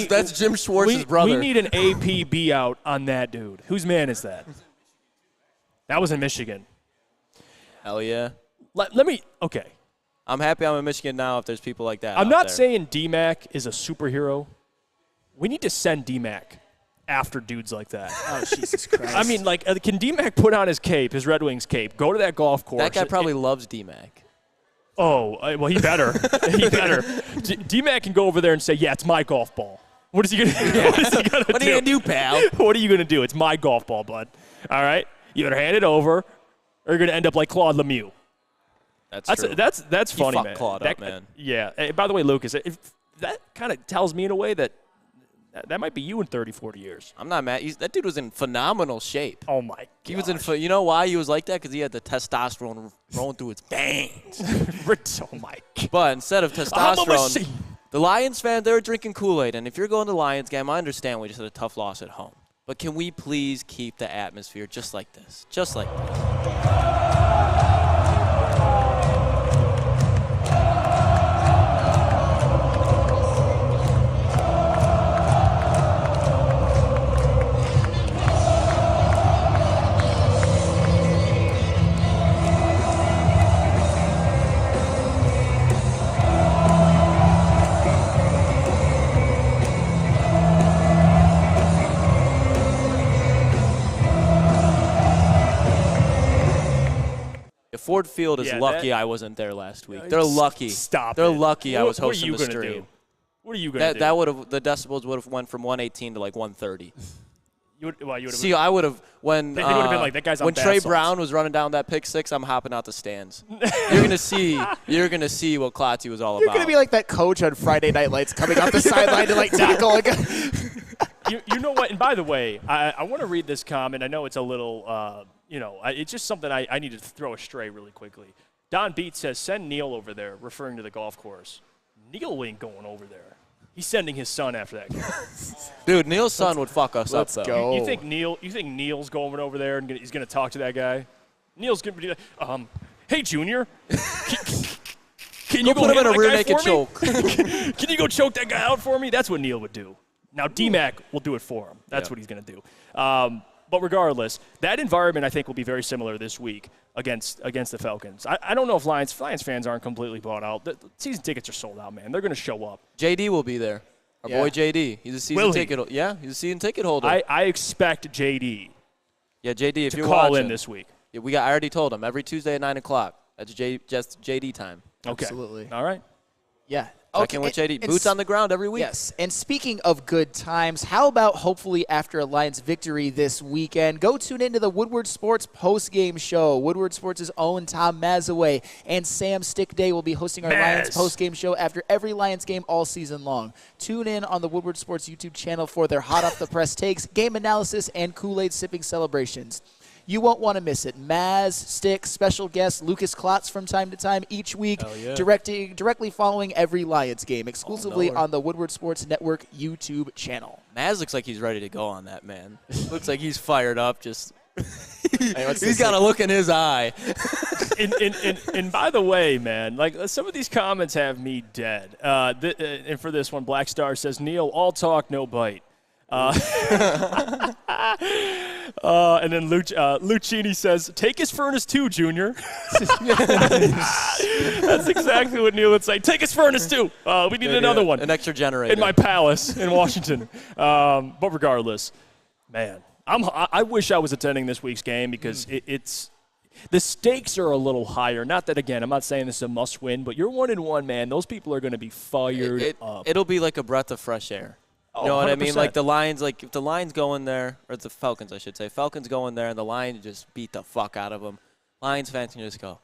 that's Jim Schwartz's brother. We need an APB out on that dude. Whose man is that? That was in Michigan. Hell yeah. Let me – okay. I'm happy I'm in Michigan now if there's people like that I'm out not there. saying D-Mac is a superhero. We need to send D-Mac after dudes like that. Oh, Jesus Christ. I mean, like, can D-Mac put on his cape, his Redwings cape, go to that golf course? That guy probably loves D-Mac. Oh, well, he better. He better. D-Mac can go over there and say, yeah, it's my golf ball. What is he going to do? What is he going to do? What are you going to do, pal? What are you going to do? It's my golf ball, bud. All right? You better hand it over, or you're going to end up like Claude Lemieux. That's true. That's funny, fucked man. Claude up, man. Yeah. Hey, by the way, Lucas, that kind of tells me in a way that might be you in 30, 40 years. I'm not mad. That dude was in phenomenal shape. Oh, my God. He was in. You know why he was like that? Because he had the testosterone rolling through his veins. Oh, my God. But instead of testosterone, the Lions fan, they were drinking Kool-Aid. And if you're going to the Lions game, I understand we just had a tough loss at home. But can we please keep the atmosphere just like this? Just like this. Ford Field is lucky I wasn't there last week. They're lucky. Stop They're it. lucky I was What are hosting you the gonna stream. do? What are you going to do? That would have the decibels would have went from 118 to like 130. See, I would have when They would have been like, that guy's on when bath Trey salts. Brown was running down that pick six. I'm hopping out the stands. You're gonna see what Klotzy was all about. You're going to be like that coach on Friday Night Lights coming off the sideline to like tackle a guy. You know what? And by the way, I want to read this comment. I know it's a little, it's just something I need to throw astray really quickly. Don Beat says, send Neil over there, referring to the golf course. Neil ain't going over there. He's sending his son after that game. Dude, Neil's son would fuck us up, though. Go. You think Neil's going over there and he's going to talk to that guy? Neil's going to be like, hey, Junior. Can you go put him in a handle rear that guy naked for choke? me? Can you go choke that guy out for me? That's what Neil would do. Now, D-Mac will do it for him. That's what he's going to do. But regardless, that environment, I think, will be very similar this week against the Falcons. I don't know if Lions fans aren't completely bought out. The season tickets are sold out, man. They're going to show up. JD will be there. Our boy JD. He's a season ticket. Yeah, he's a season ticket holder. I expect JD. Yeah, JD, if you're call watching, in this week. Yeah, I already told him every Tuesday at 9:00. That's just JD time. Okay. Absolutely. All right. Yeah. Check in with JD. Boots on the ground every week. Yes. And speaking of good times, how about hopefully after a Lions victory this weekend, go tune into the Woodward Sports postgame show. Woodward Sports' own Tom Mazaway and Sam Stickday will be hosting our Lions postgame show after every Lions game all season long. Tune in on the Woodward Sports YouTube channel for their hot off the press takes, game analysis, and Kool-Aid sipping celebrations. You won't want to miss it. Maz, Stick, special guest Lucas Klotz from time to time each week, directly following every Lions game, exclusively on the Woodward Sports Network YouTube channel. Maz looks like he's ready to go on that, man. Looks like he's fired up. Just he's got a look in his eye. and by the way, man, like some of these comments have me dead. And for this one, Black Star says, Neil, all talk, no bite. And then Lucchini says, take his furnace too, Junior. That's exactly what Neil would say. Take his furnace too. We need another one. An extra generator. In my palace in Washington. But regardless, man, I wish I was attending this week's game because it's the stakes are a little higher. Not that, again, I'm not saying this is a must-win, but you're 1-1, man. Those people are going to be fired up. It'll be like a breath of fresh air. You know what I mean? Like the Lions, if the Lions go in there, or the Falcons, I should say. Falcons go in there and the Lions just beat the fuck out of them. Lions fans can just go,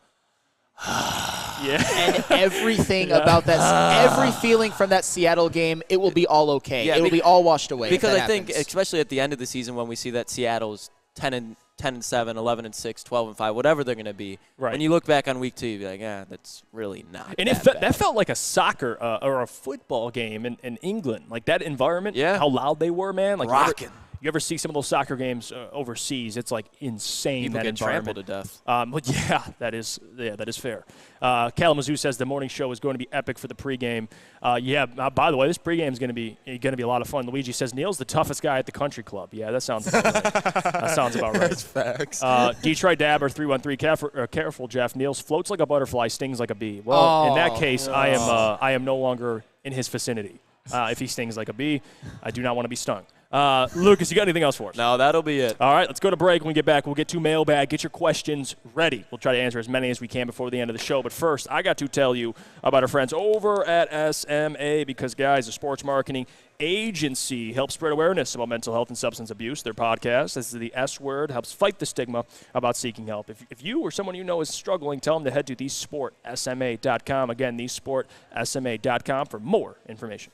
yeah. And everything about that, every feeling from that Seattle game, it will be all okay. Yeah, it will be all washed away. Because I think, especially at the end of the season when we see that Seattle's 10-7, 11-6, 12-5, whatever they're going to be. Right. When you look back on week 2, you'll be like, that's really not and bad. that felt like a soccer or a football game in England. Like that environment, how loud they were, man. Like rocking. You ever see some of those soccer games overseas? It's like insane. People that get environment. trampled to death. But that is fair. Kalamazoo says the morning show is going to be epic for the pregame. By the way, this pregame is going to be a lot of fun. Luigi says Neil's the toughest guy at the country club. Yeah, that sounds about right. That sounds about right. That's facts. Detroit Dabber 313. Careful, Jeff. Neil's floats like a butterfly, stings like a bee. Well, in that case, I am no longer in his vicinity. If he stings like a bee, I do not want to be stung. Lucas, you got anything else for us? No, that'll be it. All right, let's go to break. When we get back, we'll get to mailbag. Get your questions ready. We'll try to answer as many as we can before the end of the show. But first, I got to tell you about our friends over at SMA because, guys, the sports marketing agency helps spread awareness about mental health and substance abuse. Their podcast, this is the S Word, helps fight the stigma about seeking help. If you or someone you know is struggling, tell them to head to thesportsma.com. Again, thesportsma.com for more information.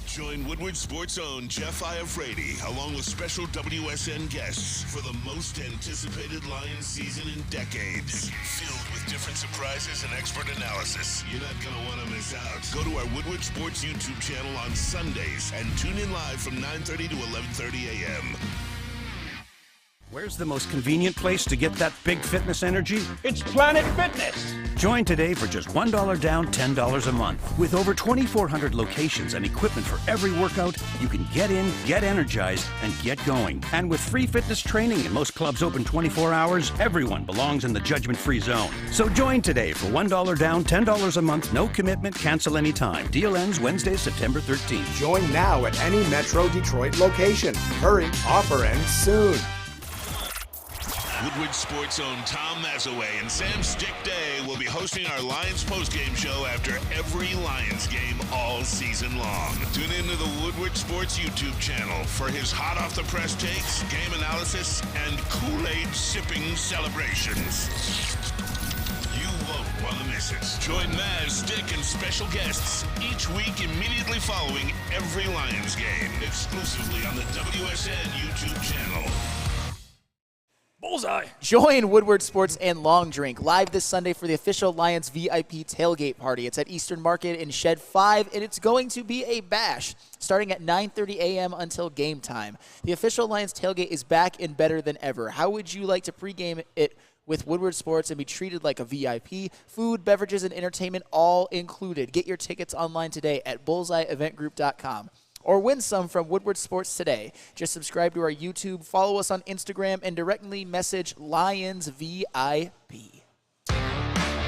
Join Woodward Sports' own Jeff Iafrate, along with special WSN guests for the most anticipated Lions season in decades. Filled with different surprises and expert analysis. You're not going to want to miss out. Go to our Woodward Sports YouTube channel on Sundays and tune in live from 9:30 to 11:30 a.m. Where's the most convenient place to get that big fitness energy? It's Planet Fitness. Join today for just $1 down, $10 a month. With over 2,400 locations and equipment for every workout, you can get in, get energized, and get going. And with free fitness training and most clubs open 24 hours, everyone belongs in the judgment-free zone. So join today for $1 down, $10 a month, no commitment, cancel anytime. Deal ends Wednesday, September 13th. Join now at any Metro Detroit location. Hurry, offer ends soon. Woodward Sports' own Tom Mazaway and Sam Stick Day will be hosting our Lions postgame show after every Lions game all season long. Tune into the Woodward Sports YouTube channel for his hot-off-the-press takes, game analysis, and Kool-Aid sipping celebrations. You won't want to miss it. Join Maz, Stick, and special guests each week immediately following every Lions game, exclusively on the WSN YouTube channel. Bullseye. Join Woodward Sports and Long Drink live this Sunday for the official Lions VIP tailgate party. It's at Eastern Market in Shed 5, and it's going to be a bash starting at 9:30 a.m. until game time. The official Lions tailgate is back and better than ever. How would you like to pregame it with Woodward Sports and be treated like a VIP? Food, beverages, and entertainment all included. Get your tickets online today at bullseyeeventgroup.com. Or win some from Woodward Sports today. Just subscribe to our YouTube, follow us on Instagram, and directly message Lions VIP.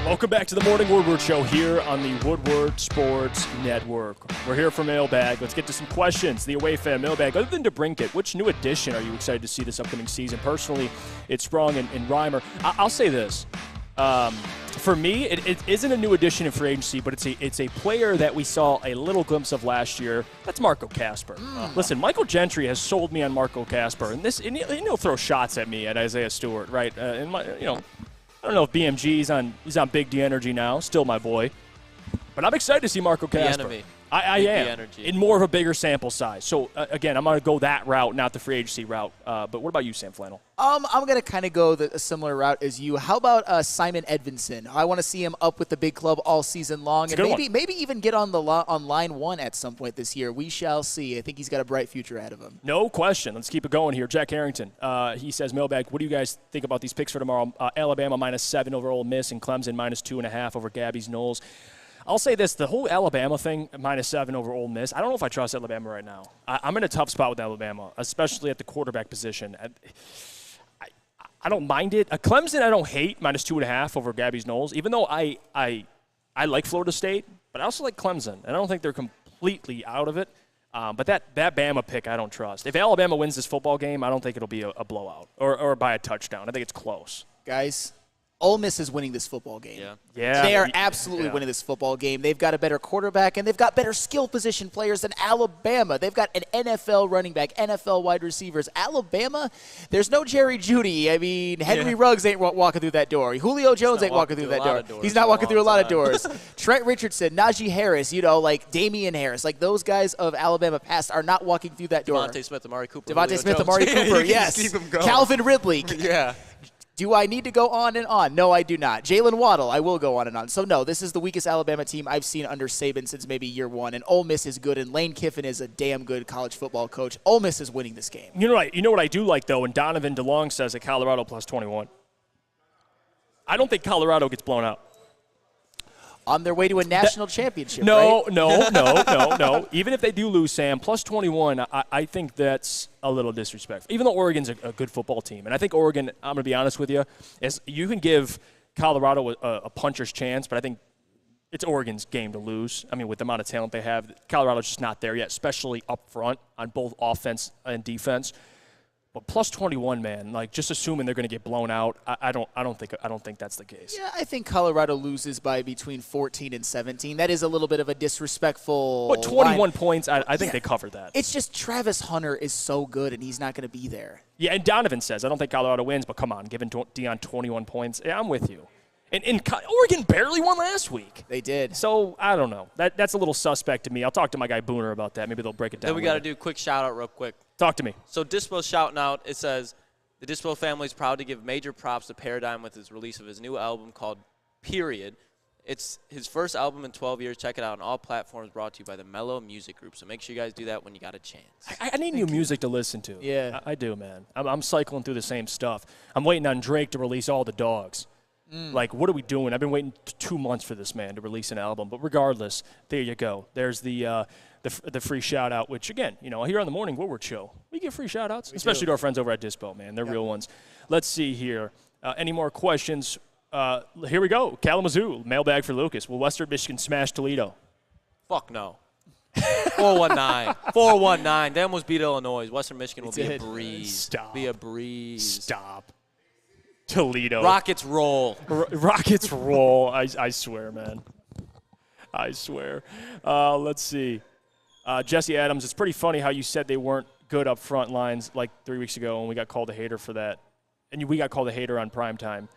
Welcome back to the Morning Woodward Show here on the Woodward Sports Network. We're here for Mailbag. Let's get to some questions. The Away Fan Mailbag. Other than DeBrincat, which new addition are you excited to see this upcoming season? Personally, it's Sprong and Reimer. I'll say this. For me, it isn't a new addition in free agency, but it's a player that we saw a little glimpse of last year. That's Marco Casper. Listen, Michael Gentry has sold me on Marco Casper, and he'll throw shots at me at Isaiah Stewart, right? I don't know if BMG's he's on Big D Energy now, still my boy, but I'm excited to see Marco Casper. The enemy. I am in more of a bigger sample size. So again, I'm going to go that route, not the free agency route. But what about you, Sam Flannel? I'm going to kind of go a similar route as you. How about Simon Edvinson? I want to see him up with the big club all season long, and maybe even get on line one at some point this year. We shall see. I think he's got a bright future ahead of him. No question. Let's keep it going here. Jack Harrington. He says, Mailbag, what do you guys think about these picks for tomorrow? Alabama -7 over Ole Miss and Clemson -2.5 over Gabby's Knowles. I'll say this, the whole Alabama thing, -7 over Ole Miss, I don't know if I trust Alabama right now. I'm in a tough spot with Alabama, especially at the quarterback position. I don't mind it. Clemson I don't hate, -2.5 over Gabby's Knowles, even though I like Florida State, but I also like Clemson. And I don't think they're completely out of it. But that Bama pick I don't trust. If Alabama wins this football game, I don't think it'll be a blowout or by a touchdown. I think it's close. Guys, Ole Miss is winning this football game. Yeah. They are absolutely winning this football game. They've got a better quarterback, and they've got better skill position players than Alabama. They've got an NFL running back, NFL wide receivers. Alabama, there's no Jerry Jeudy. I mean, Henry Ruggs ain't walking through that door. Julio Jones ain't walking through that door. He's not walking through a lot of doors. Trent Richardson, Najee Harris, like Damian Harris. Like those guys of Alabama past are not walking through that door. Devontae Smith, Amari Cooper. Devontae Smith, Amari Cooper, yes. Calvin Ridley. Yeah. Do I need to go on and on? No, I do not. Jalen Waddle, I will go on and on. So, no, this is the weakest Alabama team I've seen under Saban since maybe year one. And Ole Miss is good, and Lane Kiffin is a damn good college football coach. Ole Miss is winning this game. You know what I do like, though, and Donovan DeLong says at Colorado +21. I don't think Colorado gets blown out. On their way to a national championship, No. right? Even if they do lose, Sam, +21, I think that's a little disrespectful. Even though Oregon's a good football team. And I think Oregon, I'm going to be honest with you, is you can give Colorado a puncher's chance, but I think it's Oregon's game to lose. I mean, with the amount of talent they have, Colorado's just not there yet, especially up front on both offense and defense. But +21, man, like just assuming they're going to get blown out, I don't think that's the case. Yeah, I think Colorado loses by between 14 and 17. That is a little bit of a disrespectful. But 21 points, I think they covered that. It's just Travis Hunter is so good, and he's not going to be there. Yeah, and Donovan says, I don't think Colorado wins, but come on, giving Deion 21 points. Yeah, I'm with you. And Oregon barely won last week. They did. So, I don't know. That's a little suspect to me. I'll talk to my guy Booner about that. Maybe they'll break it down. Then we got to do a quick shout-out real quick. Talk to me. So Dispo's shouting out. It says, the Dispo family is proud to give major props to Paradigm with his release of his new album called Period. It's his first album in 12 years. Check it out on all platforms, brought to you by the Mellow Music Group. So make sure you guys do that when you got a chance. I need new music to listen to. Yeah. I do, man. I'm cycling through the same stuff. I'm waiting on Drake to release All the Dogs. Like, what are we doing? I've been waiting 2 months for this man to release an album. But regardless, there you go. There's the free shout-out, which, again, here on the Morning Woodward Show, we get free shout-outs, especially to our friends over at Dispo, man. They're real ones. Let's see here. Any more questions? Here we go. Kalamazoo, mailbag for Lucas. Will Western Michigan smash Toledo? Fuck no. 419. 419. They almost beat Illinois. Western Michigan will be a breeze. Stop. Be a breeze. Stop. Toledo. Rockets roll. Rockets roll. I swear, man. I swear. Let's see. Jesse Adams, it's pretty funny how you said they weren't good up front lines like 3 weeks ago, and we got called a hater for that. And we got called a hater on primetime.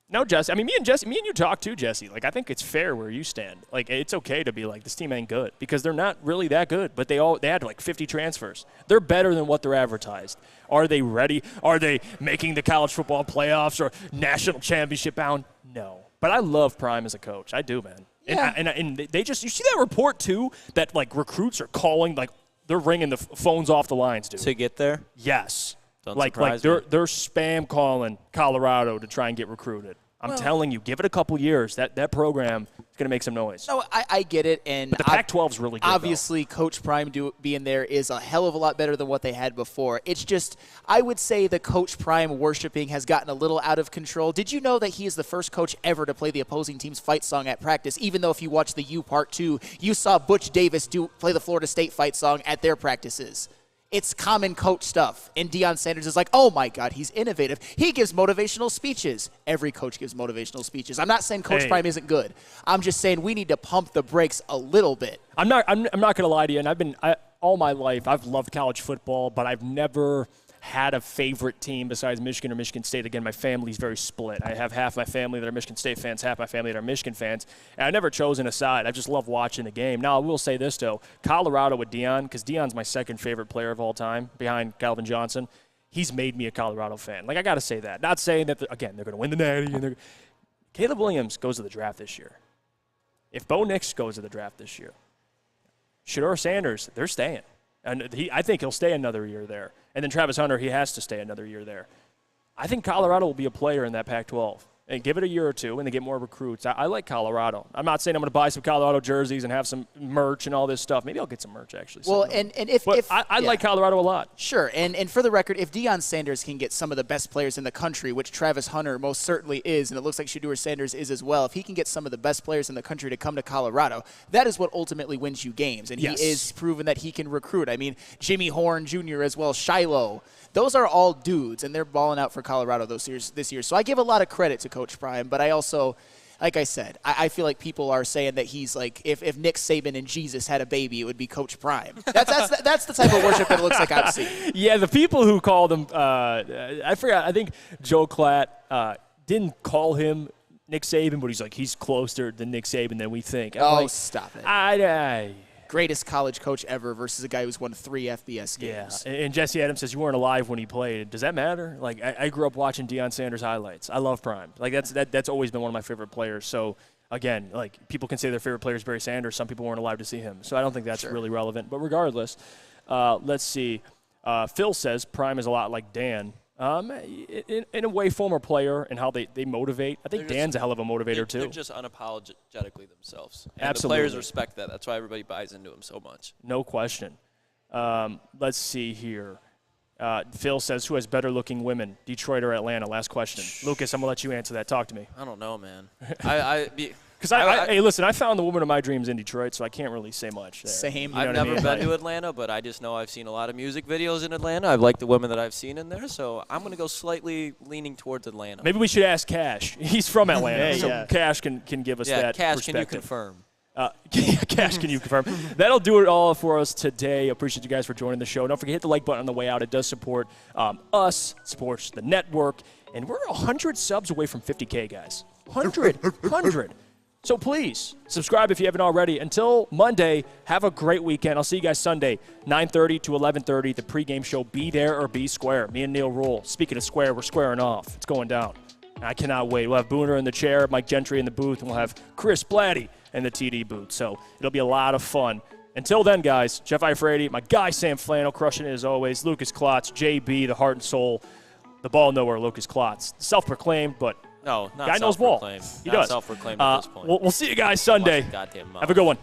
No, Jesse. I mean, me and you talk too, Jesse. Like, I think it's fair where you stand. Like, it's okay to be like, this team ain't good because they're not really that good. But they had like 50 transfers. They're better than what they're advertised. Are they ready? Are they making the college football playoffs or national championship bound? No. But I love Prime as a coach. I do, man. Yeah. And they just, you see that report too that like recruits are calling, like they're ringing the phones off the lines, dude. To get there? Yes. Don't like they're spam calling Colorado to try and get recruited. I'm telling you, give it a couple years. That program is going to make some noise. No, I get it. And but the Pac-12 is really good, obviously, Coach Prime being there is a hell of a lot better than what they had before. It's just, I would say the Coach Prime worshiping has gotten a little out of control. Did you know that he is the first coach ever to play the opposing team's fight song at practice? Even though if you watch the U Part 2, you saw Butch Davis play the Florida State fight song at their practices. It's common coach stuff. And Deion Sanders is like, oh, my God, he's innovative. He gives motivational speeches. Every coach gives motivational speeches. I'm not saying Coach Prime isn't good. I'm just saying we need to pump the brakes a little bit. I'm not going to lie to you, and all my life, I've loved college football, but I've never had a favorite team besides Michigan or Michigan State. Again, my family's very split. I have half my family that are Michigan State fans, half my family that are Michigan fans. And I've never chosen a side. I just love watching the game. Now, I will say this, though. Colorado with Deion, because Deion's my second favorite player of all time behind Calvin Johnson, he's made me a Colorado fan. Like, I got to say that. Not saying that, again, they're going to win the Natty. Caleb Williams goes to the draft this year. If Bo Nix goes to the draft this year, Shedeur Sanders, they're staying. And I think he'll stay another year there. And then Travis Hunter, he has to stay another year there. I think Colorado will be a player in that Pac-12. And give it a year or two, and they get more recruits. I like Colorado. I'm not saying I'm going to buy some Colorado jerseys and have some merch and all this stuff. Maybe I'll get some merch, actually. Well, and if I like Colorado a lot. Sure, and for the record, if Deion Sanders can get some of the best players in the country, which Travis Hunter most certainly is, and it looks like Shedeur Sanders is as well, if he can get some of the best players in the country to come to Colorado, that is what ultimately wins you games. And yes. He is proven that he can recruit. I mean, Jimmy Horn Jr. as well, Shiloh. Those are all dudes, and they're balling out for Colorado this year. So I give a lot of credit to Coach Prime, but I also, like I said, I feel like people are saying that he's like, if Nick Saban and Jesus had a baby, it would be Coach Prime. That's the type of worship that it looks like I've seen. Yeah, the people who called him, I forgot, I think Joe Klatt didn't call him Nick Saban, but he's like, he's closer to Nick Saban than we think. Stop it. Greatest college coach ever versus a guy who's won 3 FBS games. Yeah, and Jesse Adams says you weren't alive when he played. Does that matter? Like, I grew up watching Deion Sanders highlights. I love Prime. Like, that's always been one of my favorite players. So, again, like, people can say their favorite player is Barry Sanders. Some people weren't alive to see him. So I don't think that's really relevant. But regardless, let's see. Phil says Prime is a lot like Dan. In a way, former player and how they motivate. I think Dan's a hell of a motivator, too. They're just unapologetically themselves. And Absolutely. The players respect that. That's why everybody buys into them so much. No question. Let's see here. Phil says, who has better-looking women, Detroit or Atlanta? Last question. Lucas, I'm going to let you answer that. Talk to me. I don't know, man. Hey, listen, I found the woman of my dreams in Detroit, so I can't really say much there. Same. You know I've never been to Atlanta, but I just know I've seen a lot of music videos in Atlanta. I've liked the women that I've seen in there, so I'm going to go slightly leaning towards Atlanta. Maybe we should ask Cash. He's from Atlanta, so Cash can give us that Cash, perspective. can you confirm? Cash, can you confirm? That'll do it all for us today. Appreciate you guys for joining the show. Don't forget to hit the like button on the way out. It does support us, supports the network, and we're 100 subs away from 50K, guys. 100. So please, subscribe if you haven't already. Until Monday, have a great weekend. I'll see you guys Sunday, 9:30 to 11:30, the pregame show. Be there or be square. Me and Neil rule. Speaking of square, we're squaring off. It's going down. I cannot wait. We'll have Booner in the chair, Mike Gentry in the booth, and we'll have Chris Blatty in the TD booth. So it'll be a lot of fun. Until then, guys, Jeff Iafrate, my guy Sam Flannel, crushing it as always. Lucas Klotz, JB, the heart and soul. The ball nowhere, Lucas Klotz. Self-proclaimed, but no, not guy knows ball. Self-proclaimed. He not does. Self-proclaimed at this point. We'll see you guys Sunday. Goddamn have a good one.